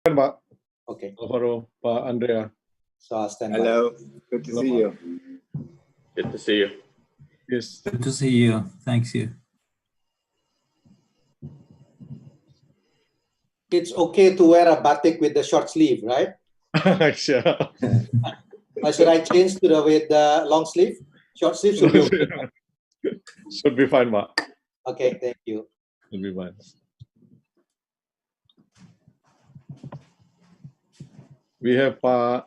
Pak. Okay. Alvaro, Pak Andrea. So I'll stand by. Hello, good to see you. Good to see you. Yes. Good to see you. Thanks you. It's okay to wear a batik with the short sleeve, right? Sure. Or should I change to with the long sleeve? Short sleeve should be okay. Should be fine, Pak. Okay, thank you. Should be fine. We have Pak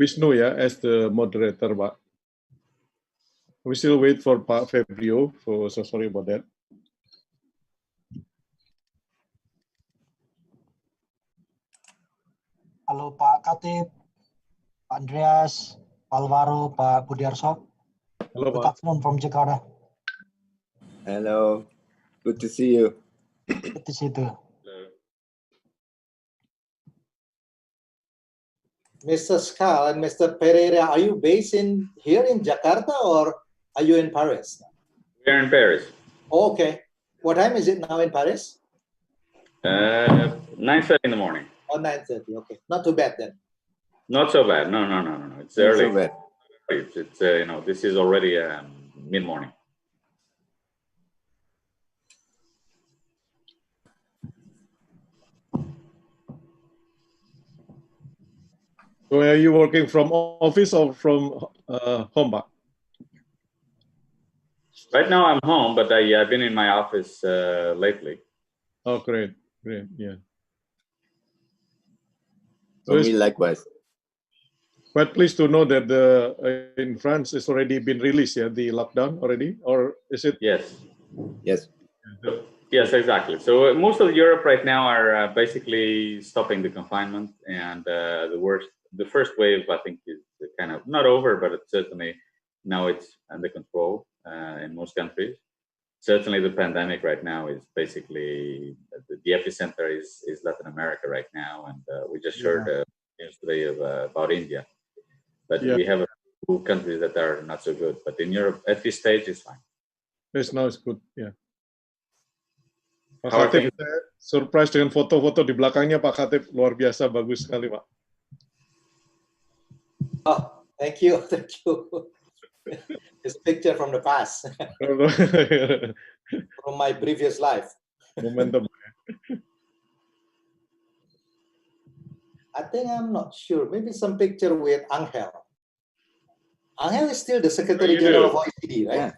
Wisnu as the moderator, Pak. We still wait for Pak Febrio, so sorry about that. Halo Pak Katib, Pak Andreas, Alvaro, Pak Budiarso. Hello, Good Pak. afternoon from Jakarta. Hello, good to see you. Good to see you. Mr. Skal and Mr. Pereira, are you based here in Jakarta or are you in Paris? We're in Paris. Oh, okay. What time is it now in Paris? 9:30 in the morning. Oh, 9:30. Okay, not too bad then. Not so bad. No. It's Not early. so bad. It's this is already mid-morning. So are you working from office or from home, Pak? Right now I'm home, but I've been in my office lately. Oh, great, yeah. For me, likewise. Quite pleased to know that in France it's already been released, the lockdown already, or is it? Yes. Yes. Yes, exactly. So most of Europe right now are basically stopping the confinement, and the first wave, I think, is kind of not over, but it's certainly now it's under control in most countries. Certainly, the pandemic right now is basically the epicenter is Latin America right now, and we just heard news today about India. But we have a few countries that are not so good. But in Europe, at this stage, it's fine. Yes, now it's good, yeah. Pak How are Khatib, things? saya surprise dengan foto-foto di belakangnya Pak Khatib, luar biasa, bagus sekali, Pak. Oh, thank you. This picture from the past, from my previous life. Momentum. I think I'm not sure. Maybe some picture with Angel. Angel is still the Secretary General of OECD, right?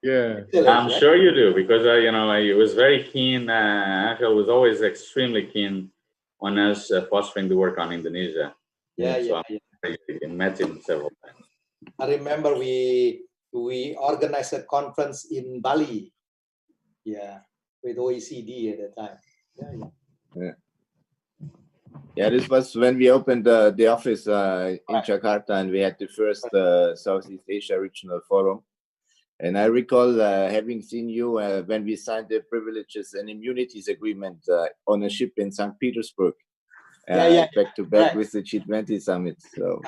Yeah. I'm sure you do, because I was very keen. Angel was always extremely keen on us fostering the work on Indonesia. So I met him several times. I remember we organized a conference in Bali, with OECD at the time. Yeah, this was when we opened the office in Jakarta, and we had the first Southeast Asia Regional Forum. And I recall having seen you when we signed the Privileges and Immunities Agreement on a ship in St. Petersburg, back to back with the G20 summit. So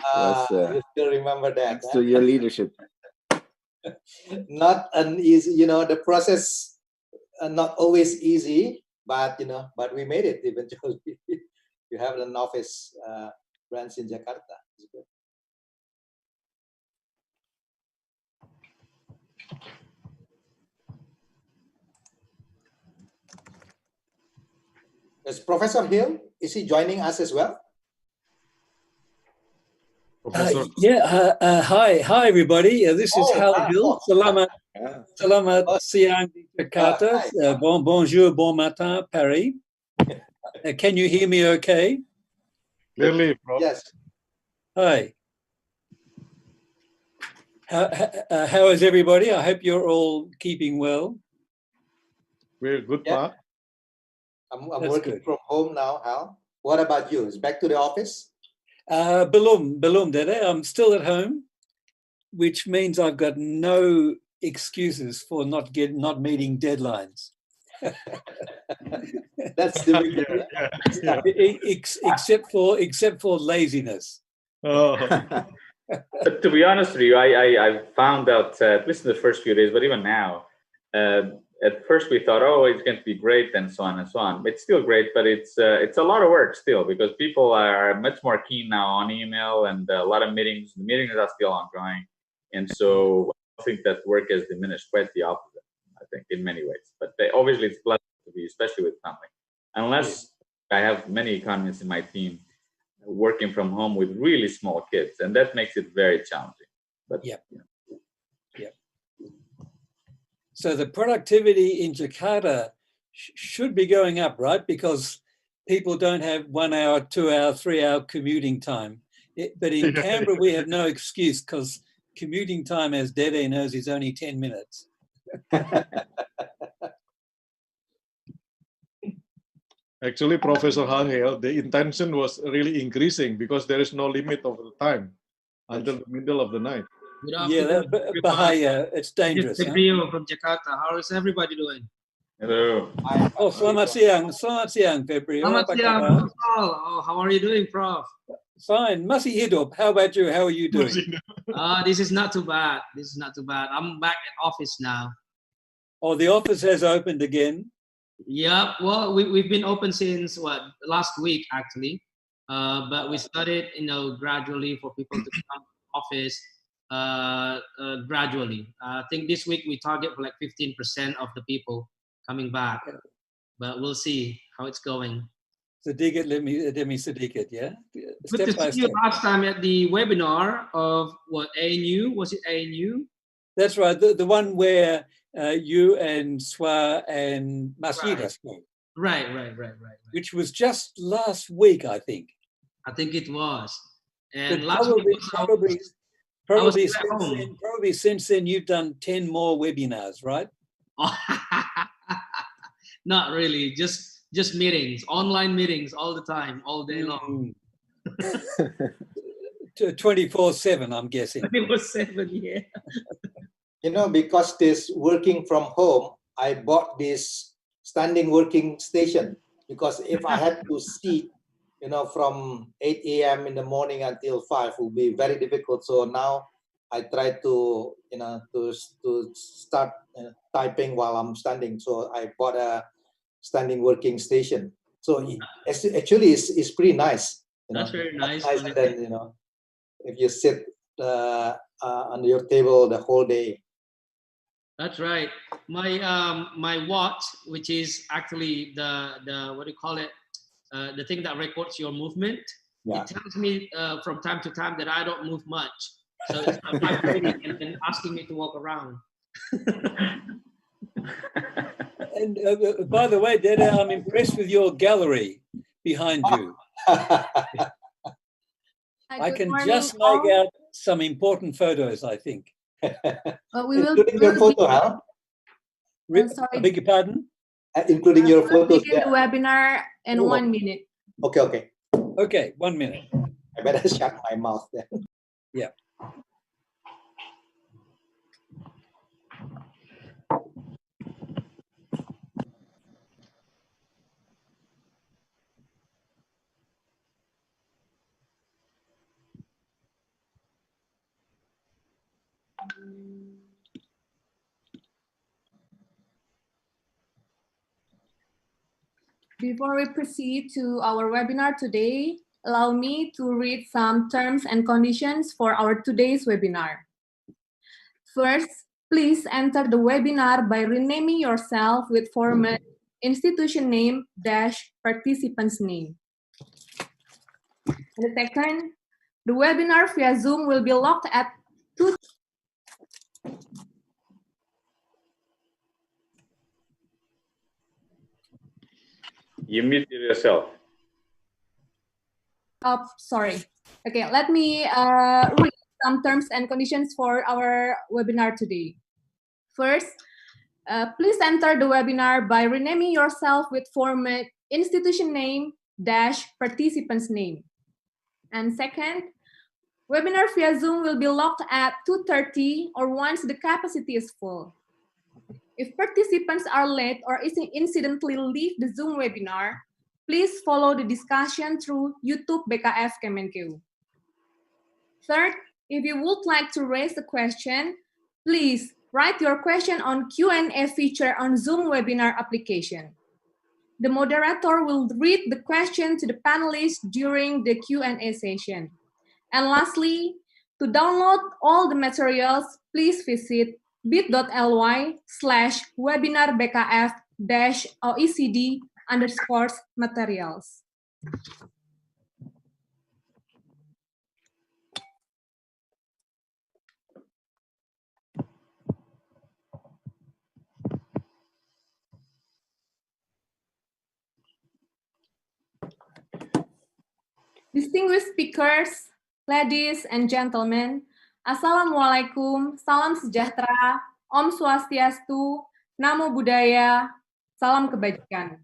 you still remember that? thanks to your leadership. Not an easy, the process, not always easy, but but we made it eventually. You have an office branch in Jakarta. It's good. Is Professor Hill, is he joining us as well? Hi everybody. This is Hal Hill. Selamat siang di Jakarta. Bonjour, bon matin, Paris. Can you hear me okay? Clearly, Prof. Yes. Hi. How is everybody? I hope you're all keeping well. We're good, Pak. I'm working from home now, Hal. What about you? Is back to the office? Belum, Dede. I'm still at home, which means I've got no excuses for not meeting deadlines. That's difficult. Except for laziness. Oh. But to be honest with you, I found out, at least in the first few days, but even now, at first we thought, oh, it's going to be great, and so on and so on. It's still great, but it's a lot of work still, because people are much more keen now on email, and a lot of meetings. The meetings are still ongoing, and so I think that work has diminished. Quite the opposite, I think, in many ways. But obviously, it's blessed to be, especially with family. Unless I have many economists in my team working from home with really small kids, and that makes it very challenging. But yeah. So the productivity in Jakarta should be going up, right? Because people don't have 1 hour, 2 hour, 3 hour commuting time. But in Canberra, we have no excuse, because commuting time, as Dede knows, is only 10 minutes. Actually, Professor Hahel, the intention was really increasing because there is no limit of the time until the middle of the night. Yeah, bahaya. It's dangerous. It's Rio from Jakarta. How is everybody doing? hello. Oh, selamat siang, Febrio. Selamat siang, Prof. Oh, how are you doing, Prof? Fine, masih hidup. How about you? How are you doing? This is not too bad. This is not too bad. I'm back at office now. Oh, the office has opened again. Yeah, well, we've been open since last week actually, but we started, gradually for people to come to office. Gradually. I think this week we target for like 15% of the people coming back, but we'll see how it's going. Sedikit demi sedikit, yeah? Good to see you last time at the webinar of ANU, was it ANU? That's right, the one where you and Swa and Masida spoke. Right. Which was just last week, I think. I think it was. And but last week probably since then you've done 10 more webinars, right? Not really, just meetings, online meetings all the time, all day long. 24/7, I'm guessing. 24/7, yeah. Because this working from home, I bought this standing working station, because if I had to sit from 8 a.m. in the morning until 5 will be very difficult. So now I try to, to start typing while I'm standing. So I bought a standing working station. So actually it's pretty nice. That's very nice. Nicer than, if you sit on your table the whole day. That's right. My watch, which is actually the what do you call it? The thing that records your movement, it tells me from time to time that I don't move much. So it's vibrating and asking me to walk around. And by the way, Dede, I'm impressed with your gallery behind you. I can just make out some important photos, I think. Including your photo, huh? Sorry. I beg your pardon? Including your photos. Begin the webinar in 1 minute. Okay. Okay, 1 minute. I better shut my mouth then. Yeah. Before we proceed to our webinar today, allow me to read some terms and conditions for our today's webinar. First, please enter the webinar by renaming yourself with format institution name - participant's name. And the second, the webinar via Zoom will be locked at 2. You muted yourself. Oh, sorry. Okay, let me read some terms and conditions for our webinar today. First, please enter the webinar by renaming yourself with format institution name - participant's name. And second, webinar via Zoom will be locked at 2:30 or once the capacity is full. If participants are late or incidentally leave the Zoom webinar, please follow the discussion through YouTube BKF Kemenkeu. Third, if you would like to raise a question, please write your question on Q&A feature on Zoom webinar application. The moderator will read the question to the panelists during the Q&A session. And lastly, to download all the materials, please visit bit.ly/webinarbkf-OECD_materials. Distinguished speakers, ladies and gentlemen, Assalamualaikum, salam sejahtera, Om Swastiastu, Namo Buddhaya, salam kebajikan.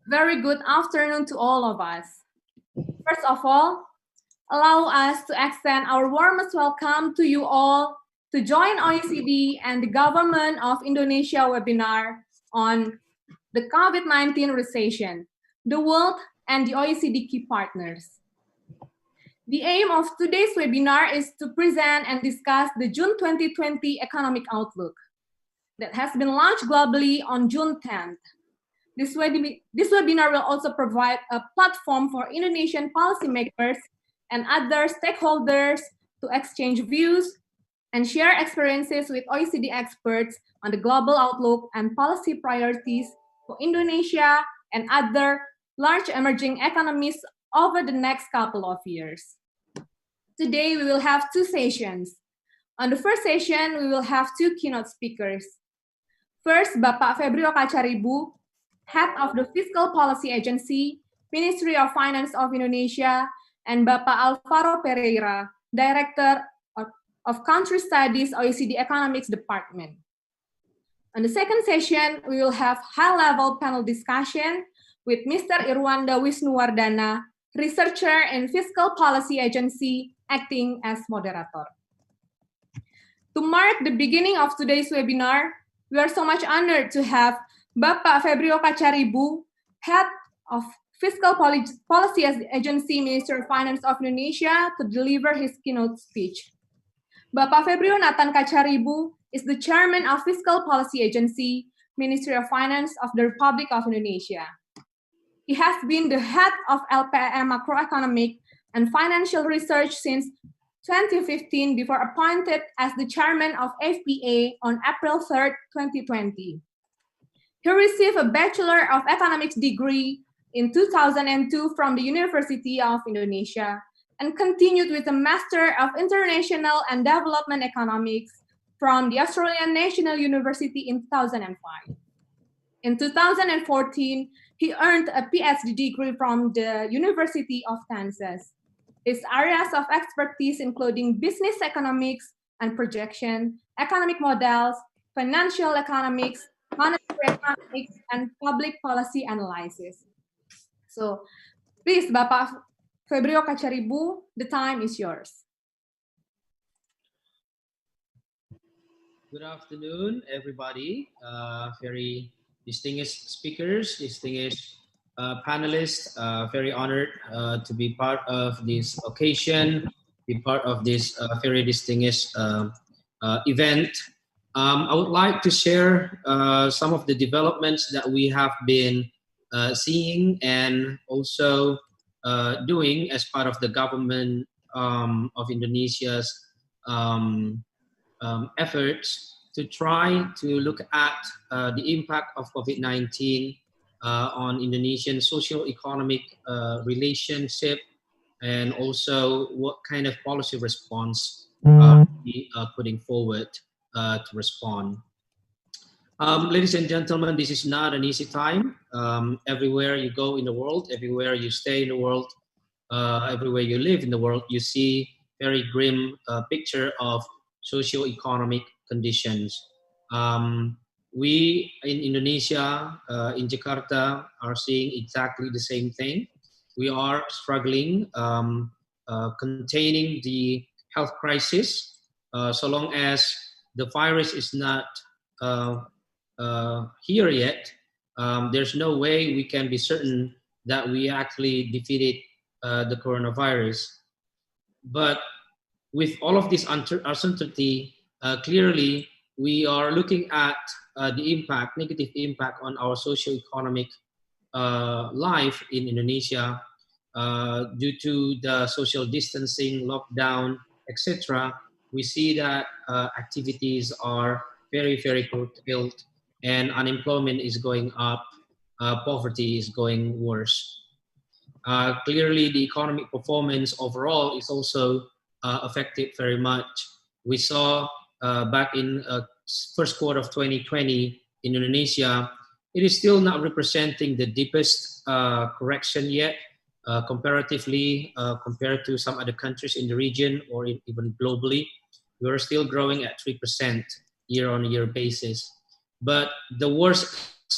Very good afternoon to all of us. First of all, allow us to extend our warmest welcome to you all to join OECD and the Government of Indonesia webinar on the COVID-19 recession, the world and the OECD key partners. The aim of today's webinar is to present and discuss the June 2020 economic outlook that has been launched globally on June 10th. This webinar will also provide a platform for Indonesian policymakers and other stakeholders to exchange views and share experiences with OECD experts on the global outlook and policy priorities for Indonesia and other large emerging economies over the next couple of years. Today, we will have two sessions. On the first session, we will have two keynote speakers. First, Bapak Febrio Kacaribu, Head of the Fiscal Policy Agency, Ministry of Finance of Indonesia, and Bapak Alvaro Pereira, Director of Country Studies, OECD Economics Department. On the second session, we will have high-level panel discussion with Mr. Irwanda Wisnuwardana, researcher in Fiscal Policy Agency, acting as moderator. To mark the beginning of today's webinar, we are so much honored to have Bapak Febrio Kacaribu, Head of Fiscal Policy Agency, Minister of Finance of Indonesia, to deliver his keynote speech. Bapak Febrio Nathan Kacaribu is the Chairman of Fiscal Policy Agency, Ministry of Finance of the Republic of Indonesia. He has been the head of LPM Macroeconomic and Financial Research since 2015 before appointed as the chairman of FPA on April 3rd, 2020. He received a Bachelor of Economics degree in 2002 from the University of Indonesia and continued with a Master of International and Development Economics from the Australian National University in 2005. In 2014, he earned a PhD degree from the University of Kansas. His areas of expertise including business economics and projection, economic models, financial economics, monetary economics, and public policy analysis. So, please, Bapak Febrio Kacaribu, the time is yours. Good afternoon, everybody. Very distinguished speakers, distinguished panelists, very honored to be part of this occasion, be part of this very distinguished event. I would like to share some of the developments that we have been seeing and also doing as part of the government of Indonesia's efforts to try to look at the impact of COVID-19 on Indonesian socio-economic relationship, and also what kind of policy response we are putting forward to respond. Ladies and gentlemen, this is not an easy time. Everywhere you go in the world, everywhere you stay in the world, everywhere you live in the world, you see very grim picture of socio-economic conditions. We in Indonesia, in Jakarta, are seeing exactly the same thing. We are struggling containing the health crisis. So long as the virus is not here yet, there's no way we can be certain that we actually defeated the coronavirus. But with all of this uncertainty, clearly we are looking at the impact, negative impact on our socio-economic life in Indonesia due to the social distancing, lockdown, etc. We see that activities are very, very curtailed, and unemployment is going up, poverty is going worse. Clearly, the economic performance overall is also affected very much. We saw back in first quarter of 2020 in Indonesia, it is still not representing the deepest correction yet, comparatively compared to some other countries in the region or even globally. We are still growing at 3% year-on-year basis. But the worst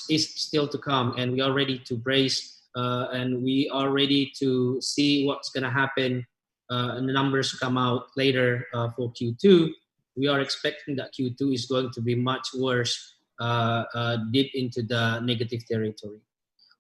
is still to come, and we are ready to brace and we are ready to see what's going to happen. And the numbers come out later for Q2. We are expecting that Q2 is going to be much worse, deep into the negative territory.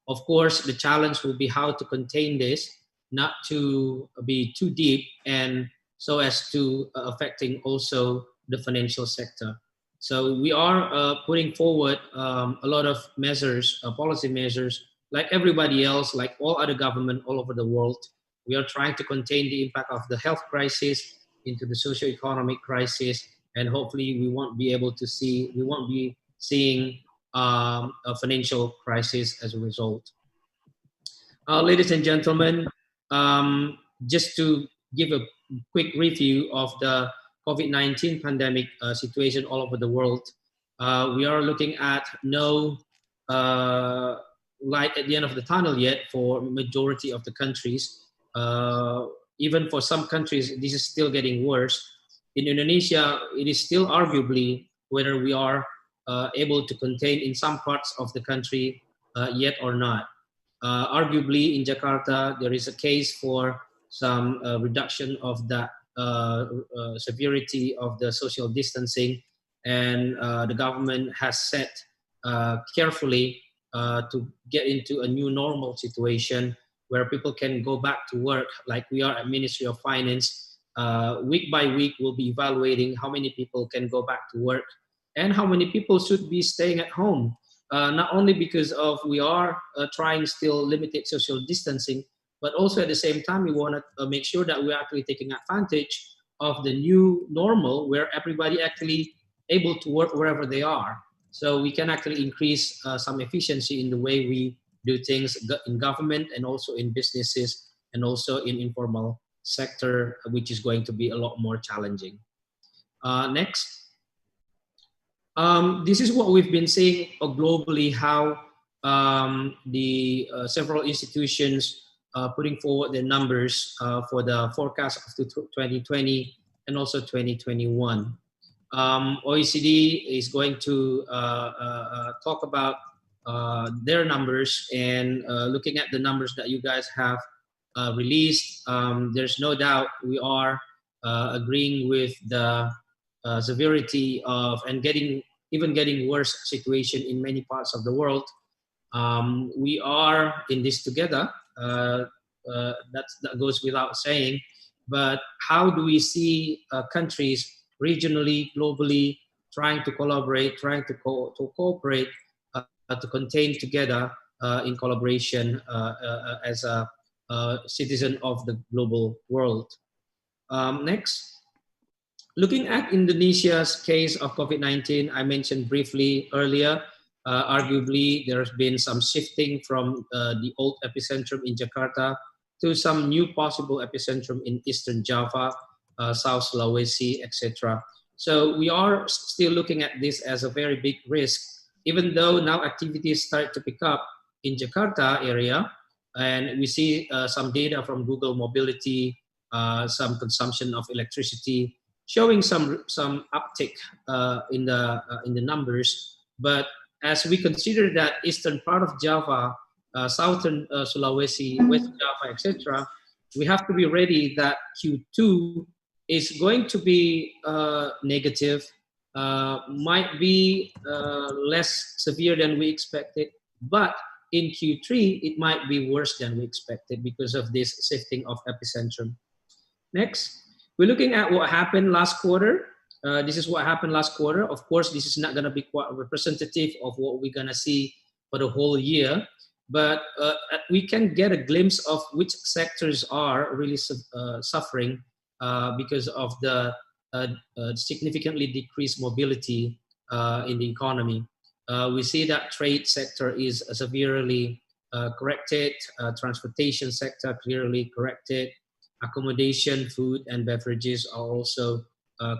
Of course, the challenge will be how to contain this, not to be too deep, and so as to affecting also the financial sector. So we are putting forward a lot of measures, policy measures, like everybody else, like all other government all over the world. We are trying to contain the impact of the health crisis into the socio-economic crisis, and hopefully we won't be seeing a financial crisis as a result. Ladies and gentlemen, just to give a quick review of the COVID-19 pandemic situation all over the world, we are looking at no light at the end of the tunnel yet for majority of the countries. Even for some countries, this is still getting worse. In Indonesia, it is still arguably whether we are able to contain in some parts of the country yet or not. Arguably in Jakarta, there is a case for some reduction of the severity of the social distancing, and the government has set carefully to get into a new normal situation where people can go back to work, like we are at Ministry of Finance. Week by week, we'll be evaluating how many people can go back to work and how many people should be staying at home. Not only because of we are trying still limited social distancing, but also at the same time, we want to make sure that we're actually taking advantage of the new normal where everybody actually able to work wherever they are. So we can actually increase some efficiency in the way we do things in government and also in businesses and also in informal sector, which is going to be a lot more challenging. Next. This is what we've been seeing globally, how the several institutions putting forward their numbers for the forecast of 2020 and also 2021. OECD is going to talk about their numbers, and looking at the numbers that you guys have released, there's no doubt we are agreeing with the severity of and getting worse situation in many parts of the world. We are in this together. That goes without saying. But how do we see countries regionally, globally, trying to collaborate, trying to cooperate to contain together in collaboration as a citizen of the global world? Next. Looking at Indonesia's case of COVID-19, I mentioned briefly earlier, arguably there's been some shifting from the old epicentrum in Jakarta to some new possible epicentrum in Eastern Java, South Sulawesi, etc. So we are still looking at this as a very big risk, even though now activities start to pick up in Jakarta area, and we see some data from Google Mobility, some consumption of electricity, showing some uptick in the numbers. But as we consider that eastern part of Java, southern Sulawesi, West Java, etc., we have to be ready that Q2 is going to be negative, might be less severe than we expected, but in Q3 it might be worse than we expected because of this shifting of epicentrum. Next. We're looking at what happened last quarter. This is what happened last quarter. Of course, this is not going to be quite representative of what we're going to see for the whole year, but we can get a glimpse of which sectors are really suffering because of the significantly decreased mobility in the economy. We see that trade sector is severely corrected, transportation sector clearly corrected, accommodation, food and beverages are also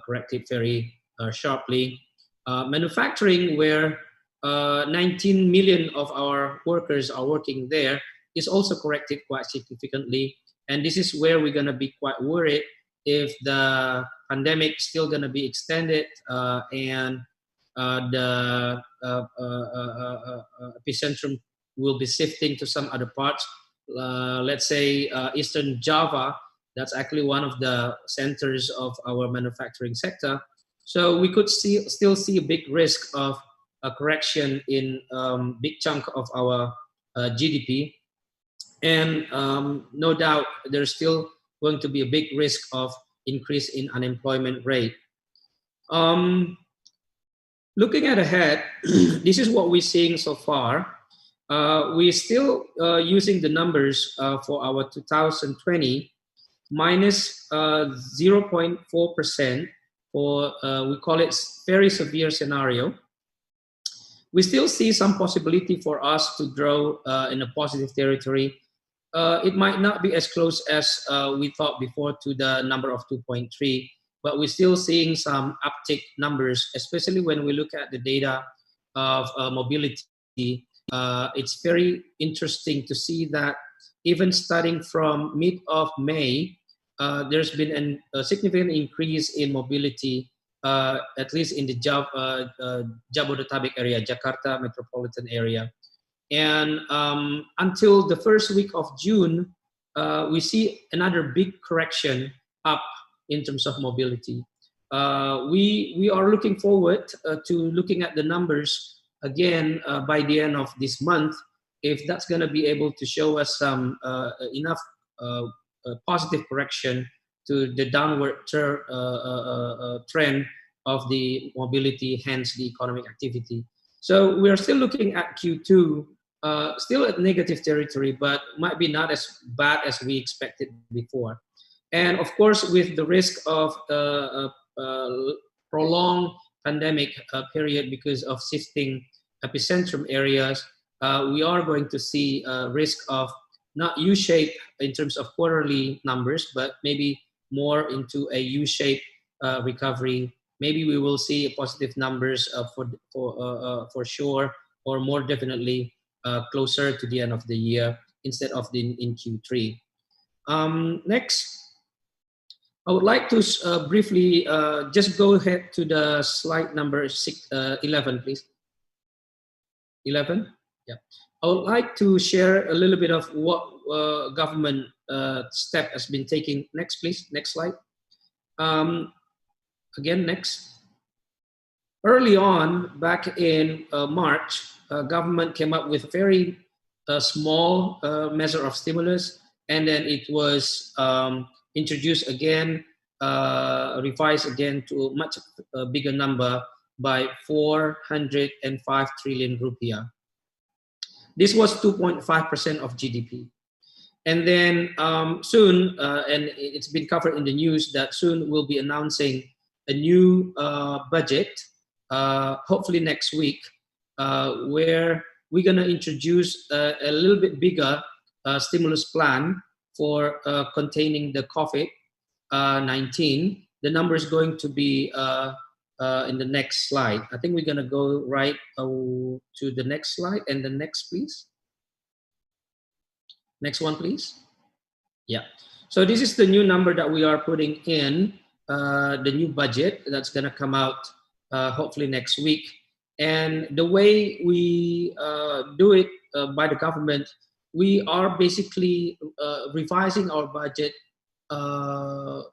corrected very sharply. Manufacturing, where 19 million of our workers are working there, is also corrected quite significantly. And this is where we're going to be quite worried if the pandemic is still going to be extended and the epicentrum will be shifting to some other parts. Let's say Eastern Java, that's actually one of the centers of our manufacturing sector. So we could still see a big risk of a correction in big chunk of our GDP. And no doubt there's still going to be a big risk of increase in unemployment rate. Looking at ahead, this is what we're seeing so far. We're still using the numbers for our 2020 minus 0.4% for, we call it very severe scenario. We still see some possibility for us to grow in a positive territory. It might not be as close as we thought before to the number of 2.3, but we're still seeing some uptick numbers, especially when we look at the data of mobility. It's very interesting to see that even starting from mid of May, there's been a significant increase in mobility, at least in the Jabodetabek area, Jakarta metropolitan area. And until the first week of June, we see another big correction up in terms of mobility. We are looking forward to looking at the numbers again by the end of this month, if that's going to be able to show us some enough positive correction to the downward trend of the mobility, hence the economic activity. So we are still looking at Q2, still at negative territory, but might be not as bad as we expected before. And of course, with the risk of prolonged pandemic period because of shifting epicentrum areas, we are going to see a risk of not U-shape in terms of quarterly numbers, but maybe more into a U-shape recovery. Maybe we will see positive numbers for sure, or more definitely closer to the end of the year instead of in Q3. Next, I would like to briefly just go ahead to the slide number 11, please. 11, yeah. I would like to share a little bit of what government step has been taking. Next, please. Next slide. Again, next. Early on, back in March, government came up with a very small measure of stimulus, and then it was introduced again, revised again to a much bigger number by 405 trillion rupiah. This was 2.5% of GDP. And then soon, and it's been covered in the news that soon we'll be announcing a new budget, hopefully next week, where we're gonna introduce a little bit bigger stimulus plan for containing the COVID-19. The number is going to be in the next slide. I think we're gonna go right to the next slide, and the next, please. Next one, please. Yeah. So this is the new number that we are putting in, the new budget that's gonna come out hopefully next week. And the way we do it by the government, we are basically revising our budget 2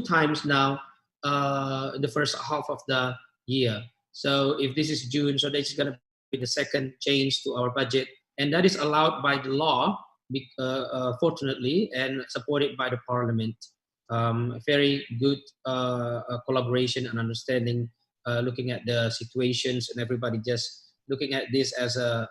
times now the first half of the year. So if this is June, so this is going to be the second change to our budget, and that is allowed by the law, fortunately, and supported by the parliament. very good collaboration and understanding, looking at the situations and everybody just looking at this as a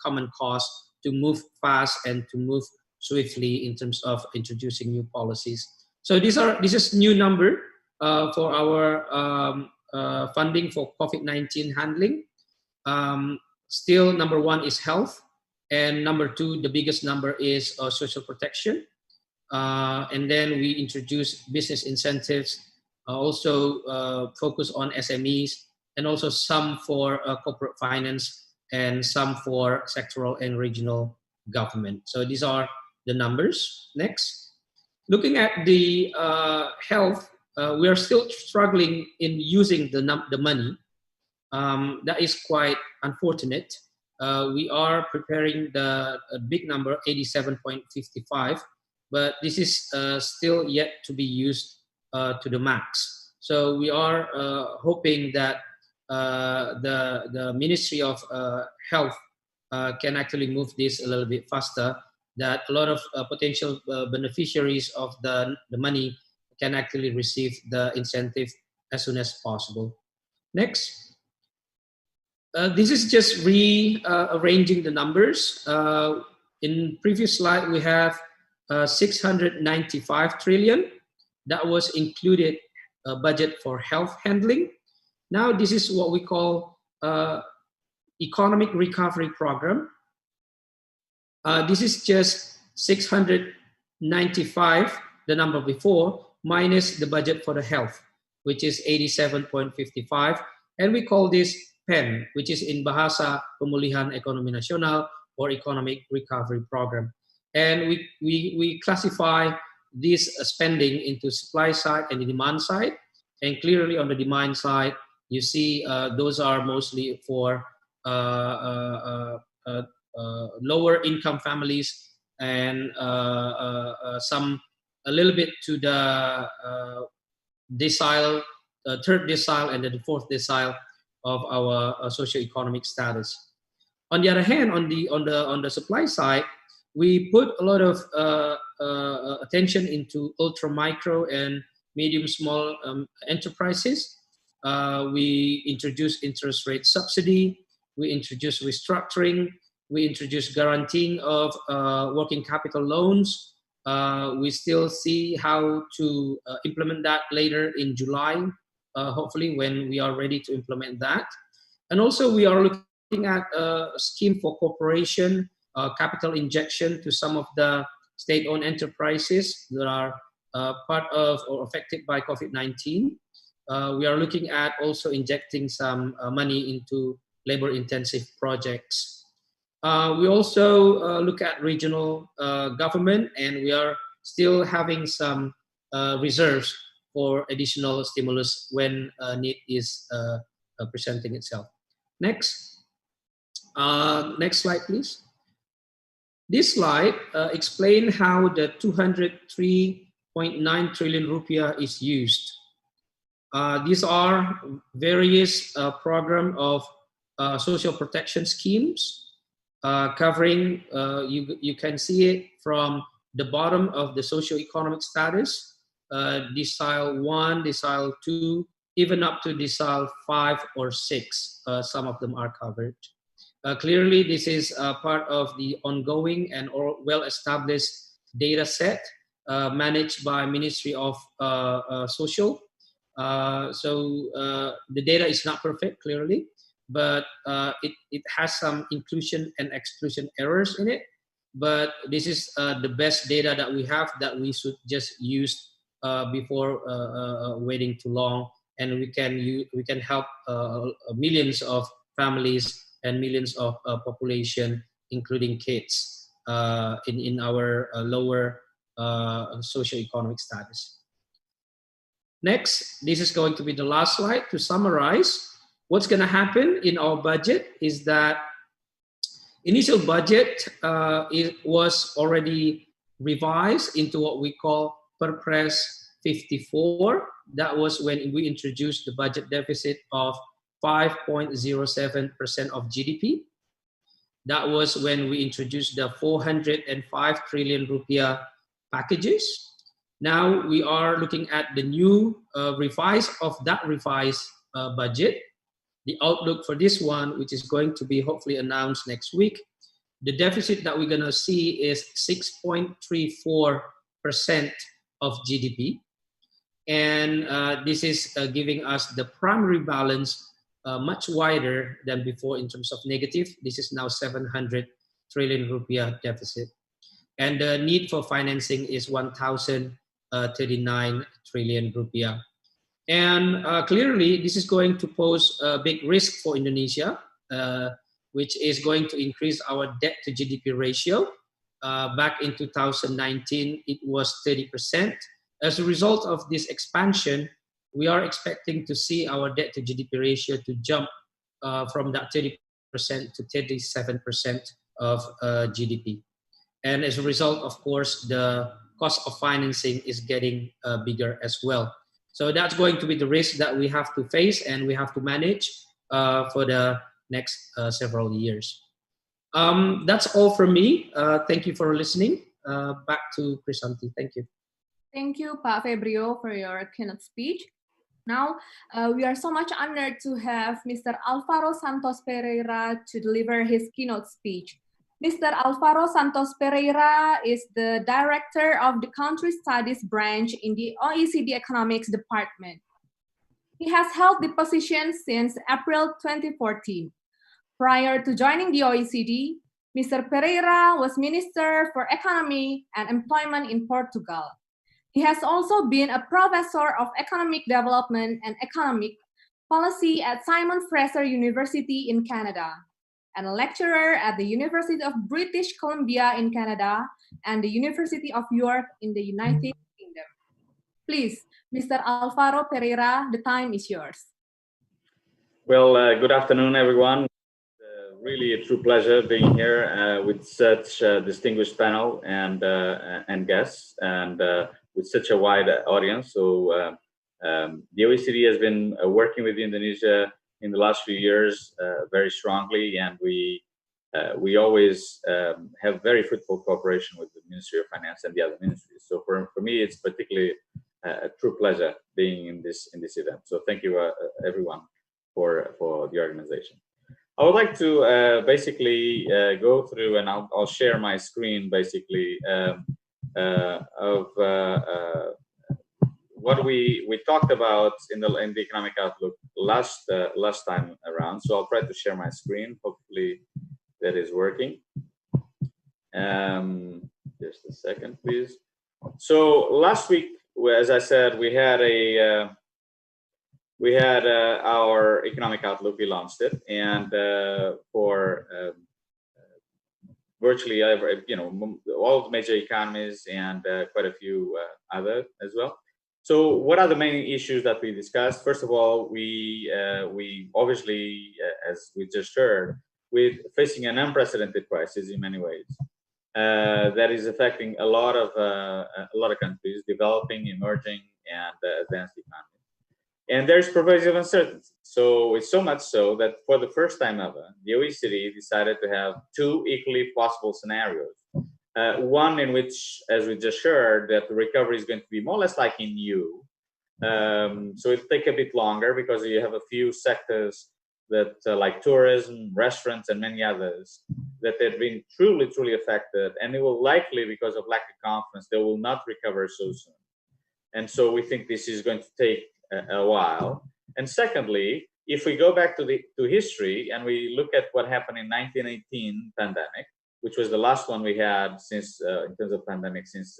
common cause to move fast and to move swiftly in terms of introducing new policies. So this is new number for our funding for COVID-19 handling. Still, number one is health, and number two, the biggest number is social protection. And then we introduce business incentives, also focus on SMEs, and also some for corporate finance and some for sectoral and regional government. So these are the numbers. Next. Looking at the health, we are still struggling in using the money. That is quite unfortunate. We are preparing a big number, 87.55, but this is still yet to be used to the max. So we are hoping that the Ministry of Health can actually move this a little bit faster, that a lot of potential beneficiaries of the money can actually receive the incentive as soon as possible. Next. This is just rearranging the numbers. In previous slide, we have 695 trillion. That was included budget for health handling. Now this is what we call economic recovery program. This is just 695, the number before, minus the budget for the health, which is 87.55. And we call this PEN, which is in Bahasa Pemulihan Ekonomi Nasional or Economic Recovery Program. And we classify this spending into supply side and the demand side. And clearly on the demand side, you see those are mostly for lower income families and some a little bit to the decile, third decile and the fourth decile of our socioeconomic status. On the other hand, on the supply side, we put a lot of attention into ultra micro and medium small enterprises. We introduced interest rate subsidy. We introduced restructuring. We introduced guaranteeing of working capital loans. We still see how to implement that later in July, hopefully when we are ready to implement that. And also we are looking at a scheme for cooperation, capital injection to some of the state-owned enterprises that are part of or affected by COVID-19. We are looking at also injecting some money into labor-intensive projects. We also look at regional government, and we are still having some reserves for additional stimulus when need is presenting itself. Next. Next slide, please. This slide explains how the 203.9 trillion rupiah is used. These are various program of social protection schemes covering, you can see it from the bottom of the socioeconomic status, decile 1, decile 2, even up to decile 5 or 6. Some of them are covered. Clearly, this is part of the ongoing and well-established data set managed by Ministry of Social. So the data is not perfect, clearly, but it has some inclusion and exclusion errors in it. But this is the best data that we have that we should just use before waiting too long, and we can help millions of families and millions of population, including kids, in our lower socioeconomic status. Next, this is going to be the last slide to summarize. What's going to happen in our budget is that initial budget was already revised into what we call Perpres 54. That was when we introduced the budget deficit of 5.07% of GDP. That was when we introduced the 405 trillion rupiah packages. Now we are looking at the new revised budget. The outlook for this one, which is going to be hopefully announced next week, the deficit that we're going to see is 6.34% of GDP. And this is giving us the primary balance much wider than before in terms of negative. This is now 700 trillion rupiah deficit. And the need for financing is 1,039 trillion rupiah. And clearly, this is going to pose a big risk for Indonesia, which is going to increase our debt to GDP ratio. Back in 2019, it was 30%. As a result of this expansion, we are expecting to see our debt to GDP ratio to jump from that 30% to 37% of GDP. And as a result, of course, the cost of financing is getting bigger as well. So that's going to be the risk that we have to face and we have to manage for the next several years. That's all from me. Thank you for listening. Back to Krisanti. Thank you. Thank you, Pak Febrio, for your keynote speech. Now, we are so much honored to have Mr. Alvaro Santos Pereira to deliver his keynote speech. Mr. Alvaro Santos Pereira is the Director of the Country Studies branch in the OECD Economics Department. He has held the position since April 2014. Prior to joining the OECD, Mr. Pereira was Minister for Economy and Employment in Portugal. He has also been a Professor of Economic Development and Economic Policy at Simon Fraser University in Canada, and a lecturer at the University of British Columbia in Canada and the University of York in the United Kingdom. Please, Mr. Alvaro Pereira, the time is yours. Well, good afternoon, everyone. Really a true pleasure being here with such a distinguished panel and guests, and with such a wide audience. So the OECD has been working with Indonesia in the last few years very strongly, and we always have very fruitful cooperation with the Ministry of Finance and the other ministries. So for me, it's particularly a true pleasure being in this event. So thank you everyone for the organization. I would like to basically go through, and I'll share my screen basically of what we talked about in the economic outlook last time around. So I'll try to share my screen. Hopefully that is working. Just a second, please. So last week, as I said, we had our economic outlook. We launched it, and for virtually all the major economies and quite a few other as well. So what are the main issues that we discussed? First of all, we obviously, as we just heard, we're facing an unprecedented crisis in many ways that is affecting a lot of countries, developing, emerging, and advanced economies. And there's pervasive uncertainty. So it's so much so that for the first time ever, the OECD decided to have two equally possible scenarios. One in which, as we just heard, that the recovery is going to be more or less like in U. So it'll take a bit longer because you have a few sectors that like tourism, restaurants, and many others that have been truly affected. And it will likely, because of lack of confidence, they will not recover so soon. And so we think this is going to take a while. And secondly, if we go back to history and we look at what happened in 1918 pandemic, which was the last one we had since in terms of pandemic since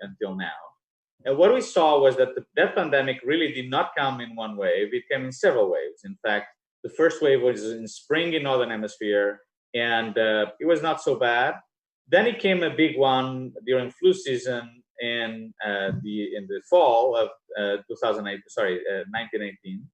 until now, and what we saw was that that pandemic really did not come in one wave; it came in several waves. In fact, the first wave was in spring in Northern Hemisphere, and it was not so bad. Then it came a big one during flu season in the fall of 1918,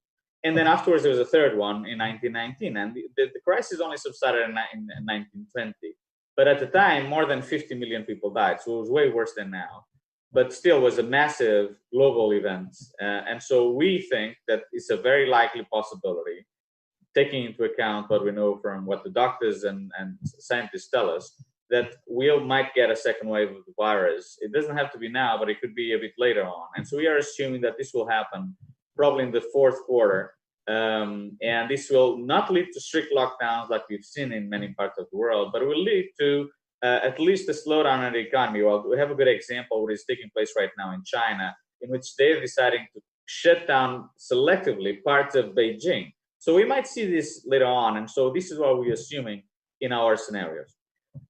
and then afterwards there was a third one in 1919, and the crisis only subsided in 1920. But at the time, more than 50 million people died, so it was way worse than now. But still was a massive global event, and so we think that it's a very likely possibility, taking into account what we know from what the doctors and scientists tell us, that we might get a second wave of the virus. It doesn't have to be now, but it could be a bit later on. And so we are assuming that this will happen probably in the fourth quarter. And this will not lead to strict lockdowns like we've seen in many parts of the world, but it will lead to at least a slowdown in the economy. Well, we have a good example of what is taking place right now in China, in which they're deciding to shut down selectively parts of Beijing. So we might see this later on. And so this is what we're assuming in our scenarios.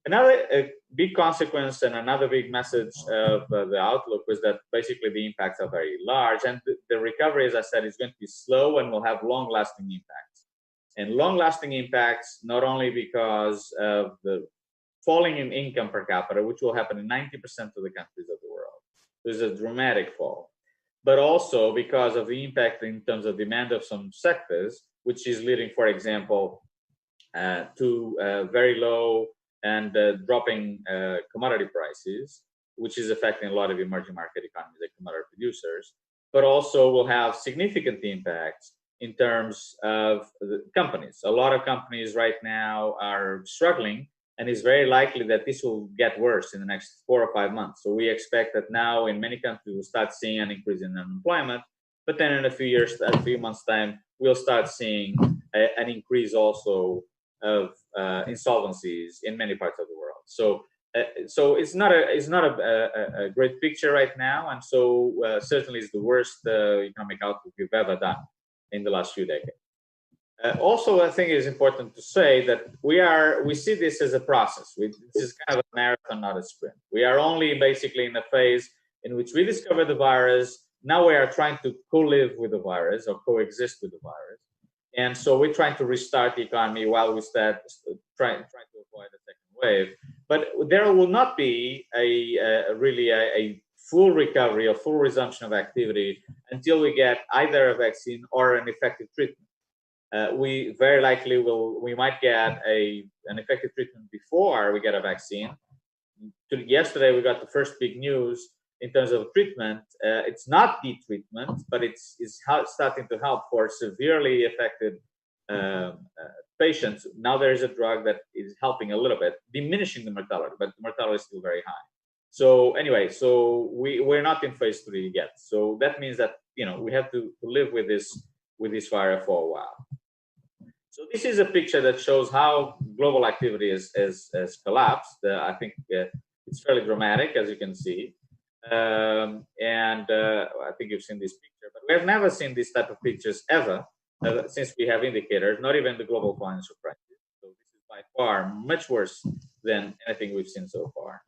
Another big consequence and another big message of the outlook was that basically the impacts are very large, and the recovery, as I said, is going to be slow and will have long-lasting impacts. And long-lasting impacts not only because of the falling in income per capita, which will happen in 90% of the countries of the world. There's a dramatic fall, but also because of the impact in terms of demand of some sectors, which is leading, for example, to very low and dropping commodity prices, which is affecting a lot of emerging market economies like commodity producers, but also will have significant impacts in terms of the companies. A lot of companies right now are struggling, and it's very likely that this will get worse in the next 4 or 5 months. So we expect that now in many countries we'll start seeing an increase in unemployment, but then in a few months' time, we'll start seeing an increase also of insolvencies in many parts of the world. So it's not a great picture right now, and so certainly it's the worst economic outlook we've ever done in the last few decades. Also, I think it's important to say that we see this as a process. This is kind of a marathon, not a sprint. We are only basically in a phase in which we discover the virus. Now we are trying to co-live with the virus or coexist with the virus. And so we're trying to restart the economy while we start trying to avoid a second wave. But there will not be really a full recovery or full resumption of activity until we get either a vaccine or an effective treatment. We very likely we might get an effective treatment before we get a vaccine. Yesterday, we got the first big news in terms of treatment. It's not the treatment, but it's starting to help for severely affected patients. Now there is a drug that is helping a little bit, diminishing the mortality, but the mortality is still very high. So anyway, so we're not in phase 3 yet. So that means that we have to live with this virus for a while. So this is a picture that shows how global activity has collapsed. I think it's fairly dramatic, as you can see. I think you've seen this picture, but we have never seen this type of pictures ever since we have indicators, not even the global financial crisis. So this is by far much worse than anything we've seen so far.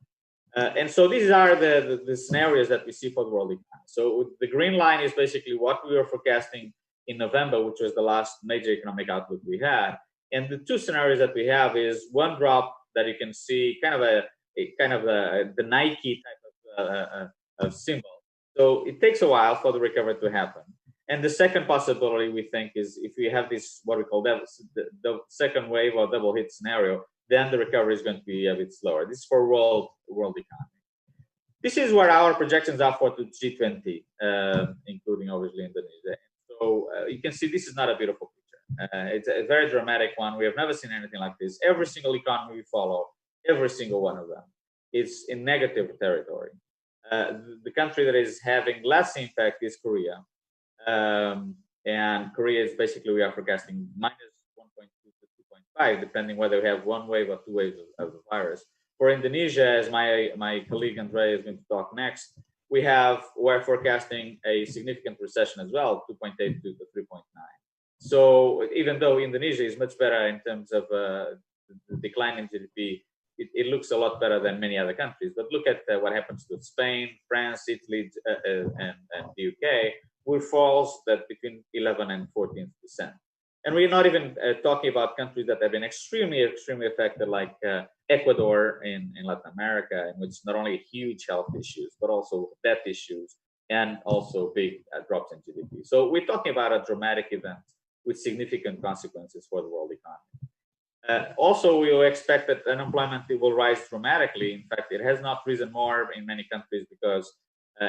And so these are the scenarios that we see for the world economy. So the green line is basically what we were forecasting in November, which was the last major economic outlook we had. And the two scenarios that we have is one drop that you can see, kind of the Nike type of symbol. So it takes a while for the recovery to happen. And the second possibility we think is if we have this what we call the second wave or double hit scenario, then the recovery is going to be a bit slower. This is for world economy. This is where our projections are for the G20, including obviously Indonesia. So you can see this is not a beautiful picture. It's a very dramatic one. We have never seen anything like this. Every single economy we follow, every single one of them, is in negative territory. The country that is having less impact is Korea. And Korea is basically, we are forecasting minus 1.2 to 2.5, depending whether we have one wave or two waves of the virus. For Indonesia, as my colleague Andre is going to talk next, we're forecasting a significant recession as well, 2.8 to 3.9. So even though Indonesia is much better in terms of the decline in GDP, it looks a lot better than many other countries. But look at what happens to Spain, France, Italy, and the UK, which falls that between 11 and 14%. And we're not even talking about countries that have been extremely, extremely affected, like Ecuador in Latin America, in which not only huge health issues, but also debt issues and also big drops in GDP. So we're talking about a dramatic event with significant consequences for the world economy. Also, we will expect that unemployment will rise dramatically. In fact, it has not risen more in many countries because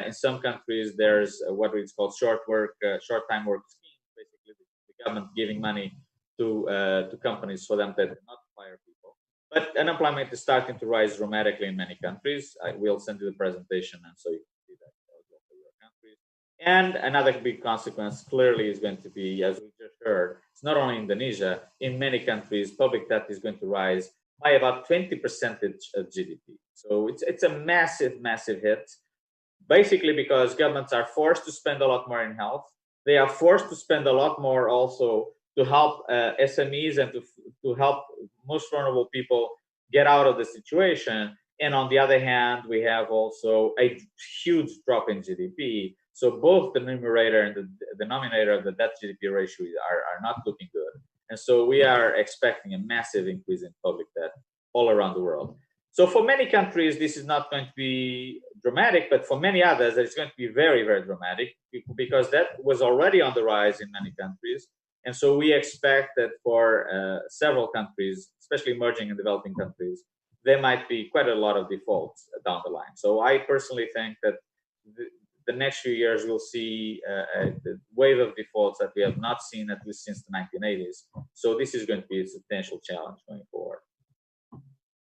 in some countries there's what is called short-time work schemes, basically the government giving money to companies for them to not fire people. But unemployment is starting to rise dramatically in many countries. I will send you the presentation, and so you can see that for your countries. And another big consequence clearly is going to be, as we just heard, it's not only Indonesia, in many countries, public debt is going to rise by about 20% of GDP. So it's a massive, massive hit, basically because governments are forced to spend a lot more in health. They are forced to spend a lot more also to help SMEs and to help most vulnerable people get out of the situation. And on the other hand, we have also a huge drop in GDP. So both the numerator and the denominator of the debt GDP ratio are not looking good. And so we are expecting a massive increase in public debt all around the world. So for many countries, this is not going to be dramatic, but for many others, it's going to be very, very dramatic because that was already on the rise in many countries. And so we expect that for several countries, especially emerging and developing countries, there might be quite a lot of defaults down the line. So I personally think that the next few years we'll see a wave of defaults that we have not seen at least since the 1980s. So this is going to be a substantial challenge going forward.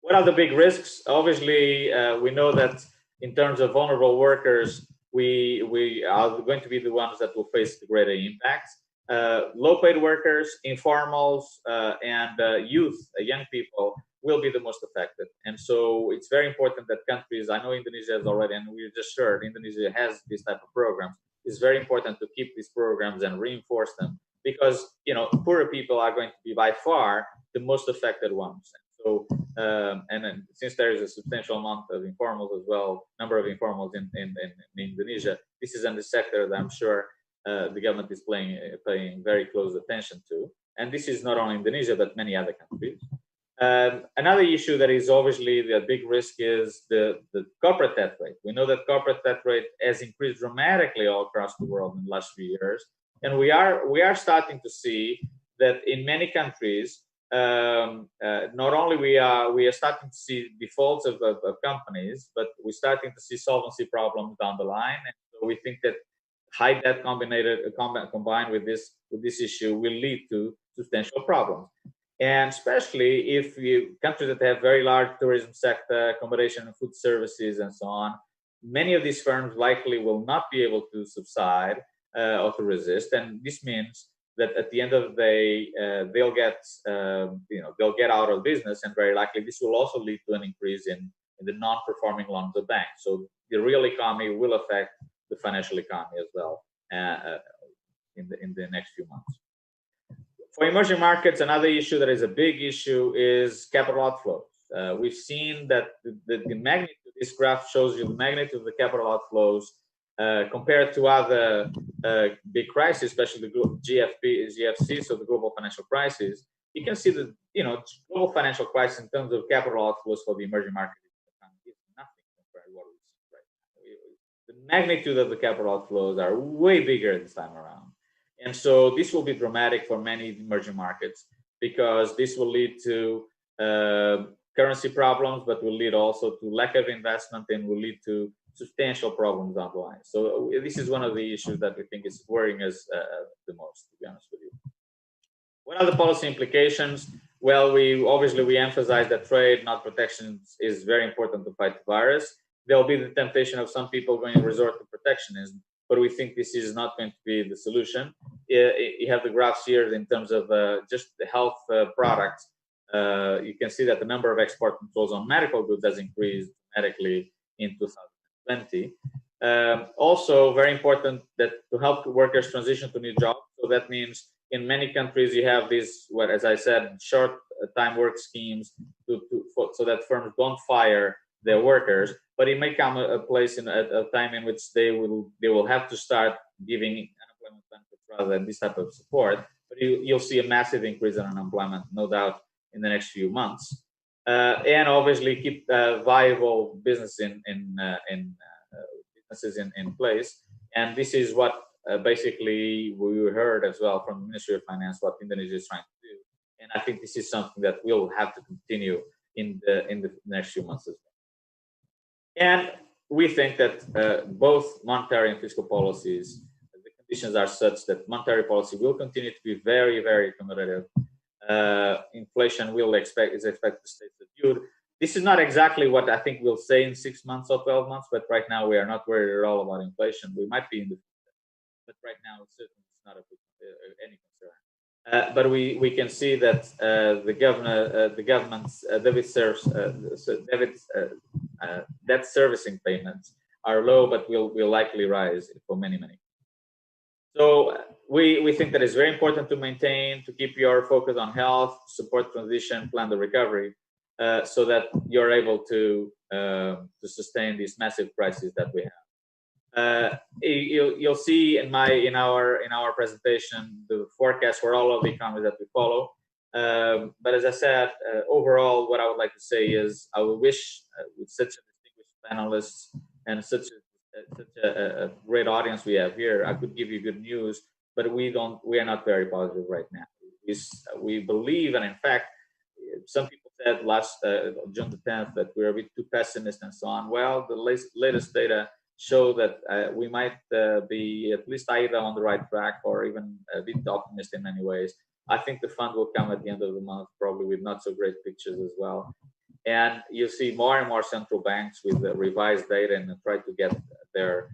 What are the big risks? Obviously, we know that in terms of vulnerable workers, we are going to be the ones that will face the greater impacts. Low-paid workers, informals, and youth, young people, will be the most affected. And so it's very important that countries, I know Indonesia has already, and we just heard, Indonesia has this type of programs. It's very important to keep these programs and reinforce them because, you know, poorer people are going to be by far the most affected ones. So, and then since there is a substantial amount of informals as well, number of informals in Indonesia, this is in the sector that I'm sure the government is paying very close attention to. And this is not only Indonesia, but many other countries. Another issue that is obviously the big risk is the corporate debt rate. We know that corporate debt rate has increased dramatically all across the world in the last few years. And we are starting to see that in many countries, not only we are starting to see defaults of companies, but we're starting to see solvency problems down the line. And so we think that high debt combined with this issue will lead to substantial problems. And especially if countries that have very large tourism sector, accommodation and food services and so on, many of these firms likely will not be able to subside or to resist. And this means that at the end of the day, they'll get out of business, and very likely this will also lead to an increase in the non-performing loans of banks. So the real economy will affect the financial economy as well in the next few months. For emerging markets, another issue that is a big issue is capital outflows. We've seen that the magnitude, this graph shows you the magnitude of the capital outflows compared to other big crises, especially the GFC, so the global financial crisis. You can see that, you know, global financial crisis in terms of capital outflows for the emerging market is nothing compared to what we see right now. The magnitude of the capital outflows are way bigger this time around. And so this will be dramatic for many emerging markets because this will lead to currency problems, but will lead also to lack of investment and will lead to substantial problems down the line. So this is one of the issues that we think is worrying us the most, to be honest with you. What are the policy implications? Well, we emphasize that trade, not protection, is very important to fight the virus. There will be the temptation of some people going to resort to protectionism, but we think this is not going to be the solution. You have the graphs here in terms of just the health products. You can see that the number of export controls on medical goods has increased dramatically in 2020. Also, very important that to help workers transition to new jobs. So that means in many countries you have these, as I said, short time work schemes so that firms don't fire their workers. But it may come a place in a time in which they will have to start giving unemployment benefits rather than this type of support. But you'll see a massive increase in unemployment, no doubt, in the next few months. And obviously keep viable business businesses in place. And this is what basically we heard as well from the Ministry of Finance what Indonesia is trying to do. And I think this is something that will have to continue in the next few months as well. And we think that both monetary and fiscal policies, the conditions are such that monetary policy will continue to be very, very accommodative. inflation is expected to stay subdued. This is not exactly what I think we'll say in 6 months or 12 months, but right now we are not worried at all about inflation. We might be in the future, but right now it's certainly not any concern. But we can see that the government's debt servicing payments are low, but will likely rise for many. So we think that it's very important to keep your focus on health, support transition, plan the recovery, so that you're able to sustain these massive crises that we have. You'll see in our presentation the forecast for all of the economies that we follow. But as I said, overall, what I would like to say is I would wish with such a distinguished panelists and such a great audience we have here, I could give you good news, but we are not very positive right now. We believe, and in fact, some people said last June the 10th that we're a bit too pessimist and so on. Well, the latest data show that we might be at least either on the right track or even a bit optimistic in many ways. I think the fund will come at the end of the month, probably with not so great pictures as well. And you see more and more central banks with the revised data and try to get their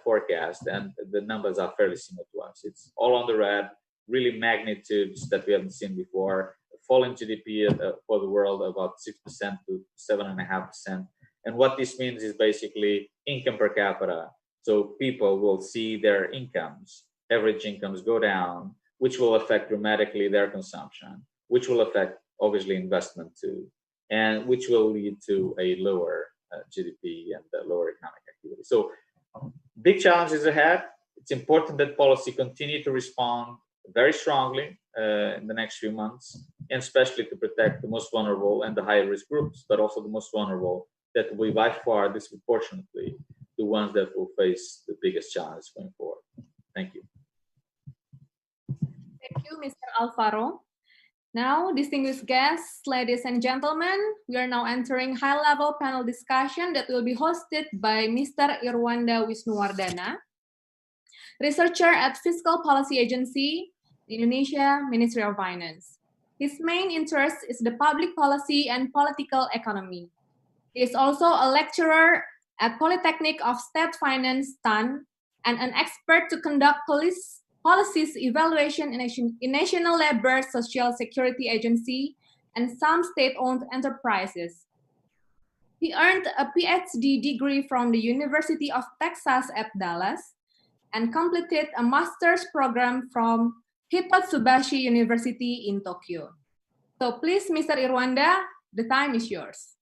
forecast, and the numbers are fairly similar to us. It's all on the red, really magnitudes that we haven't seen before. Falling GDP for the world about 6% to 7.5%. And what this means is basically income per capita. So people will see their incomes, average incomes go down, which will affect dramatically their consumption, which will affect obviously investment too, and which will lead to a lower GDP and a lower economic activity. So big challenges ahead. It's important that policy continue to respond very strongly in the next few months, and especially to protect the most vulnerable and the higher risk groups, but also the most vulnerable that will be by far disproportionately the ones that will face the biggest challenge going forward. Thank you. Thank you, Mr. Alvaro. Now, distinguished guests, ladies and gentlemen, we are now entering high-level panel discussion that will be hosted by Mr. Irwanda Wisnuwardana, researcher at Fiscal Policy Agency, Indonesia Ministry of Finance. His main interest is the public policy and political economy. He is also a lecturer at Polytechnic of State Finance, STAN, and an expert to conduct policies evaluation in National Labor Social Security Agency and some state-owned enterprises. He earned a PhD degree from the University of Texas at Dallas and completed a master's program from Hitotsubashi University in Tokyo. So please, Mr. Irwanda, the time is yours.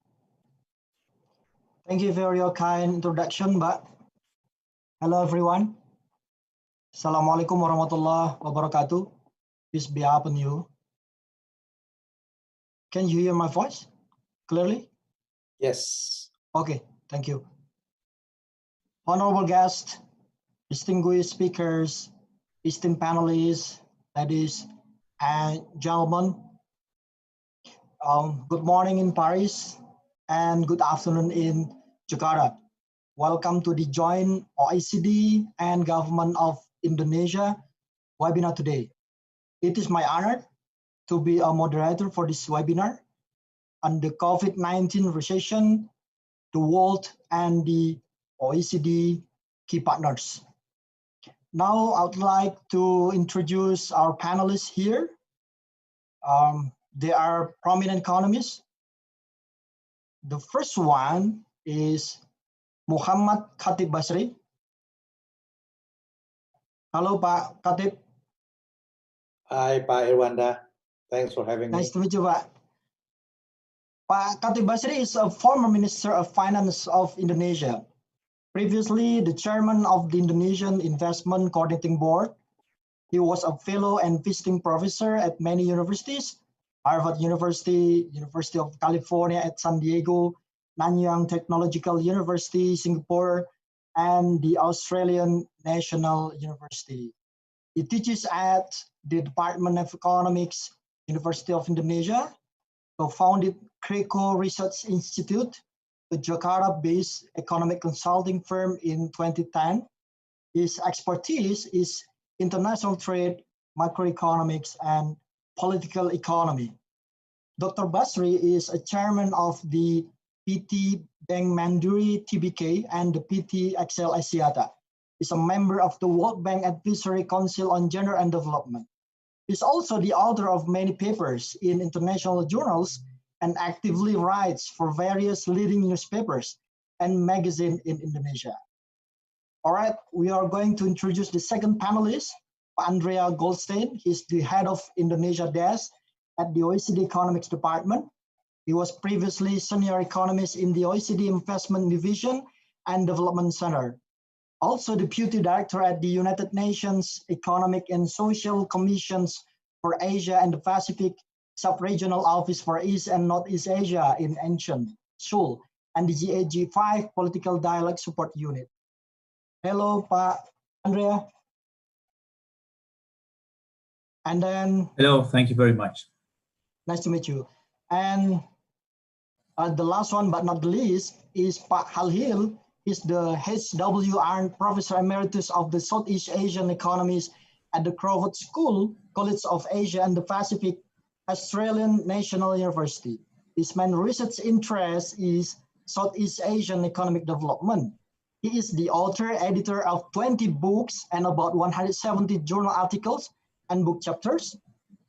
Thank you for your kind introduction, Mbak. Hello, everyone. Assalamualaikum warahmatullahi wabarakatuh. Peace be upon you. Can you hear my voice clearly? Yes. Okay, thank you. Honorable guests, distinguished speakers, esteemed panelists, ladies and gentlemen. Good morning in Paris and good afternoon in Jakarta. Welcome to the joint OECD and Government of Indonesia webinar today. It is my honor to be a moderator for this webinar on the COVID-19 recession, the world, and the OECD key partners. Now I would like to introduce our panelists here. They are prominent economists. The first one is Muhammad Khatib Basri. Hello, Pak Khatib. Hi, Pak Irwanda. Thanks for having me. Nice to meet you, Pak. Pak Khatib Basri is a former Minister of Finance of Indonesia. Previously, the chairman of the Indonesian Investment Coordinating Board. He was a fellow and visiting professor at many universities, Harvard University, University of California at San Diego, Nanyang Technological University, Singapore, and the Australian National University. He teaches at the Department of Economics, University of Indonesia, co-founded Kreco Research Institute, a Jakarta-based economic consulting firm in 2010. His expertise is international trade, macroeconomics, and political economy. Dr. Basri is a chairman of the PT Bank Mandiri TBK and the PT Excel Asiata. He's a member of the World Bank Advisory Council on Gender and Development. He's also the author of many papers in international journals and actively writes for various leading newspapers and magazines in Indonesia. All right, we are going to introduce the second panelist, Andrea Goldstein. He's the head of Indonesia desk at the OECD Economics Department. He was previously senior economist in the OECD Investment Division and Development Center. Also deputy director at the United Nations Economic and Social Commissions for Asia and the Pacific Sub-Regional Office for East and Northeast Asia in Ancient, Seoul, and the GAG5 Political Dialogue Support Unit. Hello, Pak Andrea. And then... Hello, thank you very much. Nice to meet you. And the last one, but not the least, is Pak Halil. He's the H.W. Arndt Professor Emeritus of the Southeast Asian Economies at the Crawford School, College of Asia and the Pacific, Australian National University. His main research interest is Southeast Asian economic development. He is the author, editor of 20 books and about 170 journal articles and book chapters.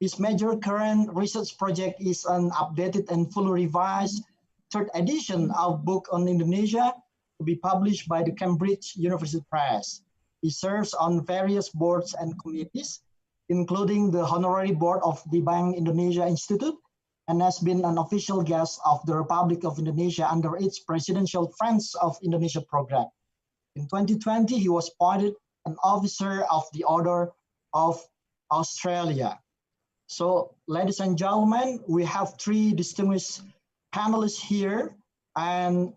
His major current research project is an updated and fully revised third edition of book on Indonesia to be published by the Cambridge University Press. He serves on various boards and committees, including the honorary board of the Bank Indonesia Institute, and has been an official guest of the Republic of Indonesia under its Presidential Friends of Indonesia program. In 2020, he was appointed an officer of the Order of Australia. So, ladies and gentlemen, we have three distinguished panelists here, and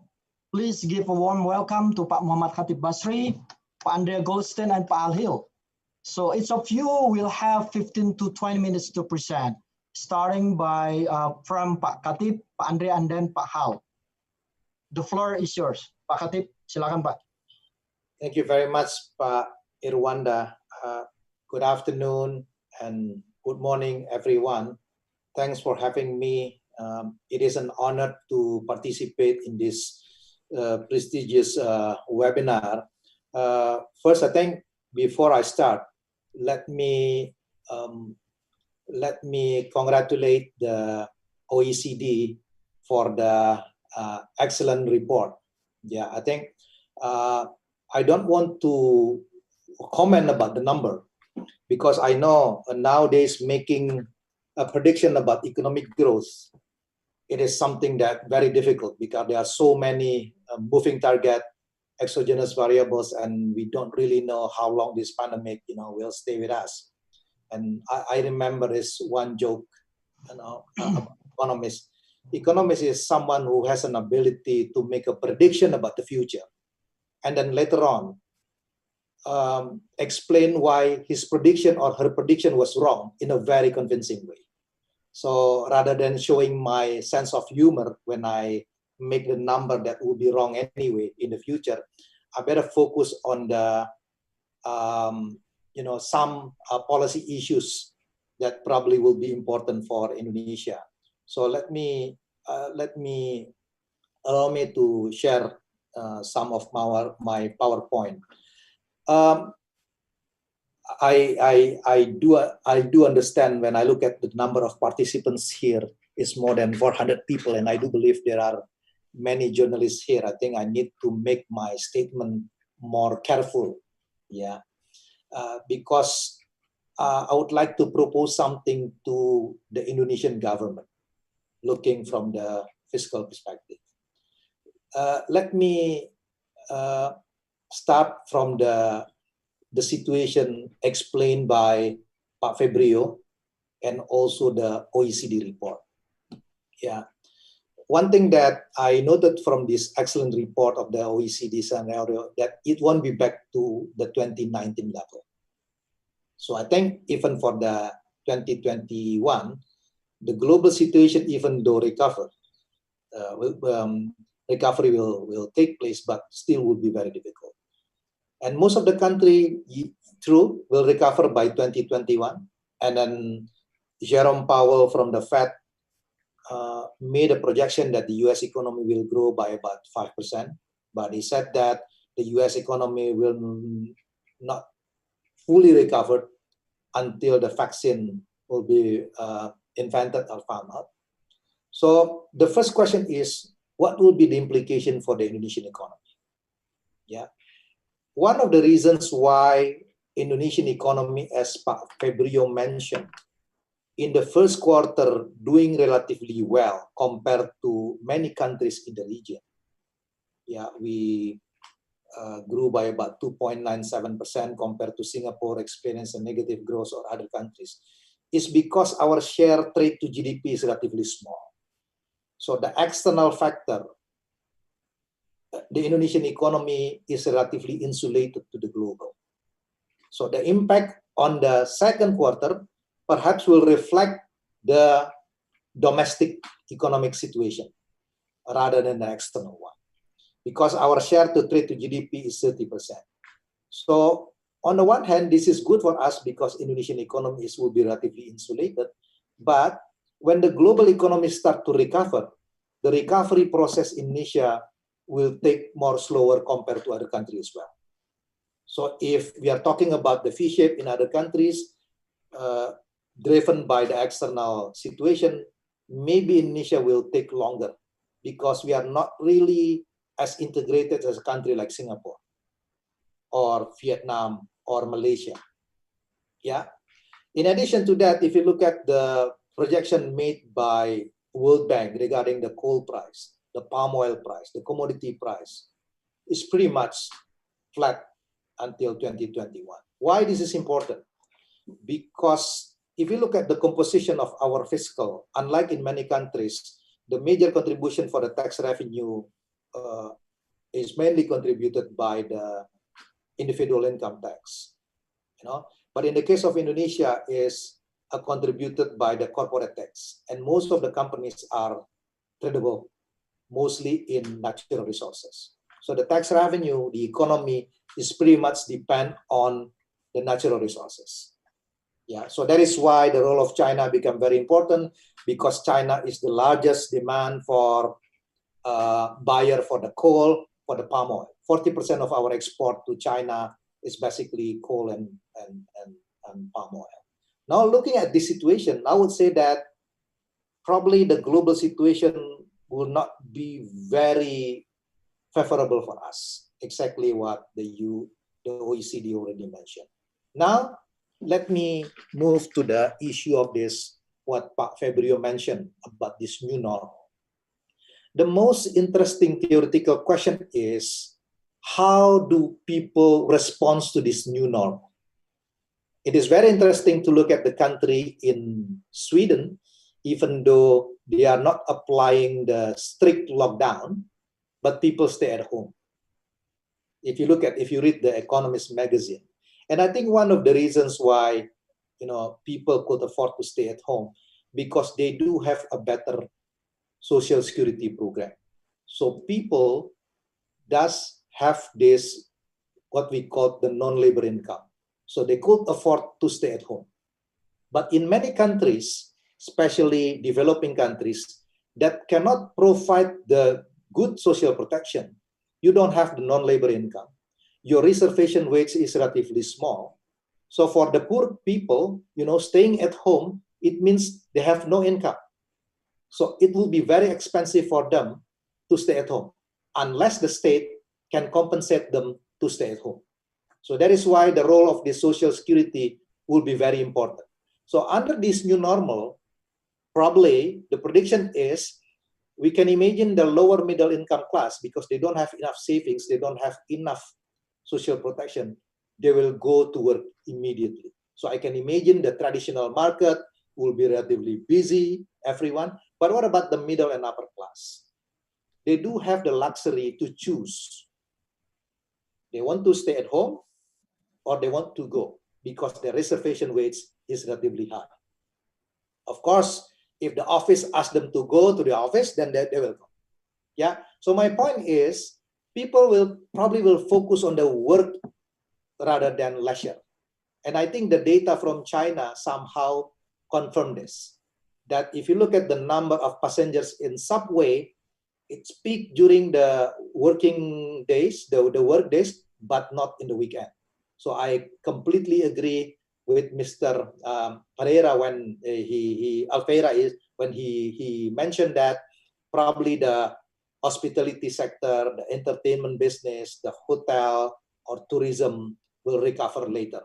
please give a warm welcome to Pak Muhammad Khatib Basri, Pak Andrea Goldstein, and Pak Alhil. So each of you will have 15 to 20 minutes to present, starting by from Pak Khatib, Pak Andrea, and then Pak Hal. The floor is yours. Pak Khatib, silakan Pak. Thank you very much, Pak Irwanda. Good afternoon and good morning, everyone. Thanks for having me. It is an honor to participate in this prestigious webinar. First, I think before I start, let me congratulate the OECD for the excellent report. Yeah, I think I don't want to comment about the number because I know nowadays making a prediction about economic growth, it is something that very difficult because there are so many moving target, exogenous variables, and we don't really know how long this pandemic, will stay with us. And I remember this one joke, about economists. Economist is someone who has an ability to make a prediction about the future, and then later on explain why his prediction or her prediction was wrong in a very convincing way. So rather than showing my sense of humor when I make the number that will be wrong anyway in the future, I better focus on the some policy issues that probably will be important for Indonesia. So allow me to share some of my PowerPoint. I do understand when I look at the number of participants here is more than 400 people, and I do believe there are many journalists here. I think I need to make my statement more careful, because I would like to propose something to the Indonesian government, looking from the fiscal perspective. Let me start from the situation explained by Pak Febrio and also the OECD report. One thing that I noted from this excellent report of the OECD scenario, that it won't be back to the 2019 level. So I think even for the 2021, the global situation, even though recovery will take place, but still will be very difficult. And most of the country, will recover by 2021, and then Jerome Powell from the Fed made a projection that the US economy will grow by about 5%, but he said that the US economy will not fully recover until the vaccine will be invented or found out. So the first question is, what will be the implication for the Indonesian economy? Yeah, one of the reasons why Indonesian economy, as Pak Febrio mentioned, in the first quarter doing relatively well compared to many countries in the region. Yeah, we grew by about 2.97% compared to Singapore experienced a negative growth or other countries, is because our share trade to GDP is relatively small. So the external factor, the Indonesian economy is relatively insulated to the global. So the impact on the second quarter perhaps will reflect the domestic economic situation rather than the external one, because our share to trade to GDP is 30%. So on the one hand, this is good for us because Indonesian economy will be relatively insulated, but when the global economy start to recover, the recovery process in Indonesia will take more slower compared to other countries as well. So if we are talking about the V-shape in other countries, driven by the external situation, maybe Indonesia will take longer because we are not really as integrated as a country like Singapore or Vietnam or Malaysia. Yeah. In addition to that, if you look at the projection made by World Bank regarding the coal price, the palm oil price, the commodity price, is pretty much flat until 2021. Why this is important? Because if you look at the composition of our fiscal, unlike in many countries, the major contribution for the tax revenue is mainly contributed by the individual income tax, But in the case of Indonesia, is contributed by the corporate tax, and most of the companies are tradable, mostly in natural resources. So the tax revenue, the economy is pretty much depend on the natural resources. Yeah, so that is why the role of China become very important, because China is the largest demand for buyer for the coal, for the palm oil. 40% of our export to China is basically coal and palm oil. Now looking at this situation, I would say that probably the global situation will not be very favorable for us, exactly what the OECD already mentioned. Now, let me move to the issue of this, what Pak Febrio mentioned about this new normal. The most interesting theoretical question is, how do people respond to this new normal? It is very interesting to look at the country in Sweden, even though they are not applying the strict lockdown, but people stay at home. If you read the Economist magazine, and I think one of the reasons why, people could afford to stay at home, because they do have a better social security program. So people does have this, what we call the non-labor income. So they could afford to stay at home. But in many countries, especially developing countries, that cannot provide the good social protection, you don't have the non-labor income. Your reservation wage is relatively small. So for the poor people, staying at home, it means they have no income. So it will be very expensive for them to stay at home, unless the state can compensate them to stay at home. So that is why the role of the social security will be very important. So under this new normal, probably the prediction is, we can imagine the lower middle income class, because they don't have enough savings, they don't have enough social protection, they will go to work immediately. So I can imagine the traditional market will be relatively busy, everyone. But what about the middle and upper class? They do have the luxury to choose. They want to stay at home or they want to go, because the reservation wage is relatively high. Of course, if the office asks them to go to the office, then they will go. Yeah. So my point is, people will probably focus on the work rather than leisure. And I think the data from China somehow confirm this, that if you look at the number of passengers in subway, it's peak during the working days, the work days, but not in the weekend. So I completely agree with Mr. Pereira when he mentioned that probably the hospitality sector, the entertainment business, the hotel or tourism will recover later.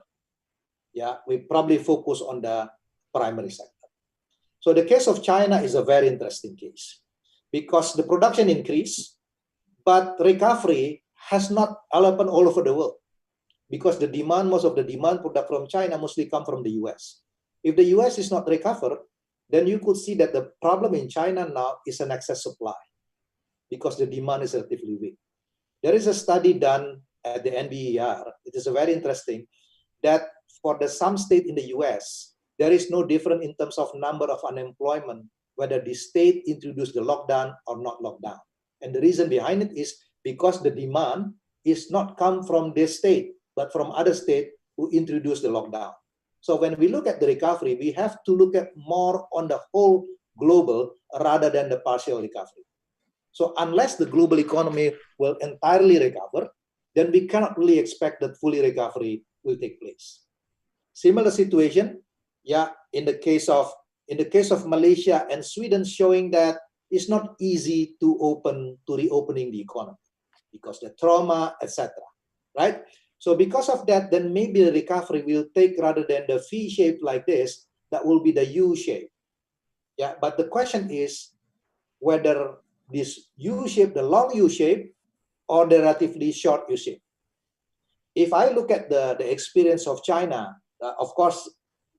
Yeah, we probably focus on the primary sector. So the case of China is a very interesting case because the production increased, but recovery has not happened all over the world because the demand, most of the demand product from China mostly come from the US. If the US is not recovered, then you could see that the problem in China now is an excess supply because the demand is relatively weak. There is a study done at the NBER, it is very interesting, that for some state in the US, there is no difference in terms of number of unemployment, whether the state introduced the lockdown or not lockdown. And the reason behind it is because the demand is not come from this state, but from other states who introduced the lockdown. So when we look at the recovery, we have to look at more on the whole global rather than the partial recovery. So unless the global economy will entirely recover, then we cannot really expect that fully recovery will take place. Similar situation, yeah, in the case of Malaysia and Sweden, showing that it's not easy to reopening the economy because the trauma, etc. Right? So because of that, then maybe the recovery will take rather than the V shape like this, that will be the U shape. Yeah, but the question is whether this U shape, the long U shape, or the relatively short U shape. If I look at the experience of China, of course,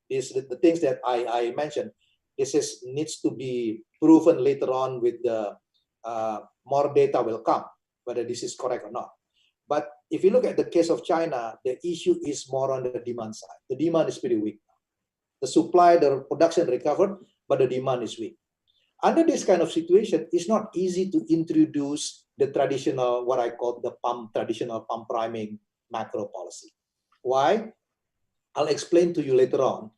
is the things that I mentioned. This needs to be proven later on with the more data will come, whether this is correct or not. But if you look at the case of China, the issue is more on the demand side. The demand is pretty weak. The supply, the production recovered, but the demand is weak. Under this kind of situation, it's not easy to introduce the traditional, what I call the traditional pump priming macro policy. Why? I'll explain to you later on.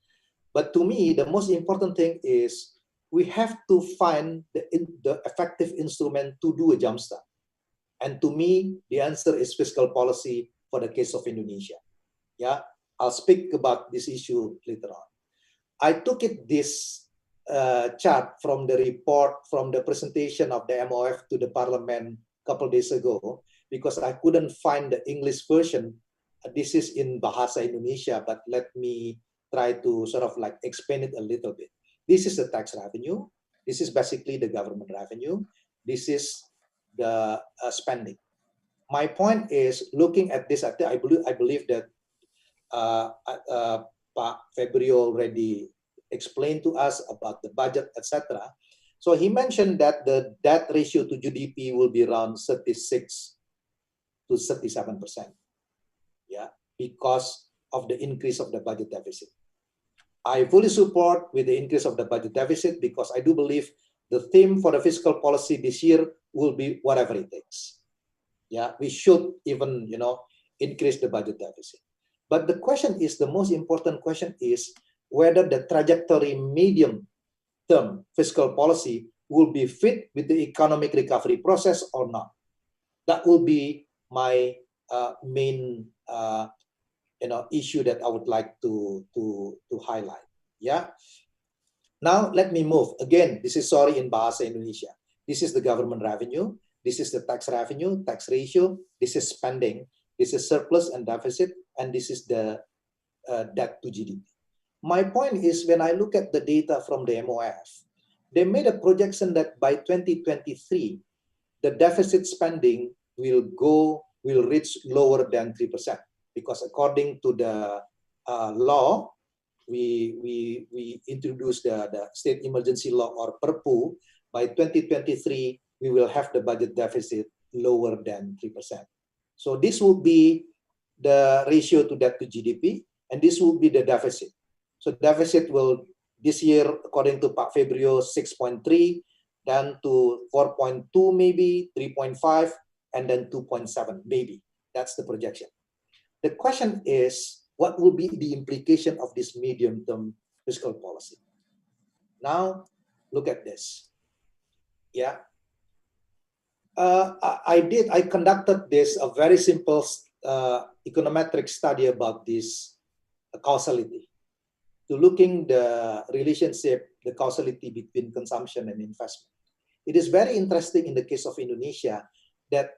But to me, the most important thing is we have to find the effective instrument to do a jumpstart. And to me, the answer is fiscal policy for the case of Indonesia. Yeah, I'll speak about this issue later on. I took this chart from the report, from the presentation of the MOF to the parliament a couple of days ago, because I couldn't find the English version. This is in Bahasa Indonesia, but let me try to sort of like explain it a little bit. This is the tax revenue. This is basically the government revenue. This is the spending. My point is looking at this. I believe that Pak Febrio already explained to us about the budget, etc. So he mentioned that the debt ratio to GDP will be around 36 to 37%. Yeah, because of the increase of the budget deficit. I fully support with the increase of the budget deficit because I do believe the theme for the fiscal policy this year will be whatever it takes. Yeah, we should even, increase the budget deficit. But the question is, the most important question is whether the trajectory medium-term fiscal policy will be fit with the economic recovery process or not. That will be my main issue that I would like to highlight. Yeah. Now let me move. Again, this is sorry in Bahasa Indonesia. This is the government revenue. This is the tax revenue, tax ratio. This is spending. This is surplus and deficit. And this is the debt to GDP. My point is when I look at the data from the MOF, they made a projection that by 2023, the deficit spending will reach lower than 3%. Because according to the law, we introduced the state emergency law or Perpu. By 2023, we will have the budget deficit lower than 3%. So this will be the ratio to debt to GDP, and this will be the deficit. So deficit will, this year, according to Pak Febrio, 6.3, then to 4.2 maybe, 3.5, and then 2.7 maybe. That's the projection. The question is, what will be the implication of this medium-term fiscal policy? Now, look at this. Yeah. I conducted this, a very simple econometric study about this causality, to looking the relationship, the causality between consumption and investment. It is very interesting in the case of Indonesia that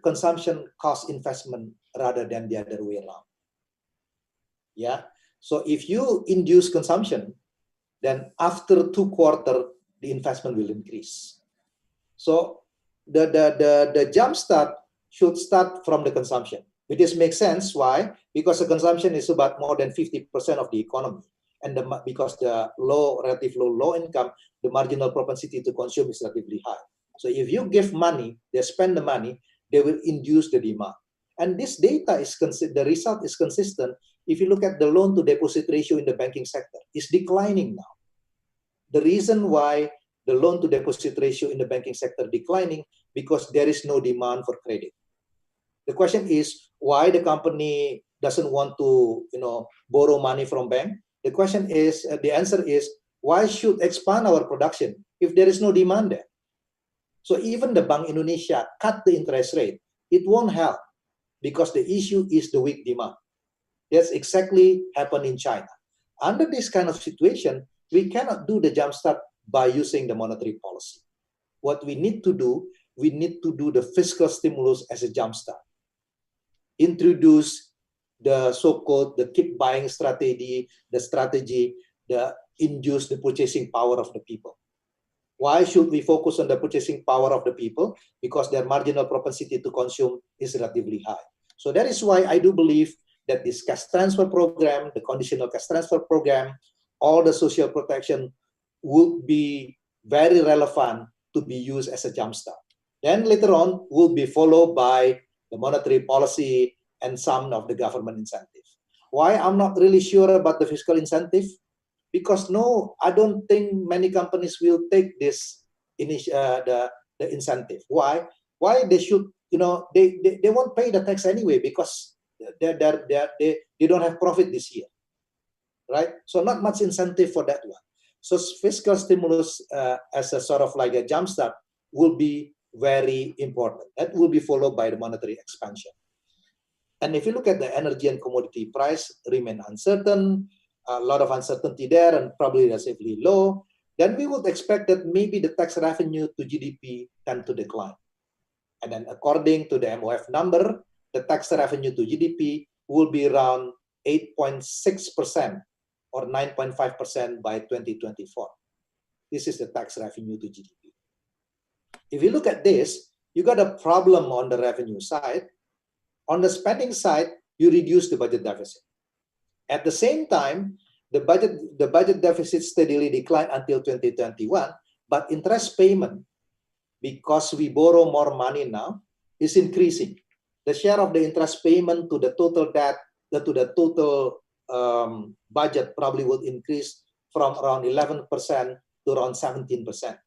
consumption costs investment rather than the other way around. Yeah. So if you induce consumption, then after 2 quarters, the investment will increase. So the jump start should start from the consumption. Which makes sense. Why? Because the consumption is about more than 50% of the economy. And because the relative low income, the marginal propensity to consume is relatively high. So if you give money, they spend the money, they will induce the demand. And this data is the result is consistent. If you look at the loan to deposit ratio in the banking sector, it's declining now. The reason why the loan to deposit ratio in the banking sector declining, because there is no demand for credit. The question is why the company doesn't want to, borrow money from bank. The answer is, why should expand our production if there is no demand there? So even the Bank Indonesia cut the interest rate, it won't help because the issue is the weak demand. That's exactly happened in China. Under this kind of situation, we cannot do the jumpstart by using the monetary policy. What we need to do the fiscal stimulus as a jumpstart. Introduce the so-called the keep buying strategy, the induce the purchasing power of the people. Why should we focus on the purchasing power of the people? Because their marginal propensity to consume is relatively high. So that is why I do believe that this cash transfer program, the conditional cash transfer program, all the social protection would be very relevant to be used as a jumpstart. Then later on will be followed by the monetary policy and some of the government incentive. Why I'm not really sure about the fiscal incentive? Because I don't think many companies will take this the incentive. Why? Why they should, they won't pay the tax anyway because they don't have profit this year, right? So not much incentive for that one. So fiscal stimulus as a sort of like a jumpstart will be very important. That will be followed by the monetary expansion. And if you look at the energy and commodity price remain uncertain, a lot of uncertainty there and probably relatively low, then we would expect that maybe the tax revenue to GDP tend to decline. And then according to the MOF number, the tax revenue to GDP will be around 8.6% or 9.5% by 2024. This is the tax revenue to GDP. If you look at this, you got a problem on the revenue side. On the spending side, you reduce the budget deficit. At the same time, the budget deficit steadily declined until 2021, but interest payment, because we borrow more money now, is increasing. The share of the interest payment to the total debt, to the total budget probably would increase from around 11% to around 17%.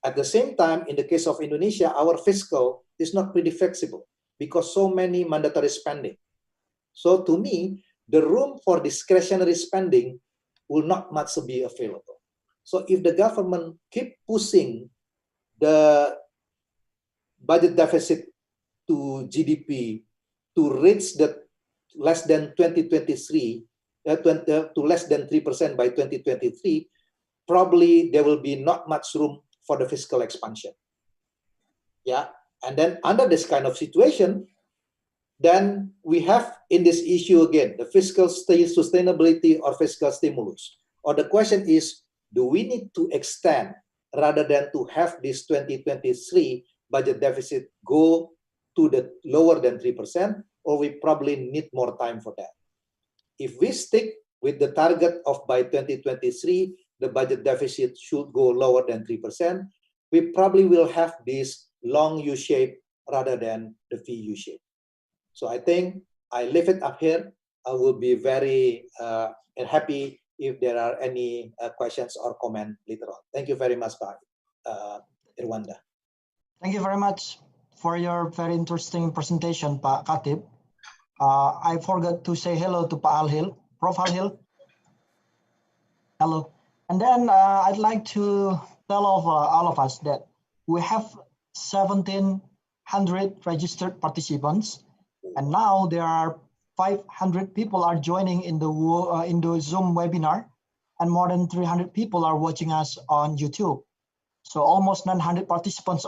At the same time, in the case of Indonesia, our fiscal is not pretty flexible because so many mandatory spending. So to me, the room for discretionary spending will not much be available. So if the government keep pushing the budget deficit to GDP to reach the less than 2023, to less than 3% by 2023, probably there will be not much room for the fiscal expansion. Yeah, and then under this kind of situation, then we have in this issue again, the fiscal sustainability or fiscal stimulus. Or the question is, do we need to extend rather than to have this 2023 budget deficit go to the lower than 3%, or we probably need more time for that? If we stick with the target of by 2023, the budget deficit should go lower than 3%, we probably will have this long U shape rather than the V U shape. So I think I leave it up here. I will be very happy if there are any questions or comment later on. Thank you very much, Pak Irwanda. Thank you very much for your very interesting presentation, Pak Khatib. I forgot to say hello to Pak Alhil, Prof. Alhil. Hello. And then I'd like to tell all of us that we have 1,700 registered participants, and now there are 500 people are joining in the Zoom webinar, and more than 300 people are watching us on YouTube. So almost 900 participants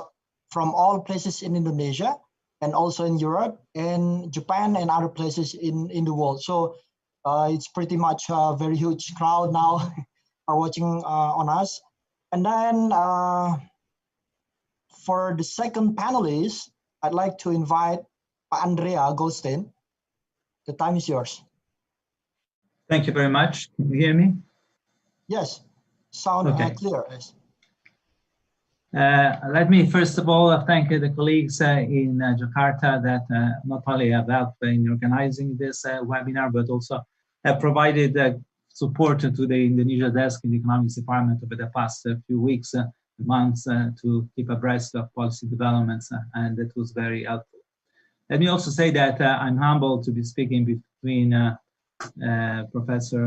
from all places in Indonesia, and also in Europe and Japan and other places in the world. So it's pretty much a very huge crowd now are watching on us. And then for the second panelist, I'd like to invite Andrea Goldstein. The time is yours. Thank you very much. Can you hear me? Yes, sound clear. Yes. Let me first of all thank the colleagues in Jakarta that not only have helped in organizing this webinar, but also have provided support to the Indonesia desk in the economics department over the past few weeks, months to keep abreast of policy developments, and it was very helpful. Let me also say that I'm humbled to be speaking between Professor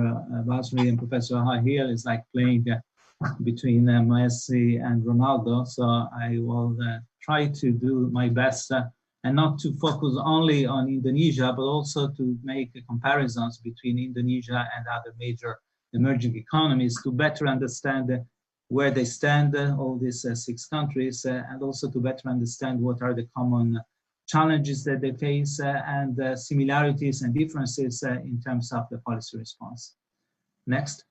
Basri and Professor Hahil. It's like playing between Messi and Ronaldo. So I will try to do my best and not to focus only on Indonesia, but also to make comparisons between Indonesia and other major emerging economies to better understand where they stand, all these 6 countries, and also to better understand what are the common challenges that they face and similarities and differences in terms of the policy response. Next.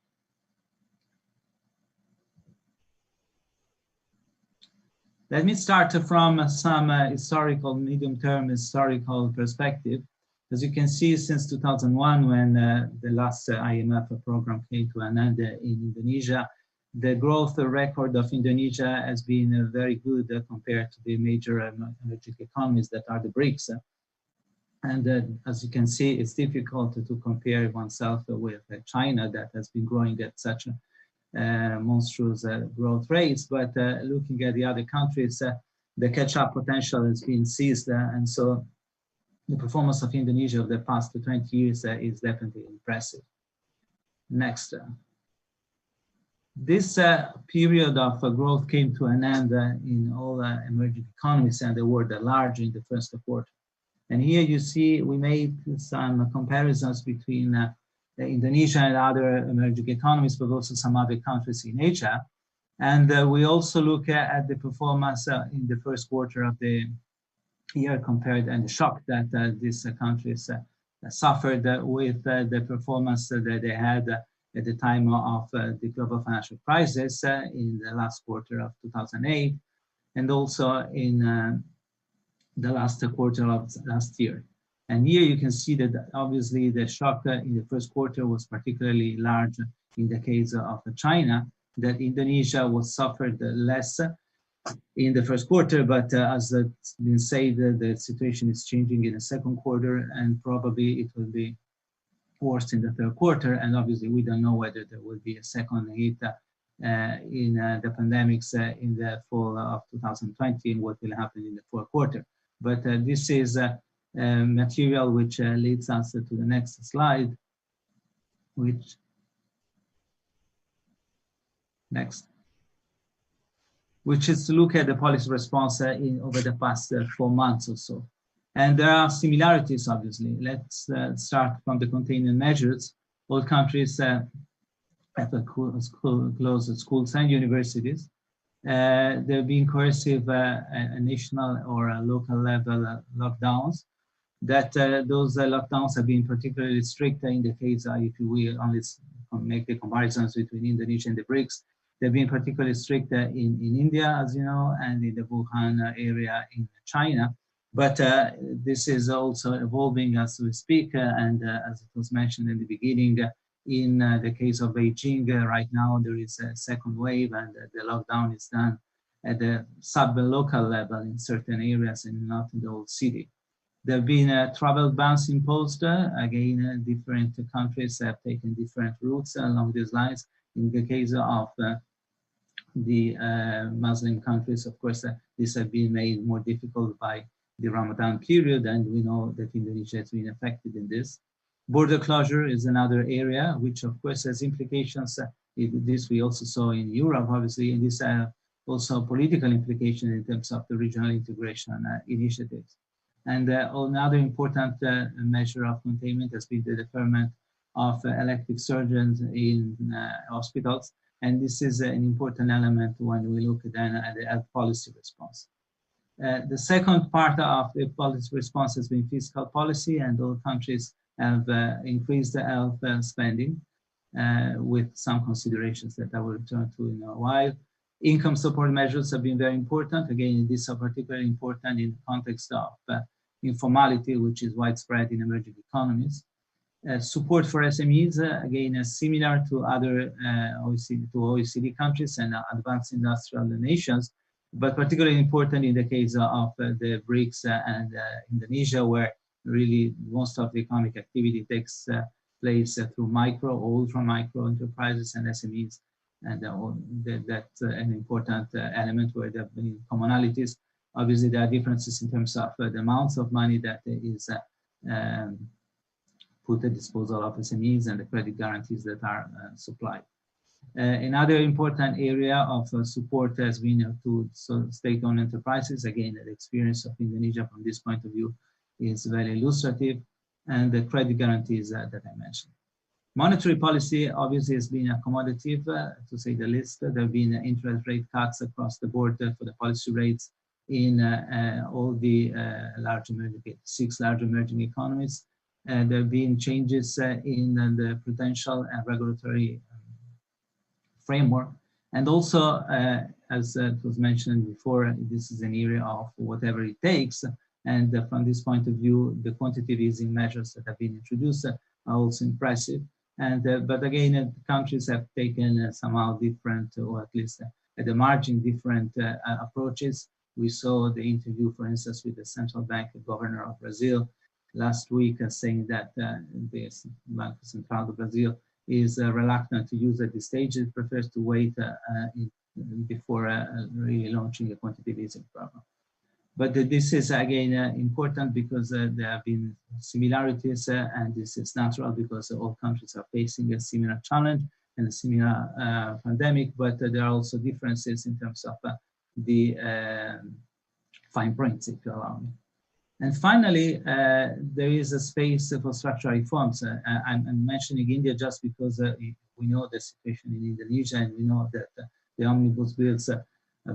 Let me start from some historical, medium-term historical perspective. As you can see, since 2001, when the last IMF program came to an end in Indonesia, the growth record of Indonesia has been very good compared to the major emerging economies that are the BRICS. And as you can see, it's difficult to compare oneself with China that has been growing at such monstrous growth rates, but looking at the other countries, the catch-up potential has been seized, and so the performance of Indonesia over the past 20 years is definitely impressive. Next. This period of growth came to an end in all emerging economies and the world at large in the first quarter. And here you see we made some comparisons between Indonesia and other emerging economies, but also some other countries in Asia. And we also look at the performance in the first quarter of the year compared and the shock that these countries suffered with the performance that they had at the time of the global financial crisis in the last quarter of 2008, and also in the last quarter of last year. And here you can see that obviously the shock in the first quarter was particularly large in the case of China, that Indonesia was suffered less in the first quarter, but as it's been said, the situation is changing in the second quarter, and probably it will be worse in the third quarter. And obviously we don't know whether there will be a second hit in the pandemics in the fall of 2020 and what will happen in the fourth quarter. But this is material which leads us to the next slide, which is to look at the policy response over the past 4 months or so. And there are similarities, obviously. Let's start from the containment measures. All countries have closed schools and universities. There have been coercive national or local level lockdowns. That those lockdowns have been particularly strict in the case, if we only make the comparisons between Indonesia and the BRICS, they've been particularly strict in India, as you know, and in the Wuhan area in China. But this is also evolving as we speak, and as it was mentioned in the beginning, in the case of Beijing, right now there is a second wave, and the lockdown is done at the sub-local level in certain areas and not in the whole city. There have been travel bans imposed. Again, different countries have taken different routes along these lines. In the case of the Muslim countries, of course, this has been made more difficult by the Ramadan period, and we know that Indonesia has been affected in this. Border closure is another area, which of course has implications This we also saw in Europe, obviously, and this also political implications in terms of the regional integration initiatives. And another important measure of containment has been the deferment of elective surgeons in hospitals. And this is an important element when we look then at the health policy response. The second part of the policy response has been fiscal policy, and all countries have increased the health spending with some considerations that I will return to in a while. Income support measures have been very important. Again, these are particularly important in the context of informality, which is widespread in emerging economies. Support for SMEs, again, similar to other OECD countries and advanced industrial nations, but particularly important in the case of the BRICS and Indonesia, where really most of the economic activity takes place through micro or ultra micro enterprises and SMEs. And that's an important element where there have been commonalities. Obviously, there are differences in terms of the amounts of money that is put at disposal of SMEs and the credit guarantees that are supplied. Another important area of support has been to state-owned enterprises. Again, the experience of Indonesia from this point of view is very illustrative, and the credit guarantees that I mentioned. Monetary policy obviously has been accommodative, to say the least. There have been interest rate cuts across the board for the policy rates in all the six large emerging economies. There have been changes in the prudential and regulatory framework. And also, as it was mentioned before, this is an area of whatever it takes. And from this point of view, the quantitative easing measures that have been introduced are also impressive. And but again, countries have taken somehow different, or at least at the margin, different approaches. We saw the interview, for instance, with the central bank governor of Brazil last week, saying that the Banco Central do Brazil is reluctant to use at this stage. It prefers to wait before really launching a quantitative easing program. But this is again important because there have been similarities, and this is natural because all countries are facing a similar challenge and a similar pandemic, but there are also differences in terms of the fine prints, if you allow me. And finally, there is a space for structural reforms. I'm mentioning India just because we know the situation in Indonesia, and we know that the omnibus bills are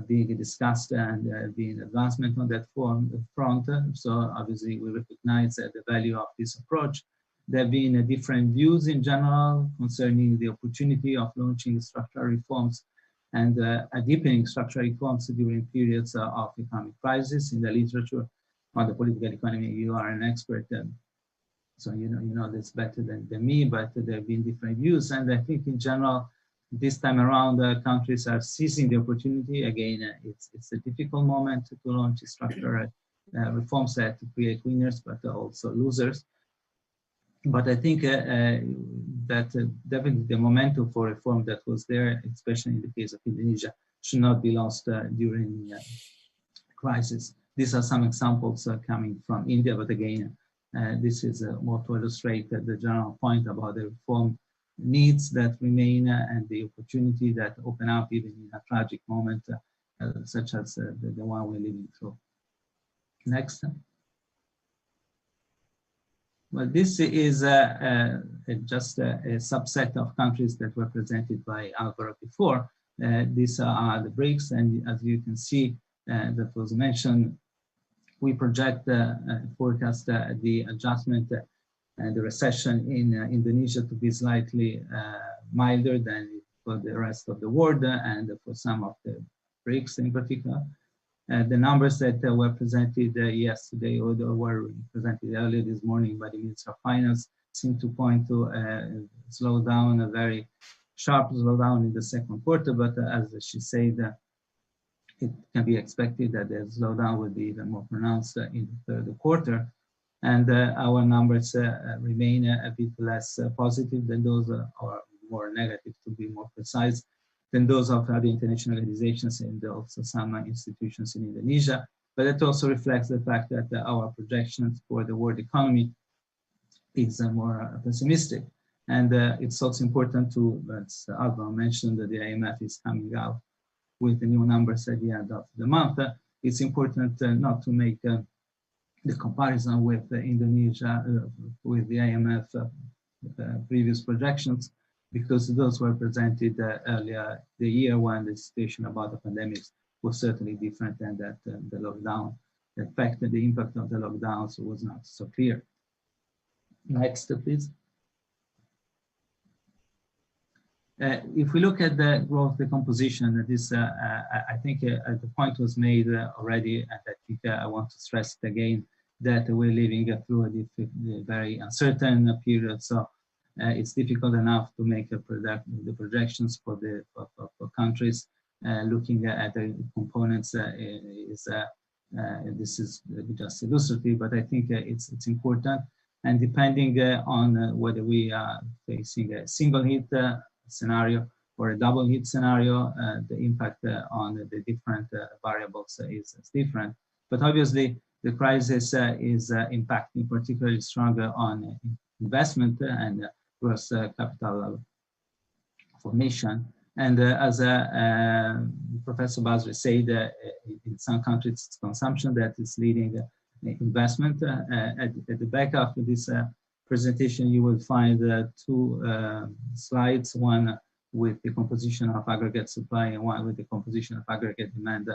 being discussed and being advancement on that front. So obviously we recognize the value of this approach. There have been different views in general concerning the opportunity of launching structural reforms and deepening structural reforms during periods of economic crisis. In the literature on the political economy, you are an expert, so you know this better than me, but there have been different views. And I think in general, this time around, countries are seizing the opportunity. Again, it's a difficult moment to launch structural reforms that create winners, but also losers. But I think that definitely the momentum for reform that was there, especially in the case of Indonesia, should not be lost during crisis. These are some examples coming from India, but again, this is more to illustrate the general point about the reform needs that remain and the opportunity that open up even in a tragic moment such as the one we're living through. Next. Well, this is just a subset of countries that were presented by Alvaro before. These are the BRICS, and as you can see, that was mentioned, we project, forecast the adjustment and the recession in Indonesia to be slightly milder than for the rest of the world and for some of the BRICS in particular. The numbers that were presented yesterday or were presented earlier this morning by the Minister of Finance seem to point to a slowdown, a very sharp slowdown in the second quarter, but as she said, it can be expected that the slowdown will be even more pronounced in the third quarter. And our numbers remain a bit less positive than those, or more negative to be more precise, than those of other international organizations and also some institutions in Indonesia. But it also reflects the fact that our projections for the world economy is more pessimistic. And it's also important to, as Alba mentioned, that the IMF is coming out with the new numbers at the end of the month. It's important not to make the comparison with Indonesia, with the IMF previous projections, because those were presented earlier the year when the situation about the pandemic was certainly different, and that the lockdown, the fact that the impact of the lockdowns was not so clear. Next, please. If we look at the growth decomposition, this I think the point was made already, and I think I want to stress it again, that we're living through a very uncertain period. So it's difficult enough to make the projections for the for countries. Looking at the components this is just illustrative, but I think it's important. And depending on whether we are facing a single hit scenario or a double hit scenario, the impact on the different variables is different. But obviously, the crisis is impacting particularly stronger on investment and gross capital formation. And as Professor Basri said, in some countries, it's consumption that is leading investment. At the back of this presentation, you will find two slides, one with the composition of aggregate supply and one with the composition of aggregate demand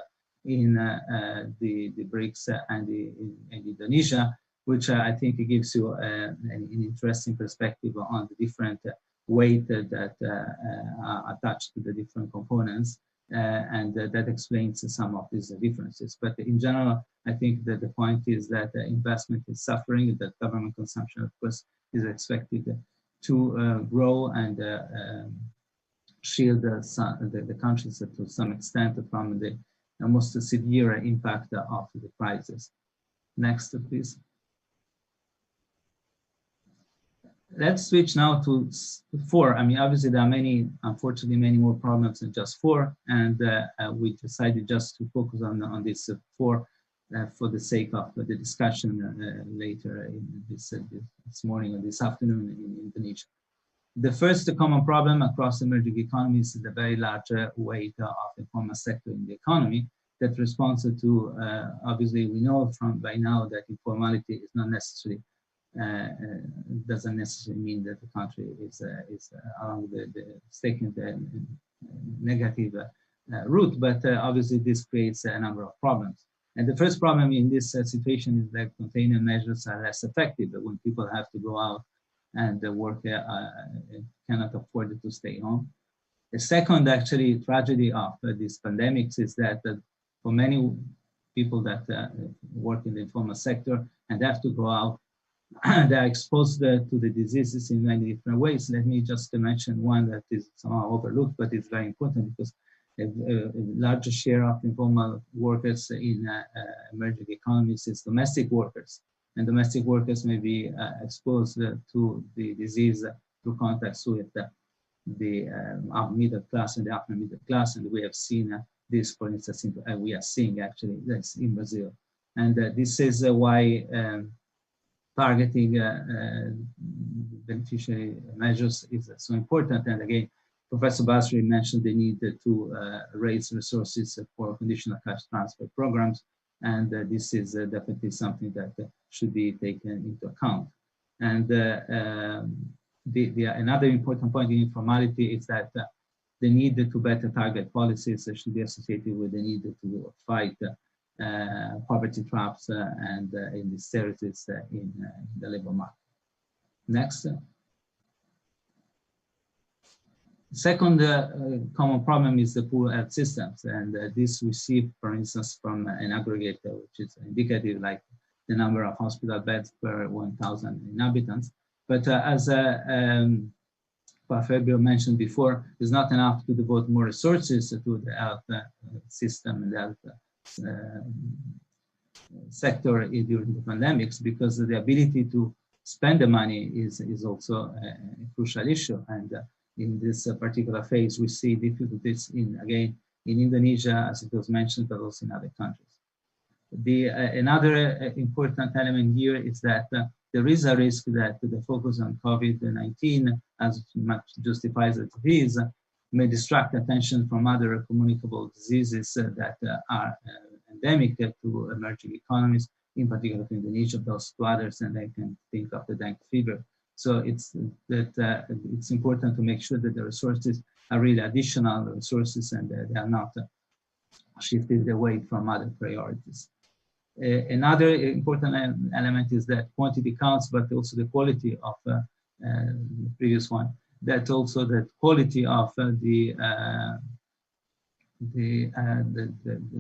in the BRICS and in Indonesia, which I think gives you an interesting perspective on the different weight that are attached to the different components, and that explains some of these differences. But in general, I think that the point is that investment is suffering, that government consumption, of course, is expected to grow and shield the countries to some extent from the most severe impact of the crisis. Next, please. Let's switch now to 4. I mean, obviously there are many, unfortunately, many more problems than just 4, and we decided just to focus on this 4 for the sake of the discussion later in this morning or this afternoon in Indonesia. The first common problem across emerging economies is the very large weight of the informal sector in the economy that responds to, obviously we know from by now that informality is not necessarily doesn't necessarily mean that the country is along the taking the negative route, but obviously this creates a number of problems. And the first problem in this situation is that containment measures are less effective when people have to go out and work cannot afford to stay home. The second actually tragedy of this pandemic is that for many people that work in the informal sector and have to go out, they are exposed to the diseases in many different ways. Let me just mention one that is somehow overlooked, but it's very important because a larger share of informal workers in emerging economies is domestic workers. And domestic workers may be exposed to the disease through contacts with the middle class and the upper middle class. And we have seen this, for instance, we are seeing actually this in Brazil. And this is why targeting beneficiary measures is so important. And again, Professor Basri mentioned the need to raise resources for conditional cash transfer programs, and this is definitely something that should be taken into account. And another important point in informality is that the need to better target policies should be associated with the need to fight poverty traps and disparities in the labor market. Next. Second common problem is the poor health systems, and this we see, for instance, from an aggregator, which is indicative, like the number of hospital beds per 1,000 inhabitants. But as Fabio mentioned before, it's not enough to devote more resources to the health system and the health sector during the pandemics, because the ability to spend the money is also a crucial issue. And in this particular phase, we see difficulties in Indonesia, as it was mentioned, but also in other countries. Another important element here is that there is a risk that the focus on COVID-19, as much justified as it is, may distract attention from other communicable diseases that are endemic to emerging economies, in particular to Indonesia, but also to others, and I can think of the dengue fever. So it's important to make sure that the resources are really additional resources and they are not shifted away from other priorities. Another important element is that quantity counts, but also the quality of the previous one. That also the quality of the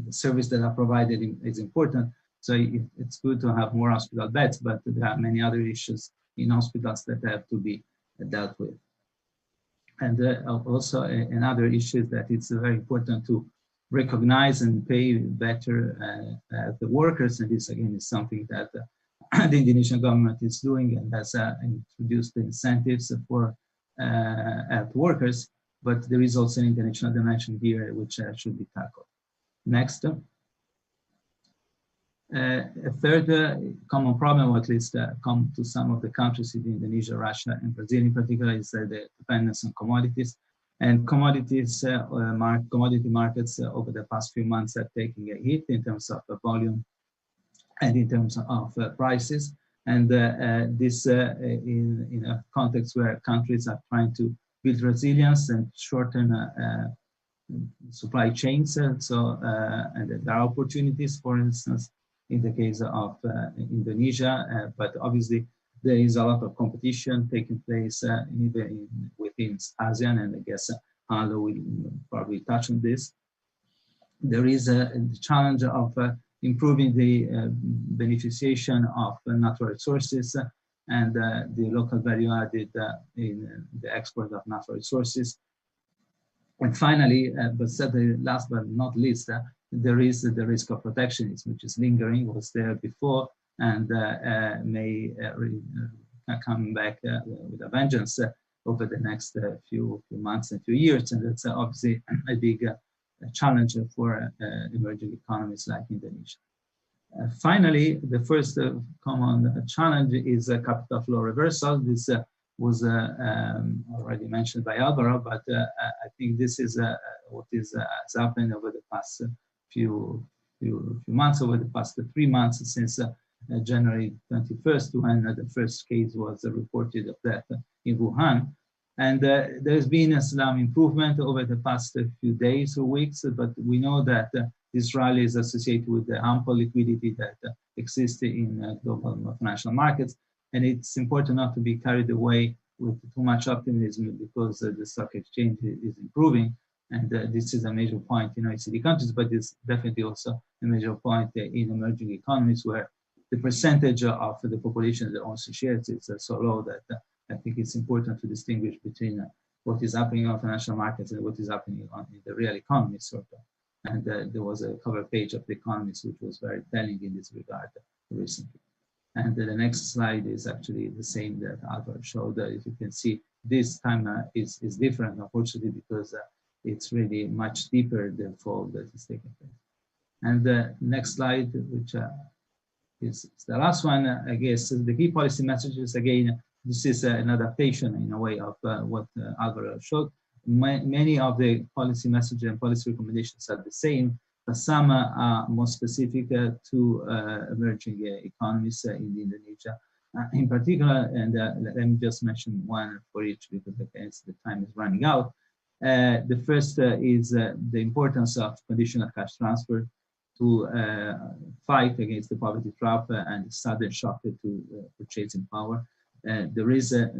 service that are provided is important. So it's good to have more hospital beds, but there are many other issues in hospitals that have to be dealt with. And also another issue is that it's very important to recognize and pay better the workers. And this again is something that the Indonesian government is doing and has introduced the incentives for health workers. But there is also an international dimension here which should be tackled. Next. A third common problem, or at least come to some of the countries in Indonesia, Russia, and Brazil in particular, is the dependence on commodities. And commodities, commodity markets over the past few months are taking a hit in terms of volume and in terms of prices. And this in a context where countries are trying to build resilience and shorten supply chains. And there are opportunities, for instance, in the case of Indonesia, but obviously there is a lot of competition taking place within ASEAN, and I guess Aldo will probably touch on this. There is a challenge of improving the beneficiation of natural resources and the local value added in the export of natural resources. And finally, but certainly last but not least, there is the risk of protectionism, which is lingering, was there before, and may come back with a vengeance over the next few months and few years. And that's obviously a big challenge for emerging economies like Indonesia. Finally, the first common challenge is capital flow reversal. This was already mentioned by Alvaro, but I think this is what has happened over the past few months, over the past 3 months since January 21st, when the first case was reported of that in Wuhan. And there's been some improvement over the past few days or weeks, but we know that this rally is associated with the ample liquidity that exists in global financial markets. And it's important not to be carried away with too much optimism because the stock exchange is improving. And this is a major point in OECD countries, but it's definitely also a major point in emerging economies where the percentage of the population that owns shares is so low that I think it's important to distinguish between what is happening on financial markets and what is happening in the real economy, sort of. And there was a cover page of The Economist, which was very telling in this regard recently. And the next slide is actually the same that Alvaro showed. If you can see, this time is different, unfortunately, because it's really much deeper the fall that is taking place. And the next slide, which is the last one, I guess, the key policy messages. Again, this is an adaptation in a way of what Alvaro showed. Many of the policy messages and policy recommendations are the same, but some are more specific to emerging economies in Indonesia in particular. And let me just mention one for each because the time is running out. The first is the importance of conditional cash transfer to fight against the poverty trap and the sudden shock to purchasing power. There is a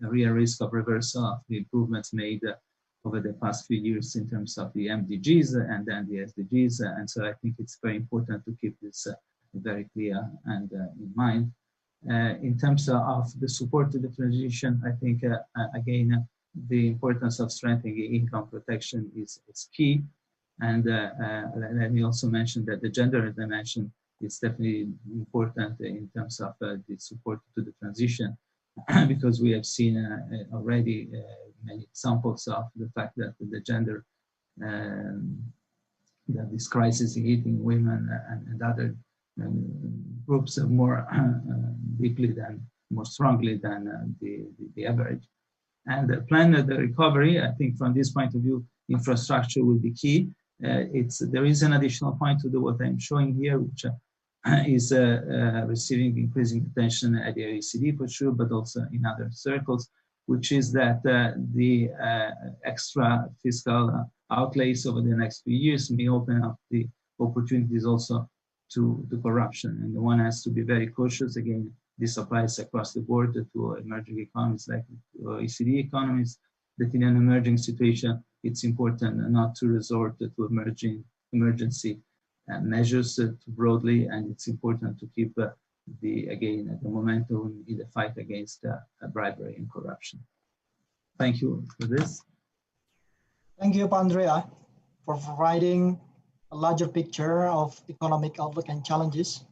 real risk of reversal of the improvements made over the past few years in terms of the MDGs and then the SDGs. And so I think it's very important to keep this very clear and in mind. In terms of the support to the transition, I think, again, the importance of strengthening income protection is key. And let me also mention that the gender dimension is definitely important in terms of the support to the transition, because we have seen already many examples of the fact that the gender, that this crisis is hitting women and other groups of more deeply more strongly than the average. And plan the recovery, I think from this point of view, infrastructure will be key. There is an additional point to what I'm showing here, which is receiving increasing attention at the OECD for sure, but also in other circles, which is that the extra fiscal outlays over the next few years may open up the opportunities also to corruption. And one has to be very cautious. Again, this applies across the board to emerging economies like OECD economies, that in an emerging situation, it's important not to resort to emergency measures too broadly, and it's important to keep the momentum in the fight against bribery and corruption. Thank you for this. Thank you, Andrea, for providing a larger picture of economic outlook and challenges.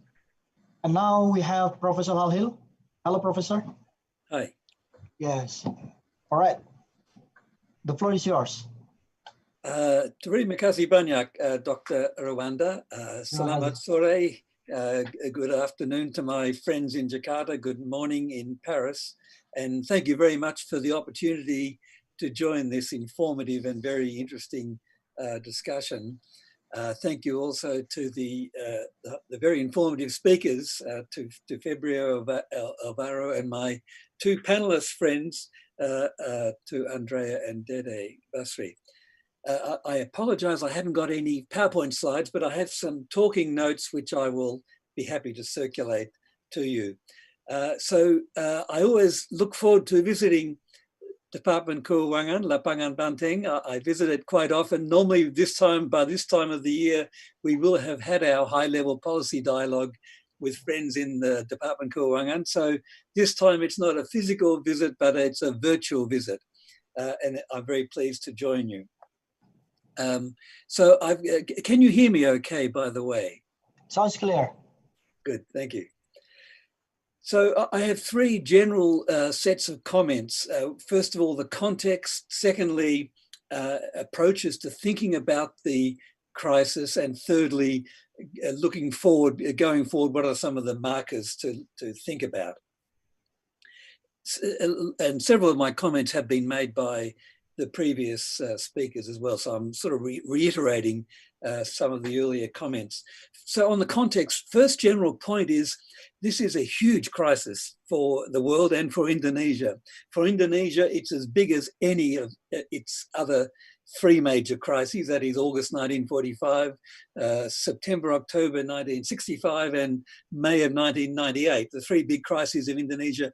And now we have Professor Halil. Hello, Professor. Hi. Yes. All right. The floor is yours. Terima kasih banyak, Dr. Rwanda. Selamat sore. Good afternoon to my friends in Jakarta. Good morning in Paris. And thank you very much for the opportunity to join this informative and very interesting discussion. Thank you also to the very informative speakers, to Fabio Alvaro and my two panelist friends, to Andrea and Dede Basri. I apologize, I haven't got any PowerPoint slides, but I have some talking notes which I will be happy to circulate to you. I always look forward to visiting Department Keuangan, Lapangan Banteng. I visit it quite often. Normally by this time of the year, we will have had our high-level policy dialogue with friends in the Department Keuangan. So this time it's not a physical visit, but it's a virtual visit. And I'm very pleased to join you. Can you hear me okay, by the way? Sounds clear. Good, thank you. So I have three general sets of comments. First of all, the context. Secondly, approaches to thinking about the crisis. And thirdly, looking forward, going forward, what are some of the markers to think about? And several of my comments have been made by the previous speakers as well. So I'm sort of reiterating some of the earlier comments. So on the context, first general point is this is a huge crisis for the world and for Indonesia. For Indonesia, it's as big as any of its other three major crises, that is August 1945, September, October 1965, and May of 1998, the three big crises in Indonesia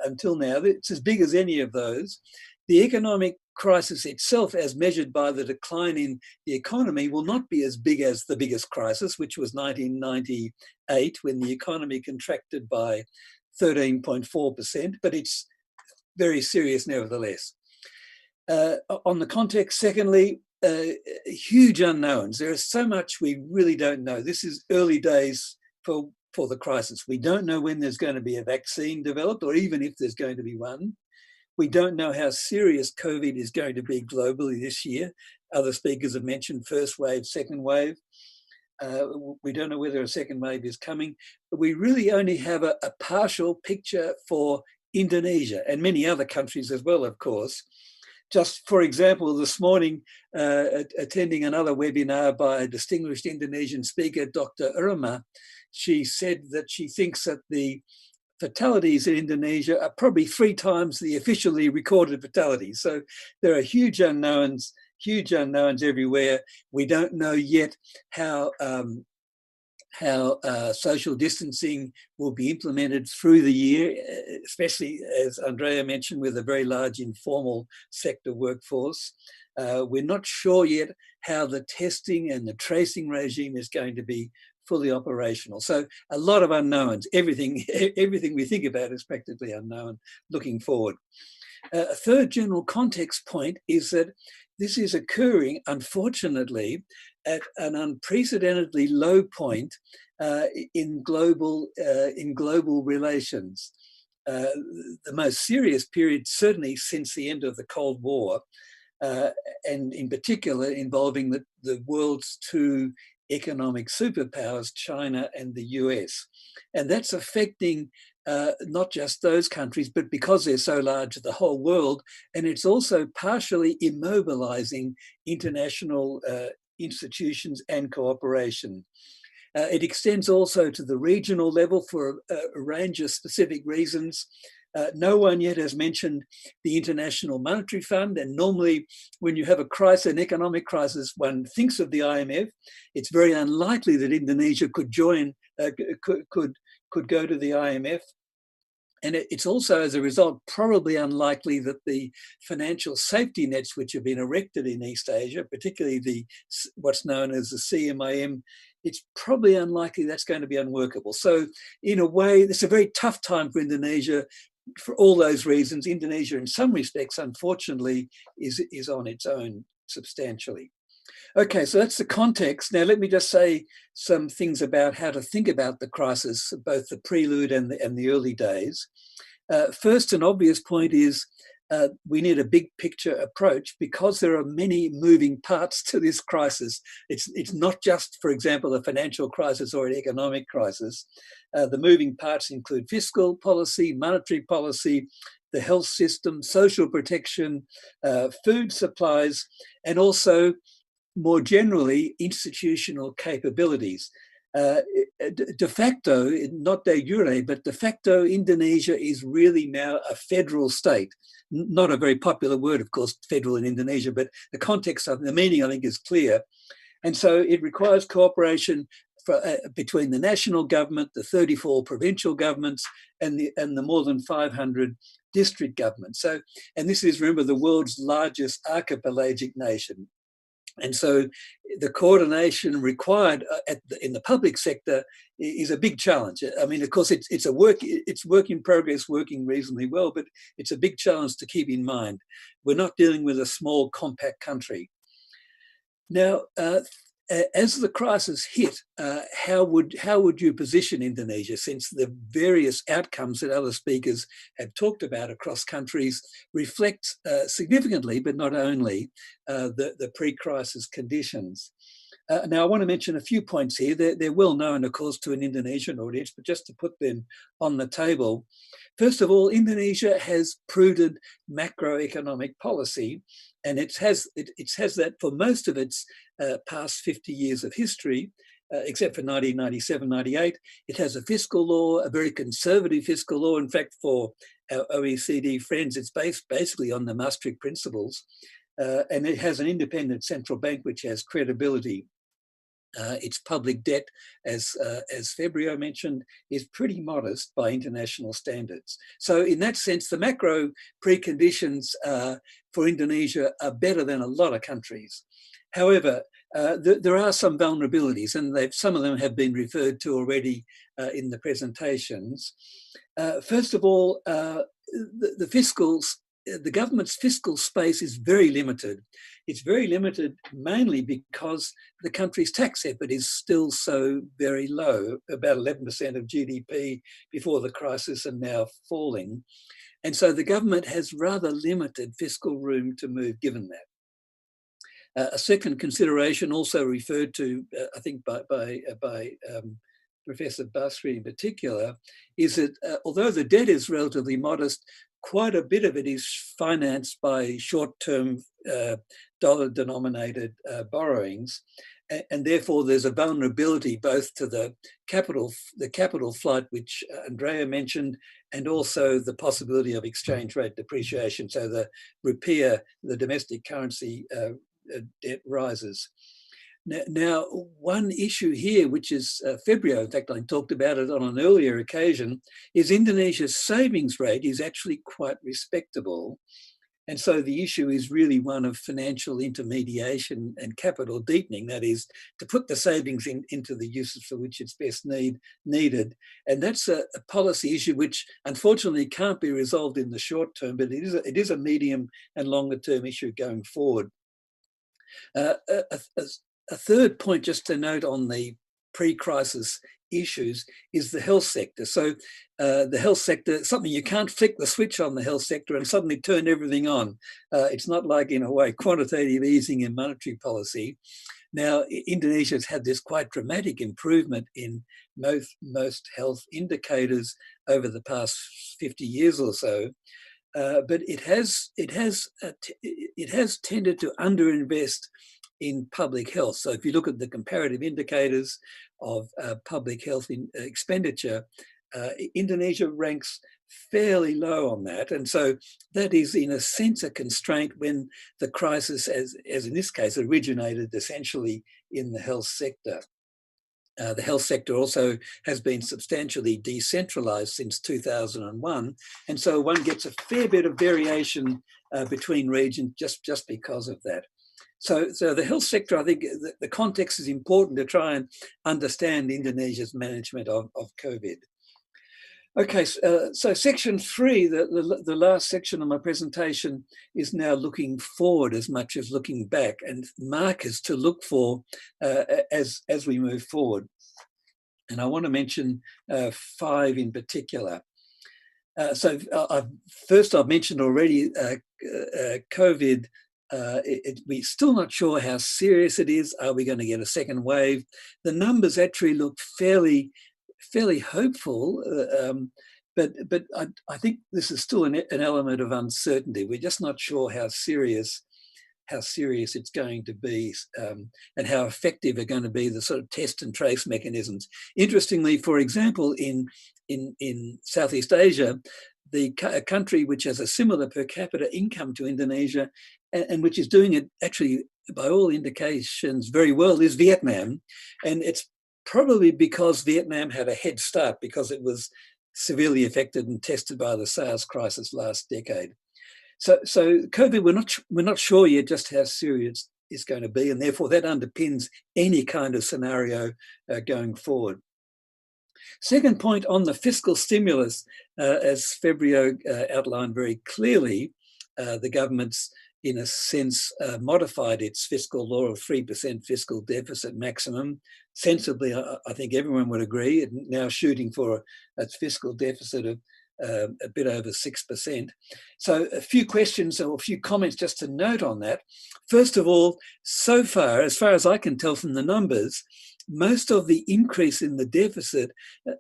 until now. It's as big as any of those. The economic crisis itself, as measured by the decline in the economy, will not be as big as the biggest crisis, which was 1998, when the economy contracted by 13.4%, but it's very serious nevertheless. On the context, secondly, huge unknowns. There is so much we really don't know. This is early days for the crisis. We don't know when there's going to be a vaccine developed, or even if there's going to be one. We don't know how serious COVID is going to be globally this year. Other speakers have mentioned first wave, second wave. We don't know whether a second wave is coming, but we really only have a partial picture for Indonesia and many other countries as well, of course. Just for example, this morning, attending another webinar by a distinguished Indonesian speaker, Dr. Irma, she said that she thinks that the fatalities in Indonesia are probably 3 times the officially recorded fatalities. So there are huge unknowns everywhere. We don't know yet how social distancing will be implemented through the year, especially, as Andrea mentioned, with a very large informal sector workforce. We're not sure yet how the testing and the tracing regime is going to be fully operational. So a lot of unknowns. Everything we think about is practically unknown looking forward. A third general context point is that this is occurring, unfortunately, at an unprecedentedly low point in global relations. The most serious period, certainly since the end of the Cold War, and in particular involving the world's two economic superpowers, China and the US. And that's affecting not just those countries, but because they're so large, the whole world. And it's also partially immobilizing international institutions and cooperation. It extends also to the regional level for a range of specific reasons. No one yet has mentioned the International Monetary Fund, and normally when you have a crisis, an economic crisis, one thinks of the IMF. It's very unlikely that Indonesia could join, could go to the IMF. And it's also, as a result, probably unlikely that the financial safety nets which have been erected in East Asia, particularly what's known as the CMIM, it's probably unlikely that's going to be unworkable. So in a way, it's a very tough time for Indonesia for all those reasons. Indonesia, in some respects, unfortunately, is on its own substantially. Okay, so that's the context. Now, let me just say some things about how to think about the crisis, both the prelude and the early days. First, an obvious point is we need a big picture approach because there are many moving parts to this crisis. It's not just, for example, a financial crisis or an economic crisis. The moving parts include fiscal policy, monetary policy, the health system, social protection, food supplies, and also more generally, institutional capabilities. De facto, not de jure, but de facto, Indonesia is really now a federal state. Not a very popular word, of course, federal in Indonesia, but the context of the meaning, I think, is clear. And so it requires cooperation between the national government, the 34 provincial governments, and the more than 500 district governments. So, and this is, remember, the world's largest archipelagic nation. And so the coordination required in the public sector is a big challenge. I mean, of course, it's work in progress, working reasonably well, but it's a big challenge to keep in mind. We're not dealing with a small, compact country. Now, as the crisis hit, how would you position Indonesia, since the various outcomes that other speakers have talked about across countries reflect significantly, but not only, the pre-crisis conditions? Now, I want to mention a few points here. They're well known, of course, to an Indonesian audience, but just to put them on the table. First of all, Indonesia has prudent macroeconomic policy, and it has that for most of its past 50 years of history, except for 1997-98. It has a fiscal law, a very conservative fiscal law. In fact, for our OECD friends, it's based basically on the Maastricht principles. And it has an independent central bank which has credibility. Its public debt, as Fabio mentioned, is pretty modest by international standards. So in that sense, the macro preconditions for Indonesia are better than a lot of countries. However, there are some vulnerabilities, and some of them have been referred to already in the presentations. First of all, the government's fiscal space is very limited. It's very limited mainly because the country's tax effort is still so very low, about 11% of GDP before the crisis and now falling. And so the government has rather limited fiscal room to move given that. A second consideration also referred to, I think, by Professor Basri in particular, is that although the debt is relatively modest, quite a bit of it is financed by short-term dollar-denominated borrowings, and therefore there's a vulnerability both to the capital flight, which Andrea mentioned, and also the possibility of exchange rate depreciation. So the rupiah, the domestic currency debt rises. Now, one issue here, which is Fabio, in fact, I talked about it on an earlier occasion, is Indonesia's savings rate is actually quite respectable. And so the issue is really one of financial intermediation and capital deepening, that is, to put the savings into the uses for which it's best needed. And that's a policy issue which unfortunately can't be resolved in the short term, but it is a medium and longer term issue going forward. A third point just to note on the pre-crisis issues is the health sector. So the health sector, something you can't flick the switch on the health sector and suddenly turn everything on. It's not like, in a way, quantitative easing in monetary policy. Now, Indonesia has had this quite dramatic improvement in most health indicators over the past 50 years or so, but it has tended to underinvest in public health. So if you look at the comparative indicators of public health expenditure, Indonesia ranks fairly low on that. And so that is, in a sense, a constraint when the crisis, as in this case, originated essentially in the health sector. The health sector also has been substantially decentralized since 2001. And so one gets a fair bit of variation between regions just because of that. So the health sector, I think the context is important to try and understand Indonesia's management of COVID. Okay, so section 3, the last section of my presentation, is now looking forward as much as looking back, and markers to look for as we move forward. And I want to mention 5 in particular. First, I've mentioned already COVID. We're still not sure how serious it is. Are we going to get a second wave? The numbers actually look fairly hopeful, but I think this is still an element of uncertainty. We're just not sure how serious it's going to be, and how effective are going to be the sort of test and trace mechanisms. Interestingly, for example, in Southeast Asia, a country which has a similar per capita income to Indonesia, and which is doing it actually by all indications very well, is Vietnam. And it's probably because Vietnam had a head start because it was severely affected and tested by the SARS crisis last decade. So COVID, we're not sure yet just how serious it's going to be, and therefore that underpins any kind of scenario going forward. Second point on the fiscal stimulus, as Febrio outlined very clearly, the government's, in a sense, modified its fiscal law of 3% fiscal deficit maximum. Sensibly, I think everyone would agree, now shooting for a fiscal deficit of a bit over 6%. So a few questions or a few comments just to note on that. First of all, so far as I can tell from the numbers, most of the increase in the deficit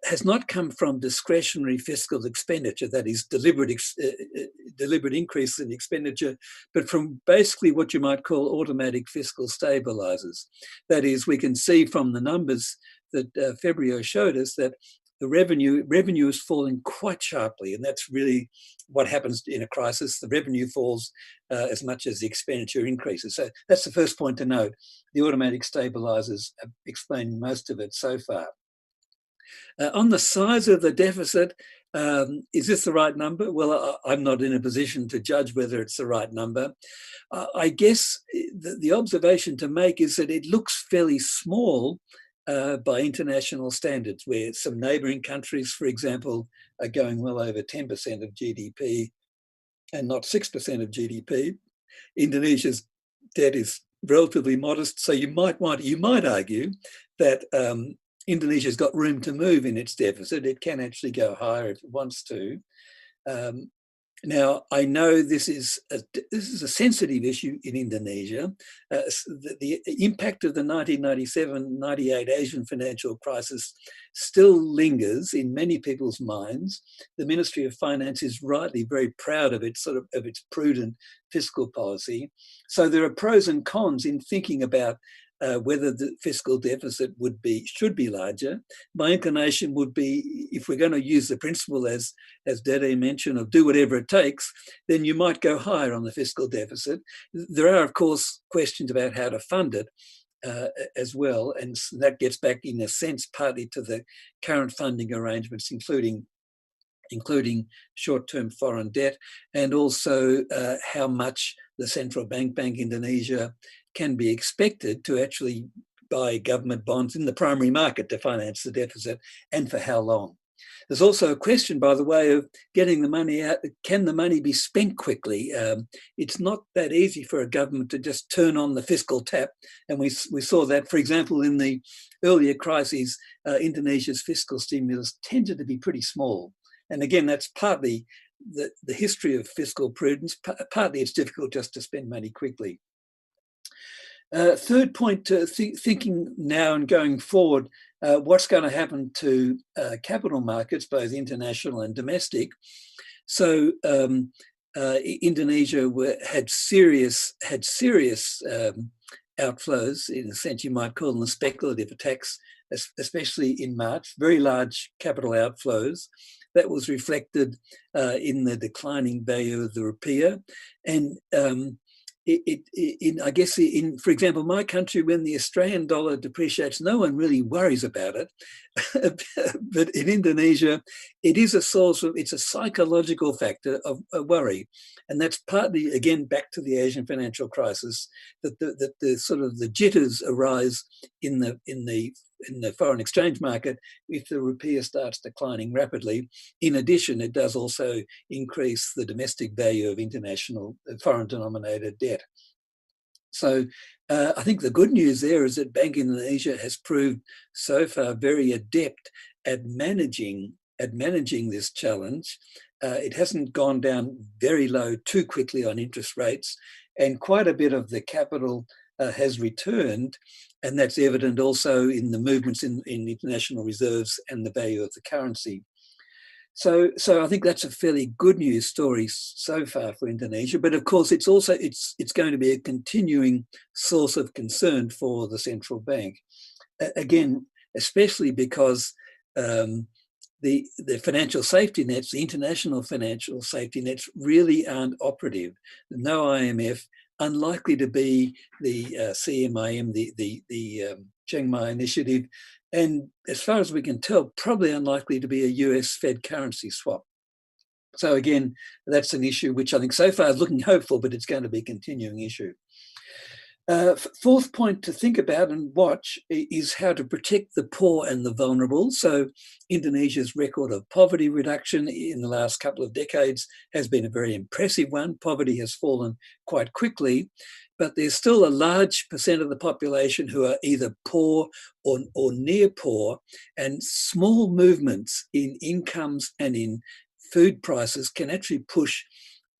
has not come from discretionary fiscal expenditure, that is deliberate increase in expenditure, but from basically what you might call automatic fiscal stabilizers. That is, we can see from the numbers that Febrio showed us that the revenue is falling quite sharply, and that's really what happens in a crisis. The revenue falls as much as the expenditure increases. So that's the first point to note. The automatic stabilizers have explained most of it so far. On the size of the deficit, is this the right number? Well, I'm not in a position to judge whether it's the right number. I guess the observation to make is that it looks fairly small by international standards, where some neighbouring countries, for example, are going well over 10% of GDP and not 6% of GDP. Indonesia's debt is relatively modest, so you might argue that Indonesia's got room to move in its deficit. It can actually go higher if it wants to. Now, I know this is a sensitive issue in Indonesia. The impact of the 1997-98 Asian financial crisis still lingers in many people's minds. The Ministry of Finance is rightly very proud of its prudent fiscal policy. So there are pros and cons in thinking about whether the fiscal deficit should be larger. My inclination would be, if we're going to use the principle as Dede mentioned, of do whatever it takes, then you might go higher on the fiscal deficit. There are, of course, questions about how to fund it as well, and that gets back, in a sense, partly to the current funding arrangements, including short-term foreign debt, and also how much the Central Bank Indonesia can be expected to actually buy government bonds in the primary market to finance the deficit, and for how long. There's also a question, by the way, of getting the money out. Can the money be spent quickly? It's not that easy for a government to just turn on the fiscal tap. And we saw that, for example, in the earlier crises, Indonesia's fiscal stimulus tended to be pretty small. And again, that's partly the history of fiscal prudence. Partly it's difficult just to spend money quickly. Third point, thinking now and going forward, what's going to happen to capital markets, both international and domestic. So Indonesia had serious outflows. In a sense, you might call them the speculative attacks, especially in March, very large capital outflows. That was reflected in the declining value of the rupiah. And I guess, for example, my country, when the Australian dollar depreciates, no one really worries about it. But in Indonesia, it is it's a psychological factor of worry. And that's partly, again, back to the Asian financial crisis, that the sort of the jitters arise in the foreign exchange market if the rupiah starts declining rapidly. In addition, it does also increase the domestic value of international foreign denominated debt. So I think the good news there is that Bank Indonesia has proved so far very adept at managing this challenge. It hasn't gone down very low too quickly on interest rates, and quite a bit of the capital has returned, and that's evident also in the movements in international reserves and the value of the currency. So I think that's a fairly good news story so far for Indonesia, but of course it's going to be a continuing source of concern for the central bank. Again, especially because the financial safety nets, the international financial safety nets, really aren't operative. No IMF, unlikely to be the CMIM, the Chiang Mai Initiative, and as far as we can tell, probably unlikely to be a US Fed currency swap. So again, that's an issue which I think so far is looking hopeful, but it's going to be a continuing issue. Fourth point to think about and watch is how to protect the poor and the vulnerable. So Indonesia's record of poverty reduction in the last couple of decades has been a very impressive one. Poverty has fallen quite quickly, but there's still a large percent of the population who are either poor or near poor, and small movements in incomes and in food prices can actually push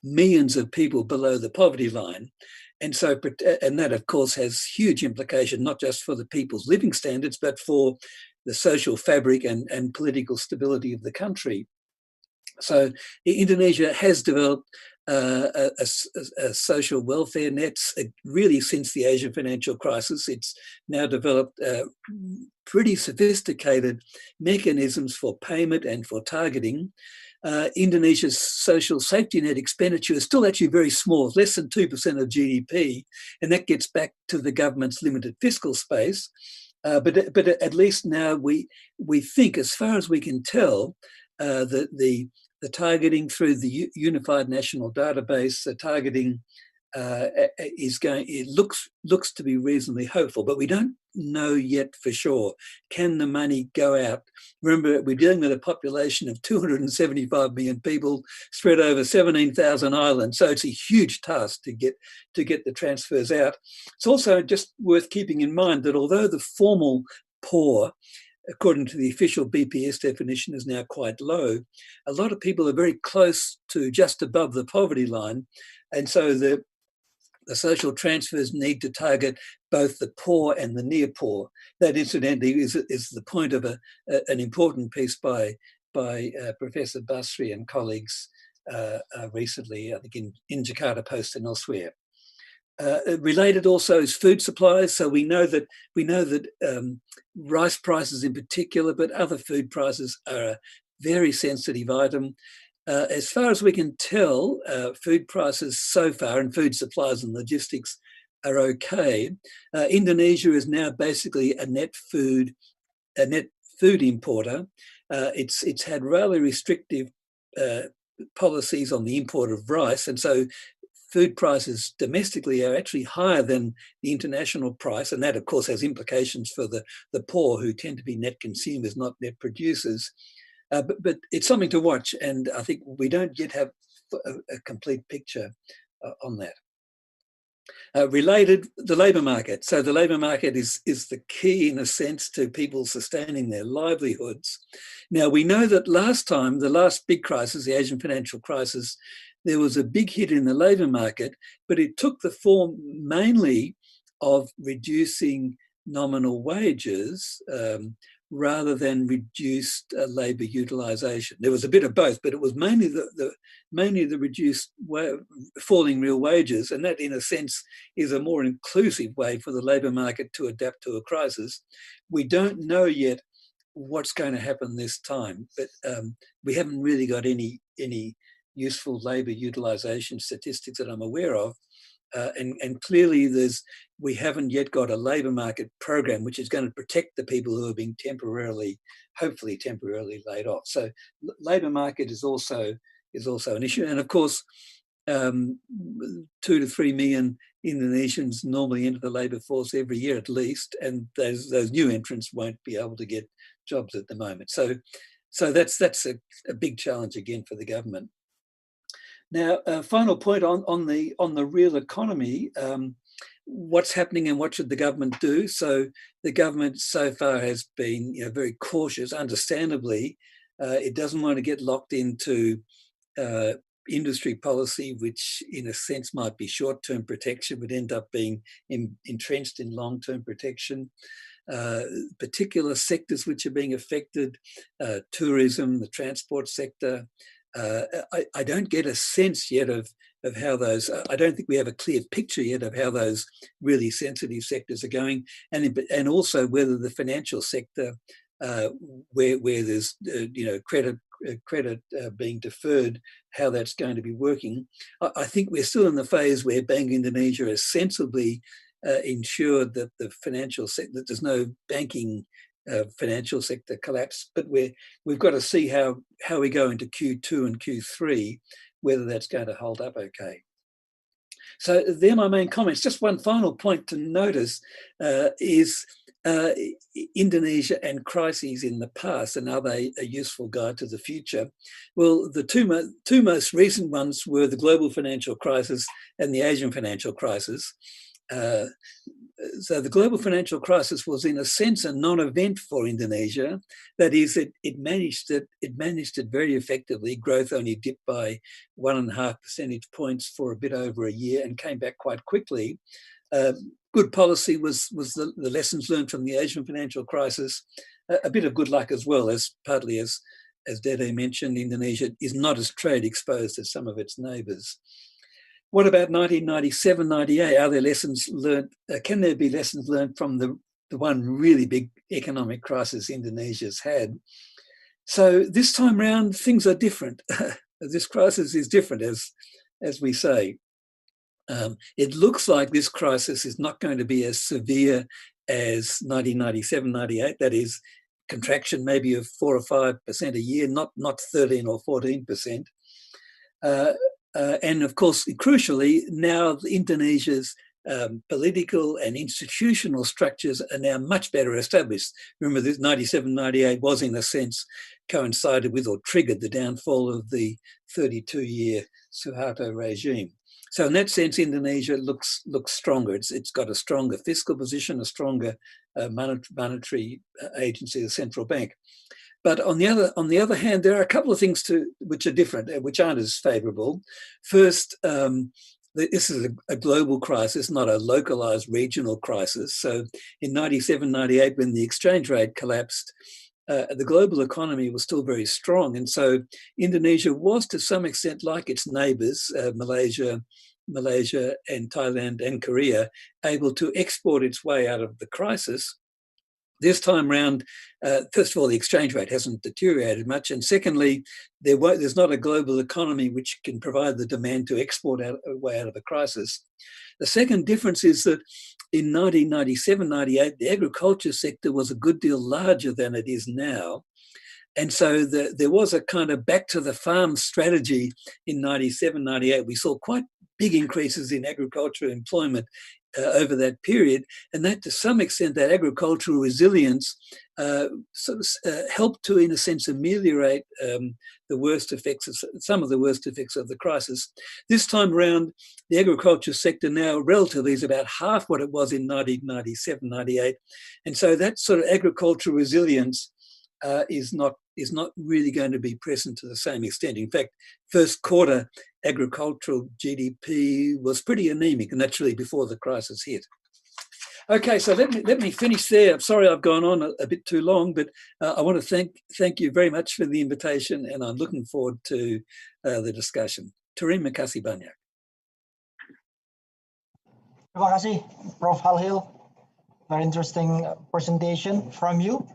millions of people below the poverty line. And so, and that of course has huge implication, not just for the people's living standards, but for the social fabric and political stability of the country. So Indonesia has developed a social welfare nets really since the Asian financial crisis. It's now developed pretty sophisticated mechanisms for payment and for targeting. Indonesia's social safety net expenditure is still actually very small, less than 2% of GDP, and that gets back to the government's limited fiscal space. But at least now we think, as far as we can tell, that the targeting through the Unified National Database, the targeting looks to be reasonably hopeful, but we don't know yet for sure. Can the money go out? Remember, we're dealing with a population of 275 million people spread over 17,000 islands, so it's a huge task to get the transfers out. It's also just worth keeping in mind that although the formal poor, according to the official BPS definition, is now quite low, a lot of people are very close to just above the poverty line, and so the social transfers need to target both the poor and the near poor. That, incidentally, is the point of an important piece by Professor Basri and colleagues recently, I think in Jakarta Post and elsewhere. Related also is food supplies. So we know that rice prices in particular, but other food prices are a very sensitive item. As far as we can tell, food prices so far and food supplies and logistics are okay. Indonesia is now basically a net food importer. It's had rather restrictive policies on the import of rice, and so food prices domestically are actually higher than the international price, and that of course has implications for the poor, who tend to be net consumers, not net producers. But it's something to watch, and I think we don't yet have a complete picture on that. Related, the labour market. So the labour market is the key, in a sense, to people sustaining their livelihoods. Now, we know that last time, the last big crisis, the Asian financial crisis, there was a big hit in the labour market, but it took the form mainly of reducing nominal wages rather than reduced labour utilisation. There was a bit of both, but it was mainly the reduced falling real wages, and that, in a sense, is a more inclusive way for the labour market to adapt to a crisis. We don't know yet what's going to happen this time, but we haven't really got any useful labour utilisation statistics that I'm aware of. And clearly we haven't yet got a labour market program which is going to protect the people who are being hopefully temporarily laid off. So labour market is also an issue. And of course, 2 to 3 million Indonesians normally enter the labour force every year at least, and those new entrants won't be able to get jobs at the moment. So that's a big challenge again for the government. Now, final point on the real economy, what's happening and what should the government do? So the government so far has been very cautious, understandably. It doesn't want to get locked into industry policy, which in a sense might be short-term protection, would end up being entrenched in long-term protection. Particular sectors which are being affected, tourism, the transport sector. I don't get a sense yet of how those, I don't think we have a clear picture yet of how those really sensitive sectors are going, and also whether the financial sector, where there's credit being deferred, how that's going to be working. I think we're still in the phase where Bank Indonesia has sensibly ensured that the financial sector, that there's no banking financial sector collapse, but we've got to see how we go into Q2 and Q3, whether that's going to hold up okay. So they're my main comments. Just one final point to notice is Indonesia and crises in the past, and are they a useful guide to the future? Well, the two most recent ones were the global financial crisis and the Asian financial crisis. So the global financial crisis was, in a sense, a non-event for Indonesia. That is, it managed it very effectively. Growth only dipped by 1.5 percentage points for a bit over a year and came back quite quickly. Good policy was the lessons learned from the Asian financial crisis. A bit of good luck as well, as partly as Dede mentioned, Indonesia is not as trade exposed as some of its neighbours. What about 1997-98? Are there lessons learned? Can there be lessons learned from the one really big economic crisis Indonesia's had? So this time round, things are different. This crisis is different, as we say. It looks like this crisis is not going to be as severe as 1997-98. That is, contraction maybe of 4 or 5% a year, not 13 or 14%. And of course, crucially, now Indonesia's political and institutional structures are now much better established. Remember, this 97-98 was, in a sense, coincided with or triggered the downfall of the 32-year Suharto regime. So in that sense, Indonesia looks stronger. It's got a stronger fiscal position, a stronger monetary agency, the central bank. But on the other hand, there are a couple of things which are different, which aren't as favourable. First, this is a global crisis, not a localised regional crisis. So in 97-98, when the exchange rate collapsed, the global economy was still very strong. And so Indonesia was, to some extent, like its neighbours, Malaysia and Thailand and Korea, able to export its way out of the crisis. This time round, first of all, the exchange rate hasn't deteriorated much. And secondly, there's not a global economy which can provide the demand to export a way out of a crisis. The second difference is that in 1997-98, the agriculture sector was a good deal larger than it is now. And so there was a kind of back to the farm strategy in 97-98. We saw quite big increases in agricultural employment over that period, and that, to some extent, that agricultural resilience helped to, in a sense, ameliorate the worst effects of some of the worst effects of the crisis. This time around, the agriculture sector now relatively is about half what it was in 1997-98, and so that sort of agricultural resilience is not really going to be present to the same extent. In fact, first quarter agricultural GDP was pretty anemic, and that's really before the crisis hit. Okay, so let me finish there. I'm sorry I've gone on a bit too long, but I want to thank you very much for the invitation, and I'm looking forward to the discussion. Terima kasih banyak. Terima kasih, Prof. Halil. Very interesting presentation from you.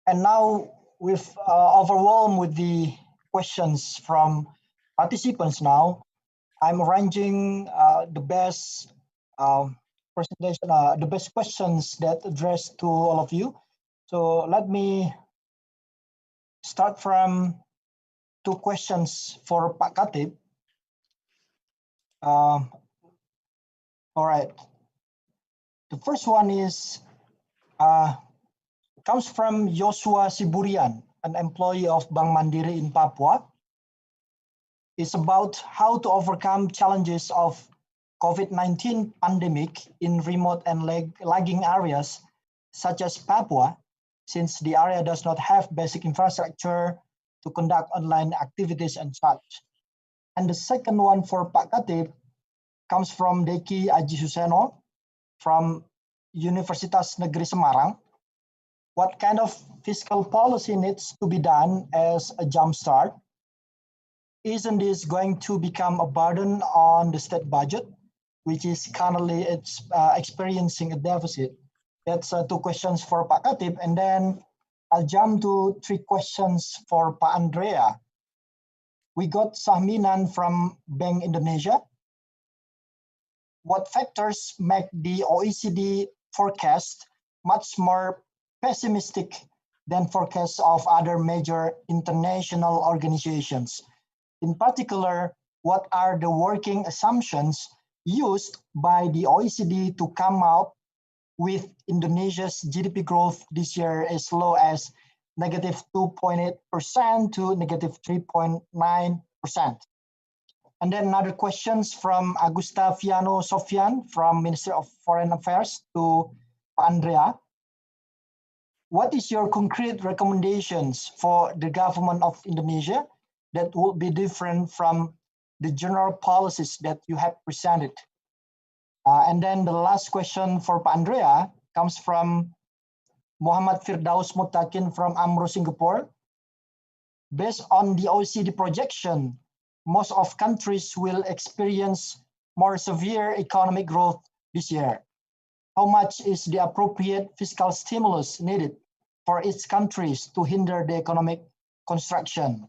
And now we've overwhelmed with the questions from participants now. I'm arranging the best presentation, the best questions that address to all of you. So let me start from 2 questions for Pak Khatib. All right. The first one is comes from Joshua Siburian, an employee of Bank Mandiri in Papua. It's about how to overcome challenges of COVID-19 pandemic in remote and lagging areas such as Papua, since the area does not have basic infrastructure to conduct online activities and such. And the second one for Pak Khatib comes from Deki Aji Suseno from Universitas Negeri Semarang. What kind of fiscal policy needs to be done as a jumpstart? Isn't this going to become a burden on the state budget, which is currently experiencing a deficit? That's 2 questions for Pak Khatib, and then I'll jump to 3 questions for Pak Andrea. We got Sahminan from Bank Indonesia. What factors make the OECD forecast much more pessimistic than forecasts of other major international organizations? In particular, what are the working assumptions used by the OECD to come out with Indonesia's GDP growth this year as low as -2.8% to -3.9%? And then another questions from Augusta Viano Sofian from Ministry of Foreign Affairs to Andrea. What is your concrete recommendations for the government of Indonesia that would be different from the general policies that you have presented? And then the last question for Pak Andrea comes from Muhammad Firdaus Mutakin from AMRO Singapore. Based on the OECD projection, most of countries will experience more severe economic growth this year. How much is the appropriate fiscal stimulus needed for its countries to hinder the economic construction?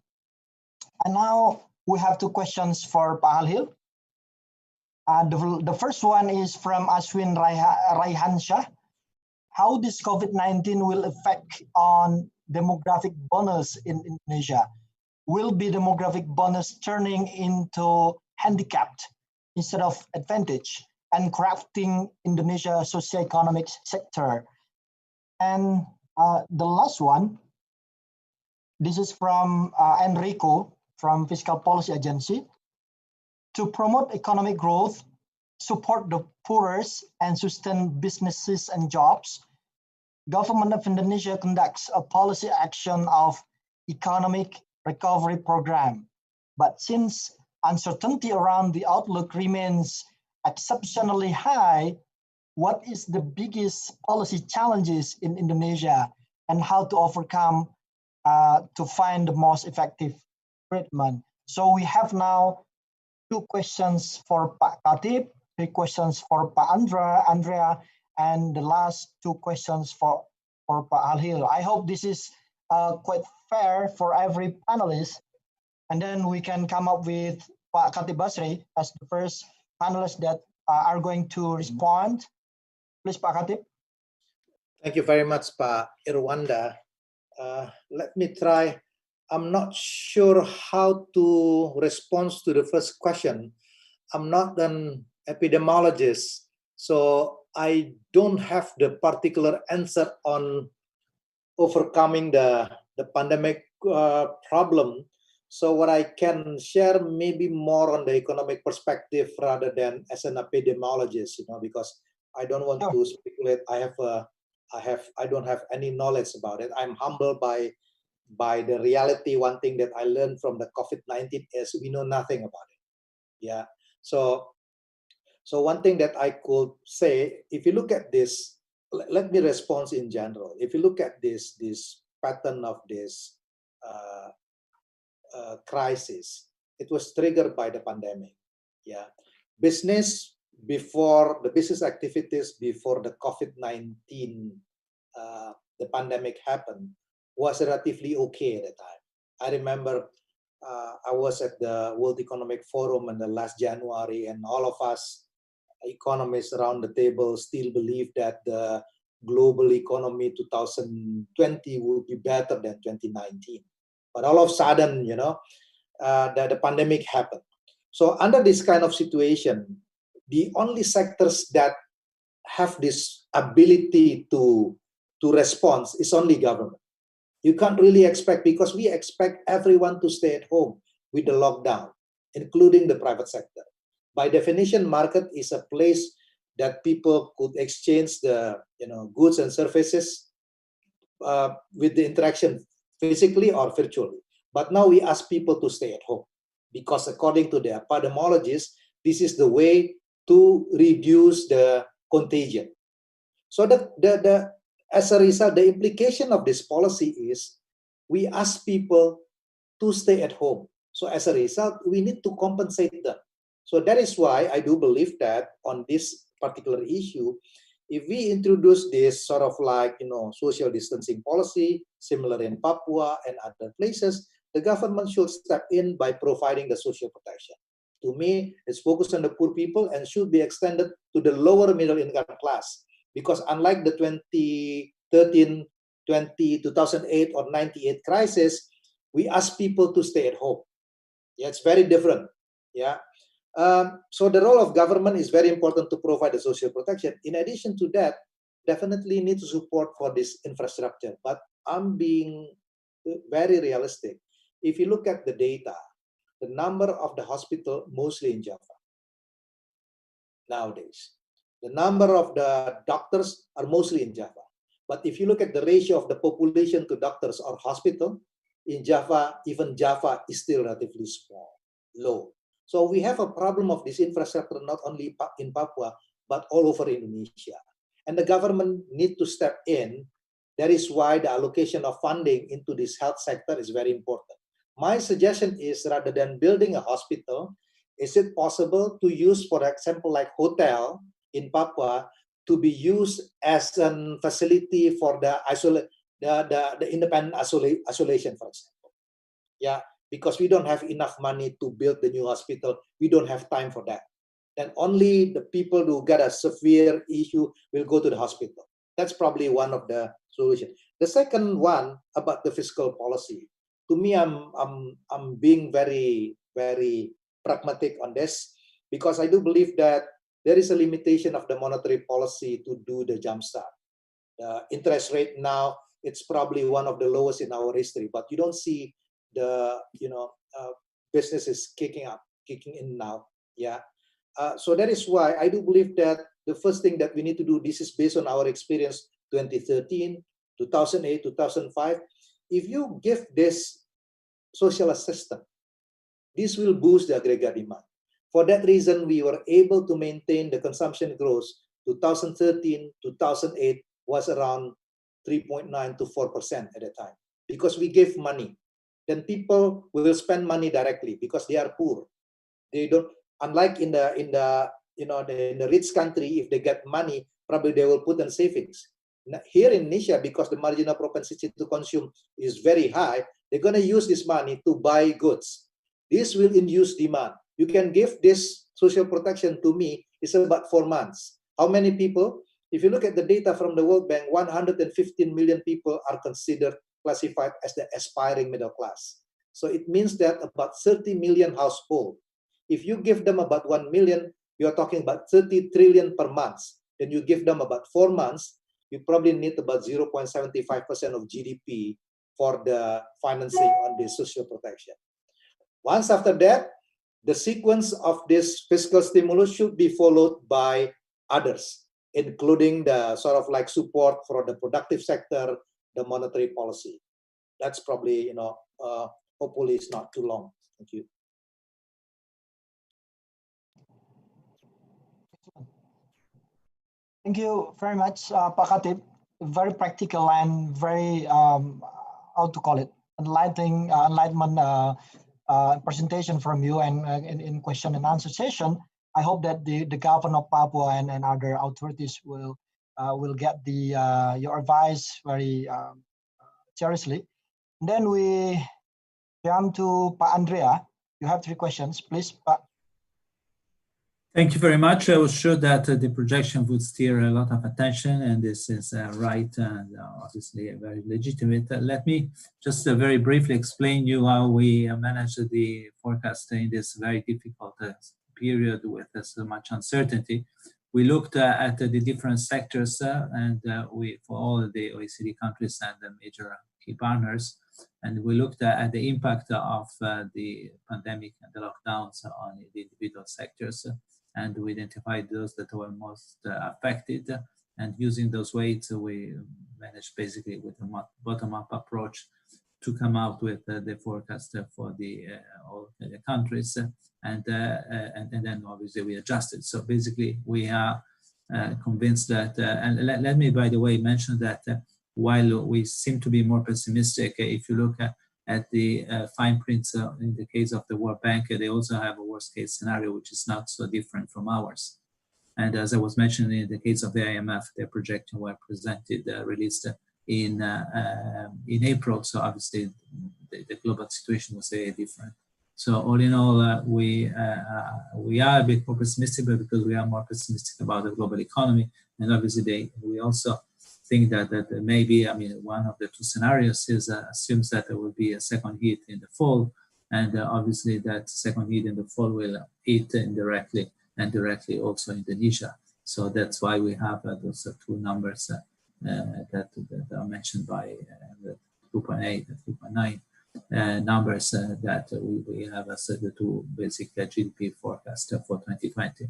And now we have 2 questions for Pak Halil. The first one is from Aswin Raihansyah. How this COVID-19 will affect on demographic bonus in Indonesia? Will be demographic bonus turning into handicapped instead of advantage and corrupting Indonesia socioeconomic sector? And the last one, this is from Enrico from Fiscal Policy Agency. To promote economic growth, support the poorest, and sustain businesses and jobs, Government of Indonesia conducts a policy action of economic recovery program. But since uncertainty around the outlook remains exceptionally high, what is the biggest policy challenges in Indonesia and how to overcome to find the most effective treatment? So we have now 2 questions for Pak Khatib, 3 questions for Pak Andrea, and the last 2 questions for Pak Halil. I hope this is quite fair for every panelist, and then we can come up with Pak Khatib Basri as the first panelist that are going to respond. Please, Pak Khatib. Thank you very much, Pak Irwanda. Let me try. I'm not sure how to respond to the first question. I'm not an epidemiologist, so I don't have the particular answer on overcoming the pandemic problem. So what I can share maybe more on the economic perspective rather than as an epidemiologist, because I don't want to speculate. I don't have any knowledge about it. I'm humbled by the reality. One thing that I learned from the COVID-19 is we know nothing about it. Yeah. So one thing that I could say, if you look at this, let me respond in general. If you look at this pattern of this crisis, it was triggered by the pandemic. Yeah, business activities before the COVID-19, the pandemic happened, was relatively okay at the time. I remember I was at the World Economic Forum in the last January, and all of us economists around the table still believe that the global economy 2020 will be better than 2019. But all of a sudden, the pandemic happened. So under this kind of situation, the only sectors that have this ability to respond is only government. You can't really expect, because we expect everyone to stay at home with the lockdown, including the private sector. By definition, market is a place that people could exchange the goods and services with the interaction physically or virtually. But now we ask people to stay at home, because according to the epidemiologists, this is the way to reduce the contagion. So as a result, the implication of this policy is we ask people to stay at home. So as a result, we need to compensate them. So that is why I do believe that on this particular issue, if we introduce this sort of social distancing policy, similar in Papua and other places, the government should step in by providing the social protection. To me, it's focused on the poor people and should be extended to the lower middle income class. Because unlike the 2013, 2008 or 98 crisis, we ask people to stay at home. Yeah, it's very different. Yeah. So the role of government is very important to provide the social protection. In addition to that, definitely need to support for this infrastructure. But I'm being very realistic. If you look at the data, the number of the hospital mostly in Java nowadays. The number of the doctors are mostly in Java. But if you look at the ratio of the population to doctors or hospital, in Java, even Java is still relatively small, low. So we have a problem of this infrastructure not only in Papua, but all over Indonesia. And the government need to step in. That is why the allocation of funding into this health sector is very important. My suggestion is, rather than building a hospital, is it possible to use, for example, like hotel in Papua, to be used as a facility for the independent isolation, for example. Yeah, because we don't have enough money to build the new hospital. We don't have time for that. And only the people who got a severe issue will go to the hospital. That's probably one of the solutions. The second one about the fiscal policy. To me, I'm being very, very pragmatic on this, because I do believe that there is a limitation of the monetary policy to do the jumpstart. The interest rate now, it's probably one of the lowest in our history, but you don't see the businesses kicking in now. Yeah. So that is why I do believe that the first thing that we need to do, this is based on our experience 2013, 2008, 2005. If you give this social assistance, this will boost the aggregate demand. For that reason, we were able to maintain the consumption growth. 2013, 2008 was around 3.9 to 4% at the time, because we gave money. Then people will spend money directly because they are poor. They don't, unlike in the rich country, if they get money, probably they will put in savings. Here in Indonesia, because the marginal propensity to consume is very high, they're going to use this money to buy goods. This will induce demand. You can give this social protection, to me, is about 4 months. How many people? If you look at the data from the World Bank, 115 million people are considered classified as the aspiring middle class. So it means that about 30 million households. If you give them about 1 million, you're talking about 30 trillion per month. Then you give them about 4 months, you probably need about 0.75% of GDP for the financing on this social protection. Once after that, the sequence of this fiscal stimulus should be followed by others, including the sort of like support for the productive sector, the monetary policy. That's probably, hopefully it's not too long. Thank you. Thank you very much, Pak Khatib. Very practical and very, how to call it, enlightenment presentation from you, and in question and answer session. I hope that the governor of Papua and other authorities will get your advice very seriously. And then we jump to Pak Andrea. You have 3 questions, please, Pak. Thank you very much. I was sure that the projection would steer a lot of attention, and this is right and obviously very legitimate. Let me just very briefly explain you how we manage the forecast in this very difficult period with so much uncertainty. We looked at the different sectors and we, for all of the OECD countries and the major key partners, and we looked at the impact of the pandemic and the lockdowns on the individual sectors. And we identified those that were most affected. And using those weights, we managed basically with a bottom-up approach to come out with the forecast for all the countries. And then obviously we adjusted. So basically we are convinced that, and let me, by the way, mention that while we seem to be more pessimistic, if you look at the fine prints in the case of the World Bank, they also have a worst case scenario, which is not so different from ours. And as I was mentioning, in the case of the IMF, their projection were presented, released in April. So obviously the global situation was very different. So all in all, we are a bit more pessimistic, but because we are more pessimistic about the global economy, and obviously we also think that maybe, I mean, one of the 2 scenarios is assumes that there will be a second hit in the fall, and obviously that second hit in the fall will hit indirectly and directly also Indonesia. So that's why we have those 2 numbers that are mentioned by the 2.8 and 2.9 numbers that we have as the 2 basic GDP forecast for 2020.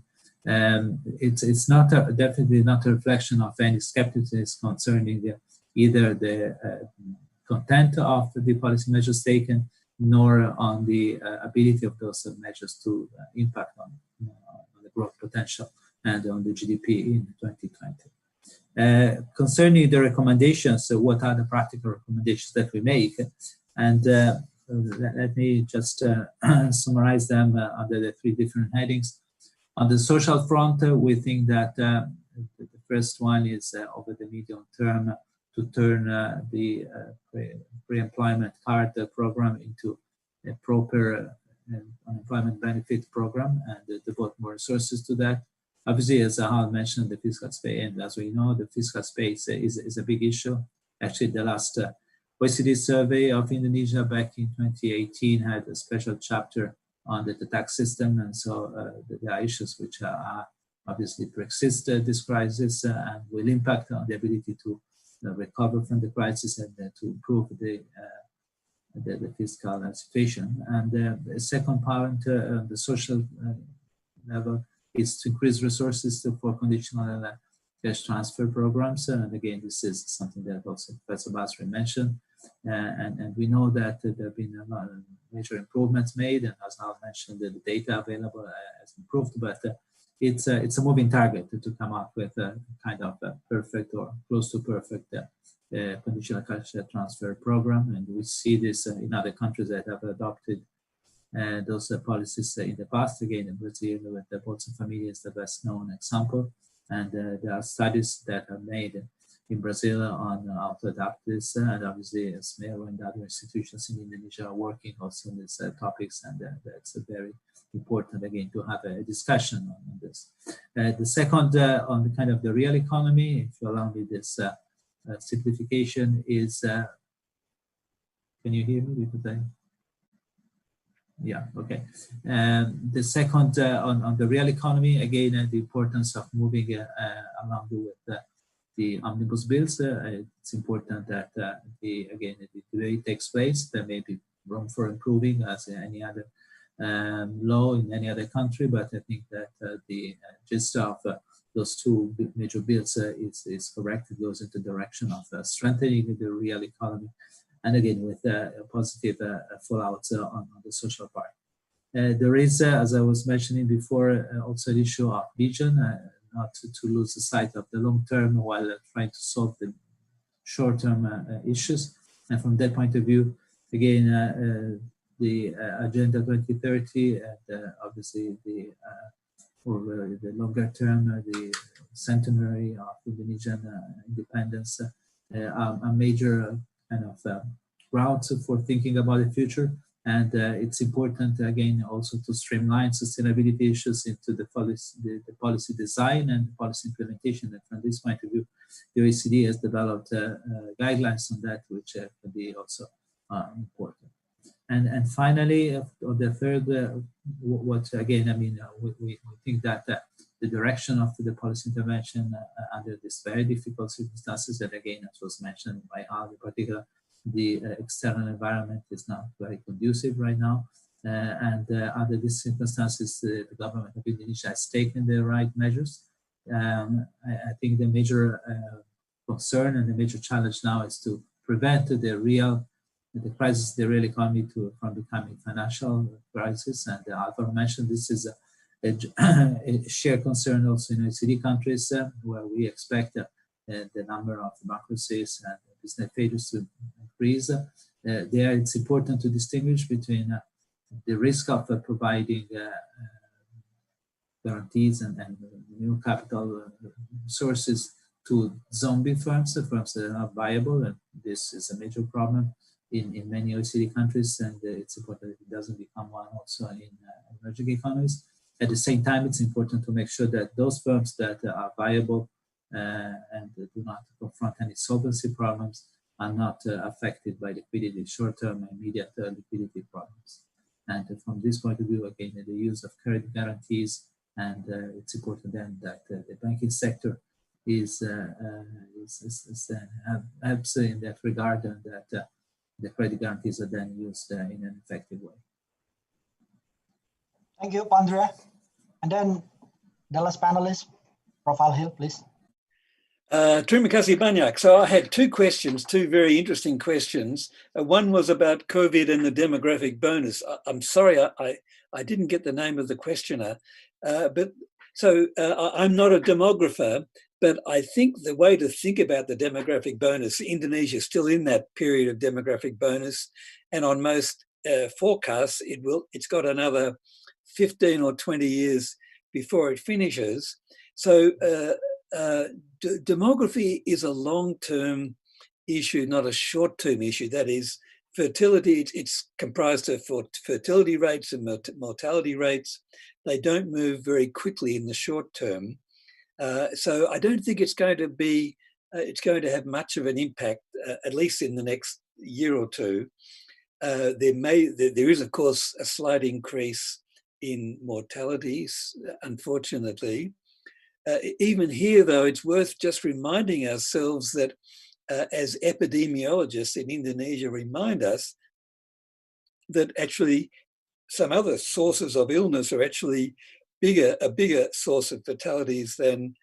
It's not definitely not a reflection of any skepticism concerning either the content of the policy measures taken, nor on the ability of those measures to impact on the growth potential and on the GDP in 2020. Concerning the recommendations, what are the practical recommendations that we make? And let me just summarize them under the 3 different headings. On the social front, we think that the first one is over the medium term to turn the pre-employment card program into a proper unemployment benefit program and devote more resources to that. Obviously, as Ahal mentioned, the fiscal space, and as we know, the fiscal space is a big issue. Actually, the last OECD survey of Indonesia back in 2018 had a special chapter on the tax system, and so there are issues which are obviously persist this crisis and will impact on the ability to recover from the crisis and to improve the fiscal situation. And the second part, the social level, is to increase resources for conditional cash transfer programs. And again, this is something that also Professor Basri mentioned. And we know that there have been a lot of major improvements made, and as I mentioned, the data available has improved, but it's a moving target to come up with a kind of a perfect or close to perfect conditional cash transfer program. And we see this in other countries that have adopted those policies in the past. Again, in Brazil, with the Bolsa Família is the best known example. And there are studies that are made in Brazil on how to adapt this, and obviously SMEL and other institutions in Indonesia are working also on these topics, and that's very important, again, to have a discussion on this. The second, on the kind of the real economy, if you allow me this simplification, is, can you hear me? Yeah, okay. The second, on the real economy, again, the importance of moving along with the omnibus bills. It's important that the debate takes place. There may be room for improving as any other law in any other country, but I think that the gist of those 2 major bills is correct. It goes into the direction of strengthening the real economy, and again with a positive fallout on the social part. There is, as I was mentioning before, also the issue of vision. not to lose the sight of the long term while trying to solve the short-term issues. And from that point of view, again, the Agenda 2030 and obviously for the longer term, the centenary of Indonesian independence are major kind of routes for thinking about the future. And it's important, again, also to streamline sustainability issues into the policy design and the policy implementation. And from this point of view, the OECD has developed guidelines on that, which can be also important. And finally, the third, what again, I mean, we think that the direction of the policy intervention under this very difficult circumstances, that again, as was mentioned by Al in particular, the external environment is not very conducive right now. And under these circumstances, the government of Indonesia has taken the right measures. I think the major concern and the major challenge now is to prevent the crisis, the real economy from becoming financial crisis. And Alvaro mentioned this is a shared concern also in OECD countries, where we expect the number of bankruptcies and business failures to increase. There, it's important to distinguish between the risk of providing guarantees and new capital sources to zombie firms that are viable, and this is a major problem in many OECD countries, and it's important that it doesn't become one also in emerging economies. At the same time, it's important to make sure that those firms that are viable and do not confront any solvency problems are not affected by liquidity, short-term and immediate liquidity problems. And from this point of view, again, the use of credit guarantees, and it's important then that the banking sector helps in that regard, and that the credit guarantees are then used in an effective way. Thank you, Andrea. And then the last panelist, Prof. Al-Hil, please. Terima kasih banyak. So I had two questions, two very interesting questions. One was about COVID and the demographic bonus. I'm sorry, I didn't get the name of the questioner. I'm not a demographer, but I think the way to think about the demographic bonus, Indonesia is still in that period of demographic bonus, and on most forecasts, it's got another 15 or 20 years before it finishes. So demography is a long-term issue, not a short-term issue. That is, fertility, it's comprised of fertility rates and mortality rates. They don't move very quickly in the short term. So I don't think it's going to have much of an impact, at least in the next year or two. There is, of course, a slight increase in mortalities, unfortunately. Even here, though, it's worth just reminding ourselves that as epidemiologists in Indonesia remind us, that actually some other sources of illness are actually a bigger source of fatalities than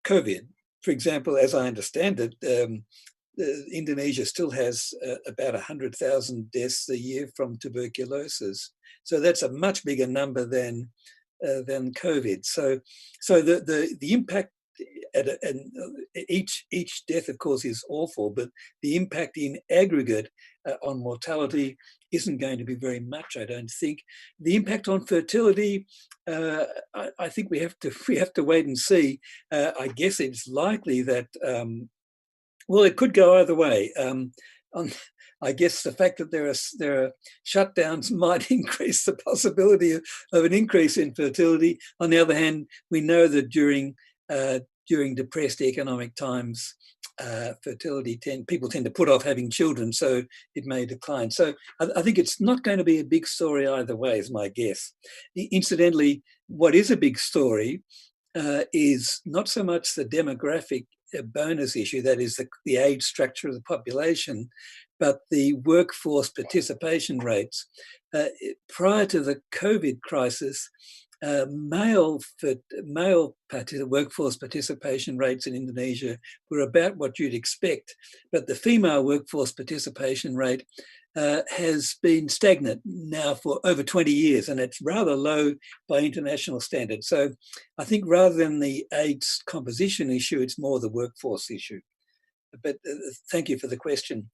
COVID. For example, as I understand it, Indonesia still has about 100,000 deaths a year from tuberculosis. So that's a much bigger number than COVID. So the impact and each death, of course, is awful, but the impact in aggregate on mortality isn't going to be very much, I don't think. The impact on fertility, I think we have to wait and see. I guess it's likely that well, it could go either way. I guess the fact that there are shutdowns might increase the possibility of an increase in fertility. On the other hand, we know that during depressed economic times, people tend to put off having children, so it may decline. So I think it's not going to be a big story either way, is my guess. Incidentally, what is a big story is not so much the demographic bonus issue, that is the age structure of the population, but the workforce participation rates. Prior to the COVID crisis, male workforce participation rates in Indonesia were about what you'd expect, but the female workforce participation rate has been stagnant now for over 20 years, and it's rather low by international standards. So I think rather than the AIDS composition issue, it's more the workforce issue. But thank you for the question.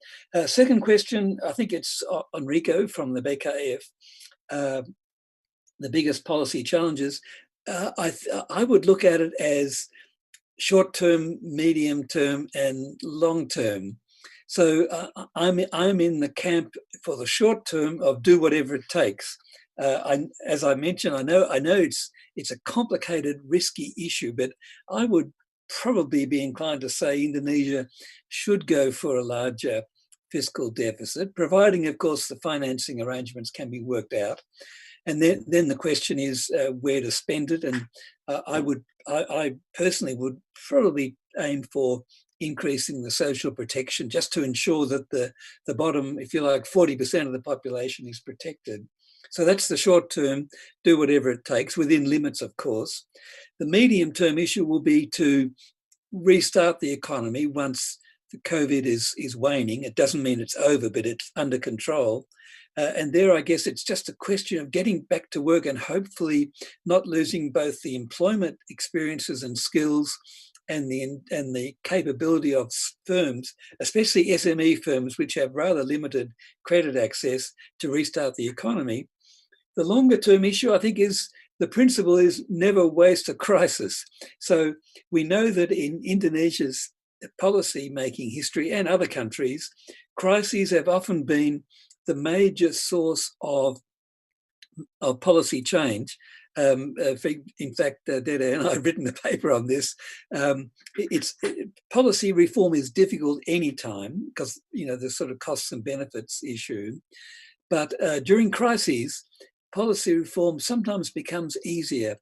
Second question, I think it's Enrico from the BKF. The biggest policy challenges, I would look at it as short-term, medium-term, and long-term. So I'm in the camp for the short term of do whatever it takes. As I mentioned, I know it's a complicated, risky issue, but I would probably be inclined to say Indonesia should go for a larger fiscal deficit, providing, of course, the financing arrangements can be worked out. And then the question is where to spend it. And I personally would probably aim for increasing the social protection just to ensure that the bottom, if you like, 40% of the population is protected. So that's the short term, do whatever it takes, within limits, of course. The medium term issue will be to restart the economy once the COVID is waning. It doesn't mean it's over, but it's under control. And there, I guess it's just a question of getting back to work and hopefully not losing both the employment experiences and skills and the capability of firms, especially SME firms, which have rather limited credit access, to restart the economy. The longer term issue, I think, is the principle is never waste a crisis. So we know that in Indonesia's policy making history and other countries, crises have often been the major source of policy change. In fact, Dede and I have written a paper on this. Policy reform is difficult any time because, the sort of costs and benefits issue. But during crises, policy reform sometimes becomes easier.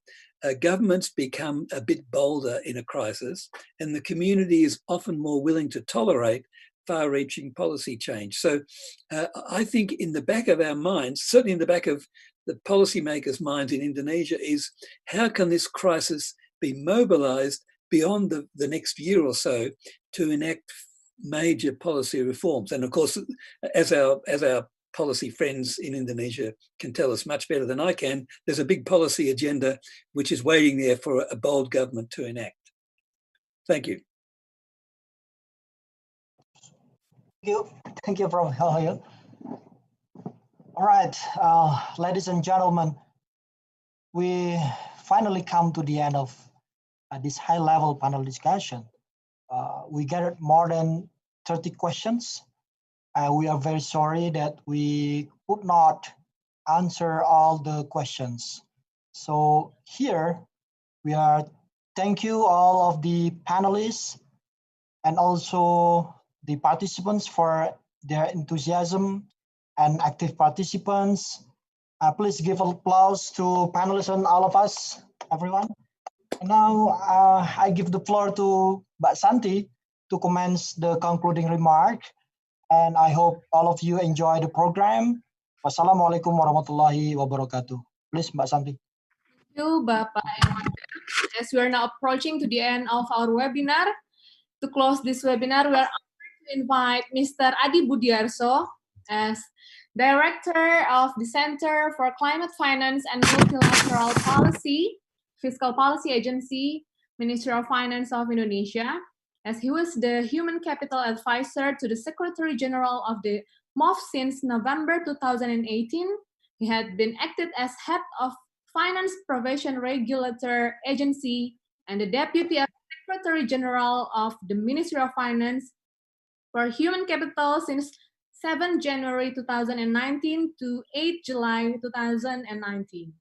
Governments become a bit bolder in a crisis, and the community is often more willing to tolerate far-reaching policy change. So I think in the back of our minds, certainly in the back of the policymakers' minds in Indonesia, is how can this crisis be mobilized beyond the next year or so to enact major policy reforms? And of course, as our policy friends in Indonesia can tell us much better than I can, there's a big policy agenda which is waiting there for a bold government to enact. Thank you. Thank you, Prof. Helio. All right, ladies and gentlemen, we finally come to the end of this high-level panel discussion. We gathered more than 30 questions. We are very sorry that we could not answer all the questions. So here we are. Thank you all of the panelists and also the participants for their enthusiasm and active participants. Please give applause to panelists and all of us, everyone. And now I give the floor to Mbak Santi to commence the concluding remark. And I hope all of you enjoy the program. Wassalamualaikum warahmatullahi wabarakatuh. Please, Mbak Santi. Thank you, Bapak Erwanda. As we are now approaching to the end of our webinar, to close this webinar, we are honored to invite Mr. Adi Budiarso as Director of the Center for Climate Finance and Multilateral Policy, Fiscal Policy Agency, Ministry of Finance of Indonesia, as he was the Human Capital Advisor to the Secretary General of the MOF since November 2018. He had been acted as Head of Finance Provision Regulator Agency and the Deputy Secretary General of the Ministry of Finance for Human Capital since 7 January 2019 to 8 July 2019.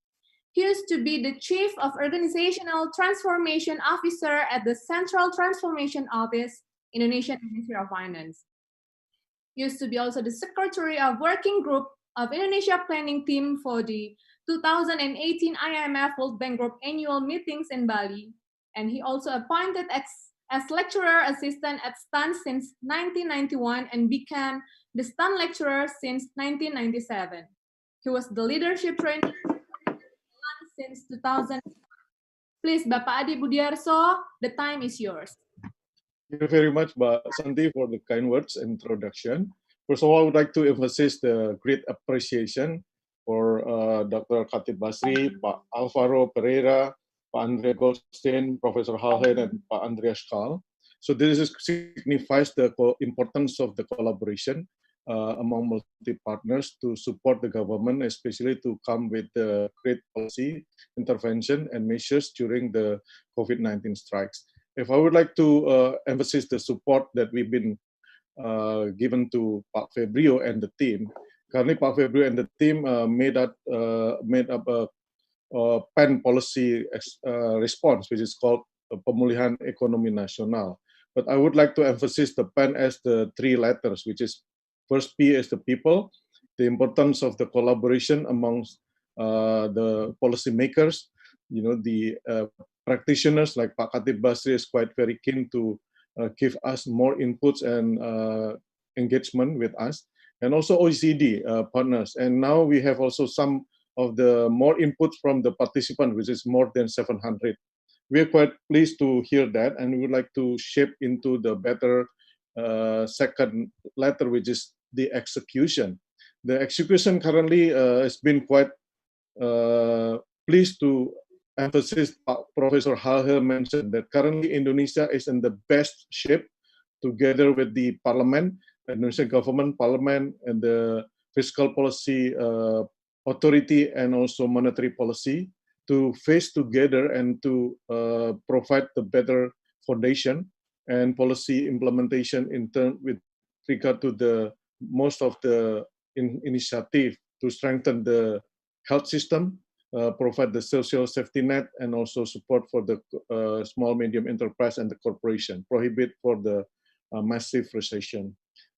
He used to be the Chief of Organizational Transformation Officer at the Central Transformation Office, Indonesian Ministry of Finance. He used to be also the Secretary of Working Group of Indonesia Planning Team for the 2018 IMF World Bank Group annual meetings in Bali. And he also appointed as lecturer assistant at STAN since 1991 and became the STAN lecturer since 1997. He was the leadership trainer since 2000. Please, Bapak Adi Budiarso, the time is yours. Thank you very much, Mbak Santi, for the kind words and introduction. First of all, I would like to emphasize the great appreciation for Dr. Khatib Basri, Pak Alvaro Pereira, Pak Andrea Goldstein, Professor Halhen, and Pak Andreas Kahl. So this signifies the importance of the collaboration among multi-partners to support the government, especially to come with the great policy intervention and measures during the COVID-19 strikes. If I would like to emphasize the support that we've been given to Pak Febrio and the team. Currently, Pak Febrio and the team made up a PEN policy response, which is called Pemulihan Ekonomi Nasional. But I would like to emphasize the PEN as the three letters, which is first P is the people, the importance of the collaboration amongst the policymakers, the practitioners like Pak Khatib Basri is quite very keen to give us more inputs and engagement with us, and also OECD partners. And now we have also some of the more inputs from the participants, which is more than 700. We are quite pleased to hear that, and we would like to shape into the better second letter, which is the execution. The execution currently has been quite pleased to emphasize. Professor Halhe mentioned that currently Indonesia is in the best shape, together with the parliament, the Indonesian government, parliament, and the fiscal policy authority, and also monetary policy, to face together and to provide the better foundation and policy implementation in terms with regard to the most of the initiative to strengthen the health system, provide the social safety net, and also support for the small, medium enterprise and the corporation, prohibit for the massive recession.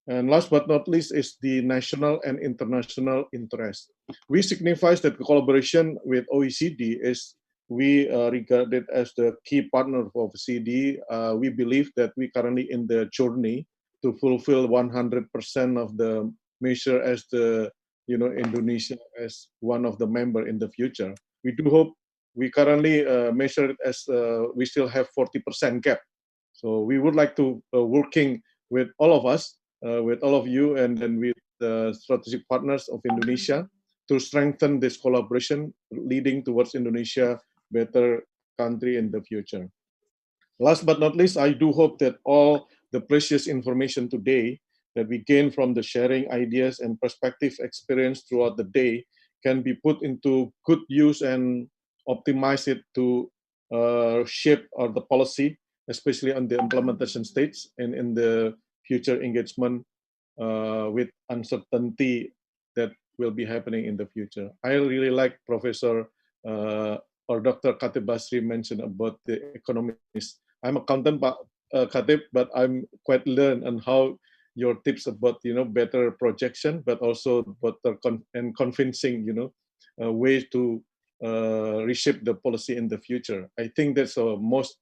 And last but not least is the national and international interest. We signify that the collaboration with OECD is we regard it as the key partner of OECD. We believe that we currently in the journey to fulfill 100% of the measure as the Indonesia as one of the member in the future. We do hope. We currently measure it as we still have 40% gap. So we would like to working with all of us, with all of you, and then with the strategic partners of Indonesia to strengthen this collaboration, leading towards Indonesia better country in the future. Last but not least, I do hope that all the precious information today that we gain from the sharing ideas and perspective experience throughout the day can be put into good use and optimize it to shape the policy, especially on the implementation stage and in the future engagement with uncertainty that will be happening in the future. I really like Professor or Dr. Khatib Basri mentioned about the economists. I'm accountant, Khatib, but I'm quite learned on how your tips about better projection, but also better and convincing ways to reshape the policy in the future. I think that's the most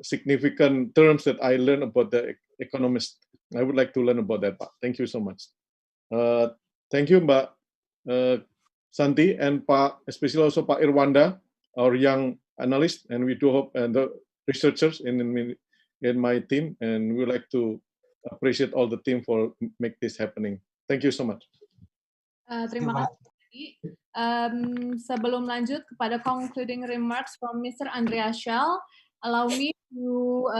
significant terms that I learned about the economist. I would like to learn about that. Thank you so much. Thank you, Mbak Santi, and especially also Pak Irwanda, our young analyst, and we do hope, and the researchers in my team, and we would like to appreciate all the team for make this happening. Thank you so much. Terima kasih. Sebelum lanjut kepada concluding remarks from Mr. Andreas Schell, allow me to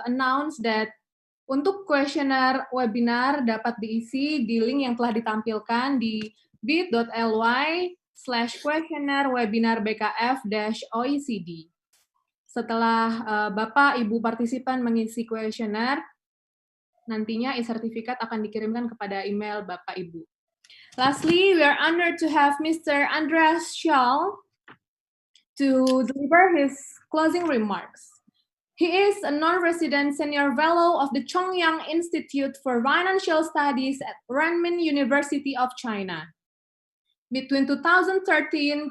announce that untuk kuesioner webinar dapat diisi di link yang telah ditampilkan di bit.ly/kuesioner webinar BKF-OECD. Setelah Bapak Ibu partisipan mengisi kuesioner, nantinya e-sertifikat akan dikirimkan kepada email Bapak Ibu. Lastly, we are honored to have Mr. Andreas Schell to deliver his closing remarks. He is a non-resident senior fellow of the Chongyang Institute for Financial Studies at Renmin University of China. Between 2013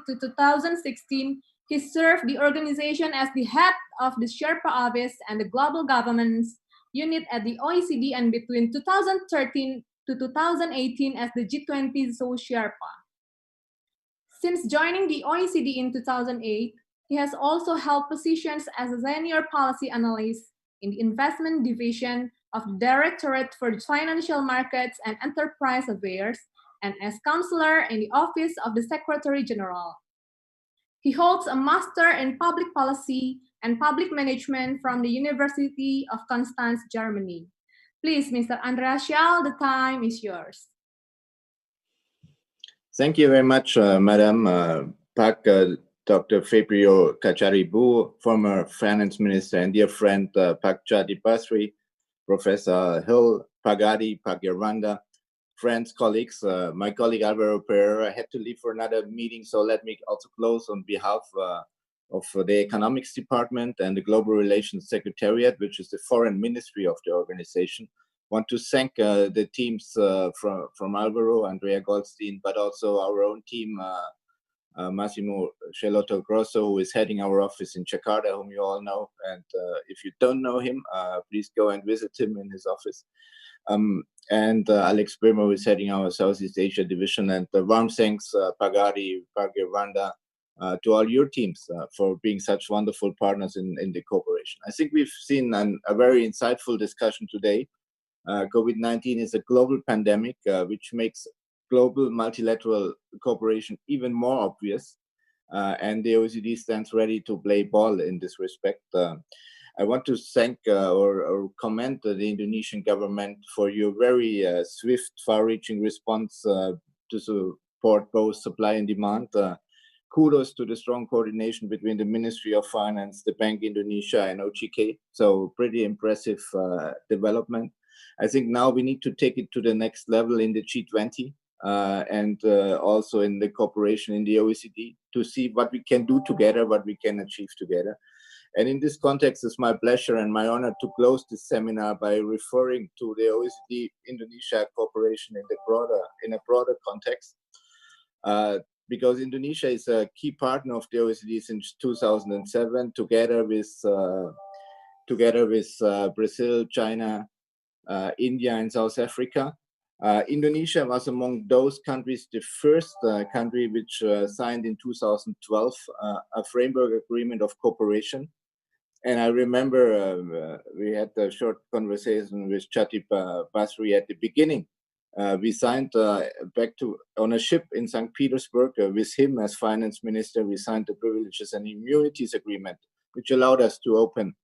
to 2016, he served the organization as the head of the Sherpa Office and the Global Governance Unit at the OECD, and between 2013 to 2018 as the G20 Sherpa. Since joining the OECD in 2008, he has also held positions as a senior policy analyst in the investment division of the Directorate for Financial Markets and Enterprise Affairs, and as counselor in the Office of the Secretary General. He holds a Master in Public Policy and Public Management from the University of Constance, Germany. Please, Mr. Andreas Schall, the time is yours. Thank you very much, Madam Pak, Dr. Fabio Kacharibu, former finance minister, and dear friend Pak Chadi Basri, Professor Hill, Pagadi, Pak Yerwanda, friends, colleagues. My colleague Alvaro Pereira had to leave for another meeting, so let me also close on behalf of the Economics Department and the Global Relations Secretariat, which is the foreign ministry of the organization. Want to thank the teams from Alvaro, Andrea Goldstein, but also our own team, Massimo Celotto Grosso, who is heading our office in Jakarta, whom you all know. And if you don't know him, please go and visit him in his office. And Alex Bremer, who is heading our Southeast Asia division. And warm thanks, Pagadi, Pagirvanda, to all your teams for being such wonderful partners in the cooperation. I think we've seen a very insightful discussion today. COVID-19 is a global pandemic, which makes global multilateral cooperation even more obvious. And the OECD stands ready to play ball in this respect. I want to thank or commend the Indonesian government for your very swift, far-reaching response to support both supply and demand. Kudos to the strong coordination between the Ministry of Finance, the Bank Indonesia, and OJK. So pretty impressive development. I think now we need to take it to the next level in the G20 and also in the cooperation in the OECD to see what we can do together, what we can achieve together. And in this context, it's my pleasure and my honor to close this seminar by referring to the OECD-Indonesia cooperation in a broader context. Because Indonesia is a key partner of the OECD since 2007, together with Brazil, China, India, and South Africa. Indonesia was among those countries the first country which signed in 2012 a framework agreement of cooperation. And I remember we had a short conversation with Chatib Basri at the beginning. We signed on a ship in St. Petersburg with him as finance minister. We signed the Privileges and Immunities Agreement, which allowed us to open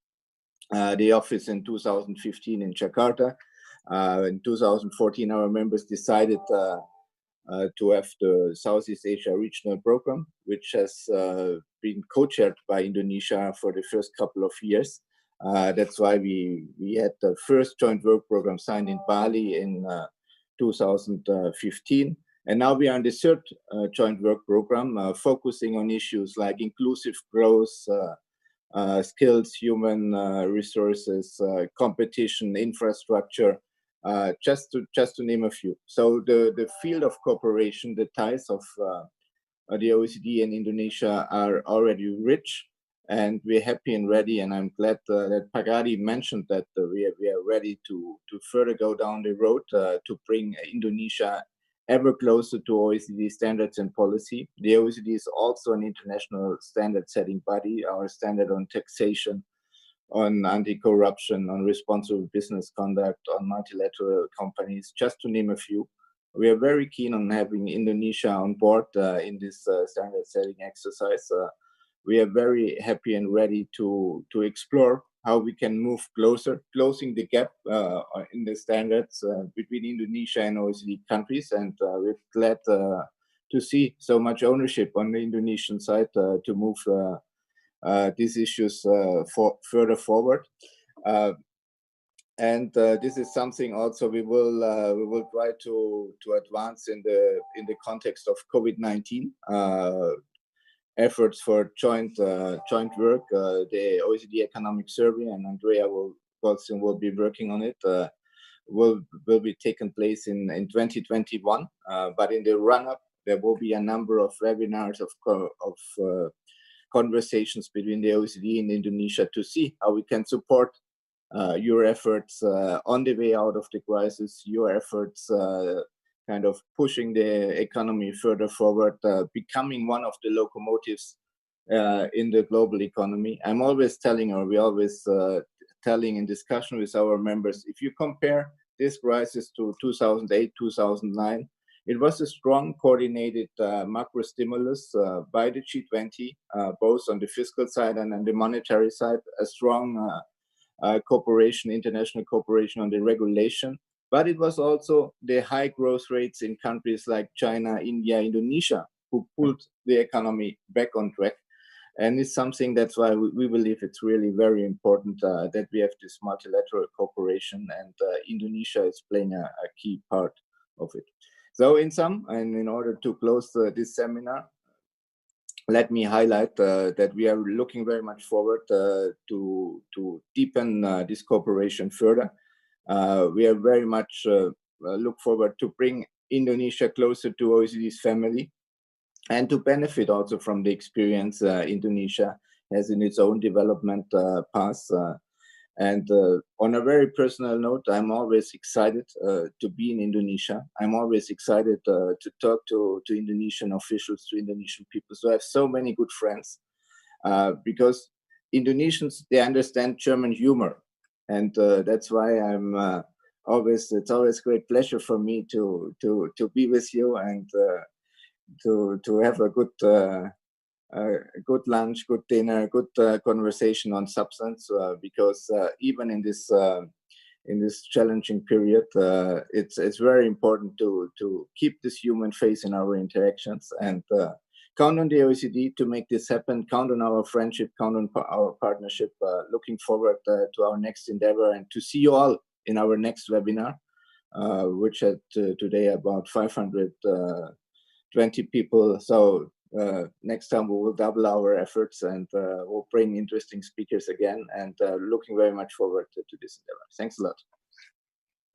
the office in 2015 in Jakarta. In 2014, our members decided to have the Southeast Asia Regional Program, which has been co-chaired by Indonesia for the first couple of years. That's why we had the first joint work program signed in Bali in 2015. And now we are in the third joint work program, focusing on issues like inclusive growth, skills, human resources, competition, infrastructure, just to name a few. So the field of cooperation, the ties of the OECD and Indonesia are already rich, and we're happy and ready. And I'm glad that Pagadi mentioned that we are ready to further go down the road to bring Indonesia ever closer to OECD standards and policy. The OECD is also an international standard-setting body. Our standard on taxation, on anti-corruption, on responsible business conduct, on multilateral companies, just to name a few. We are very keen on having Indonesia on board in this standard-setting exercise. We are very happy and ready to explore how we can move closer, closing the gap in the standards between Indonesia and OECD countries. And we're glad to see so much ownership on the Indonesian side to move these issues further forward. And this is something also we will try to advance in the context of COVID-19. Efforts for joint work. The OECD Economic Survey, and Andrea Goldstein will be working on it, will be taken place in 2021. But in the run-up, there will be a number of webinars of conversations between the OECD and Indonesia to see how we can support your efforts on the way out of the crisis, your efforts kind of pushing the economy further forward, becoming one of the locomotives in the global economy. I'm always telling her, we always telling in discussion with our members, if you compare this crisis to 2008, 2009, it was a strong coordinated macro stimulus by the G20, both on the fiscal side and on the monetary side, a strong cooperation, international cooperation on the regulation. But it was also the high growth rates in countries like China, India, Indonesia, who pulled the economy back on track. And it's something that's why we believe it's really very important that we have this multilateral cooperation, and Indonesia is playing a key part of it. So in sum, and in order to close this seminar, let me highlight that we are looking very much forward to deepen this cooperation further. We are very much look forward to bring Indonesia closer to OECD's family, and to benefit also from the experience Indonesia has in its own development path. And on a very personal note, I'm always excited to be in Indonesia. I'm always excited to talk to Indonesian officials, to Indonesian people. So I have so many good friends because Indonesians, they understand German humor. And that's why it's always great pleasure for me to be with you and to have a good lunch, good dinner, good conversation on substance, because even in this challenging period, it's very important to keep this human face in our interactions, and count on the OECD to make this happen. Count on our friendship, count on our partnership. Looking forward to our next endeavor, and to see you all in our next webinar, which had today about 520 people. So next time we will double our efforts, and we'll bring interesting speakers again, and looking very much forward to this endeavor. Thanks a lot.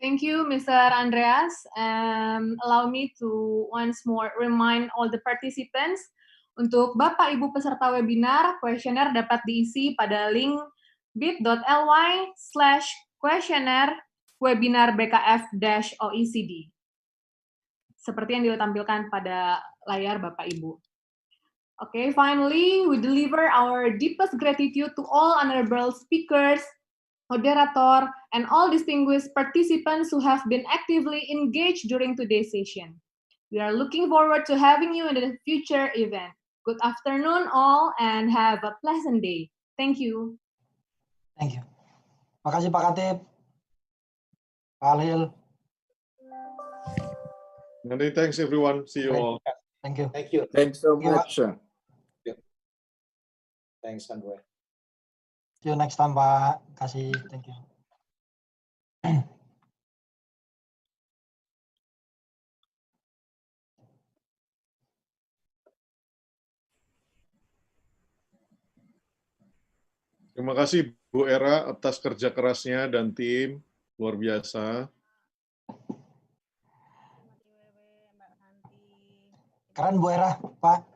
Thank you, Mr. Andreas. Allow me to once more remind all the participants, untuk Bapak Ibu peserta webinar, kuesioner dapat diisi pada link bit.ly/questionnaire webinar BKF-OECD. Seperti yang ditampilkan pada layar Bapak Ibu. Okay, finally, we deliver our deepest gratitude to all honorable speakers, moderator, and all distinguished participants who have been actively engaged during today's session. We are looking forward to having you in the future event. Good afternoon all, and have a pleasant day. Thank you. Thank you. Makasih Pak Katib, Pak Halil. Many thanks everyone. See you all. Thank you. Thank you. Thanks so much. Thanks, Andre. See you next time, Pak. Kasih. Thank you. Terima kasih Bu Era atas kerja kerasnya dan tim, luar biasa. Keren Bu Era, Pak.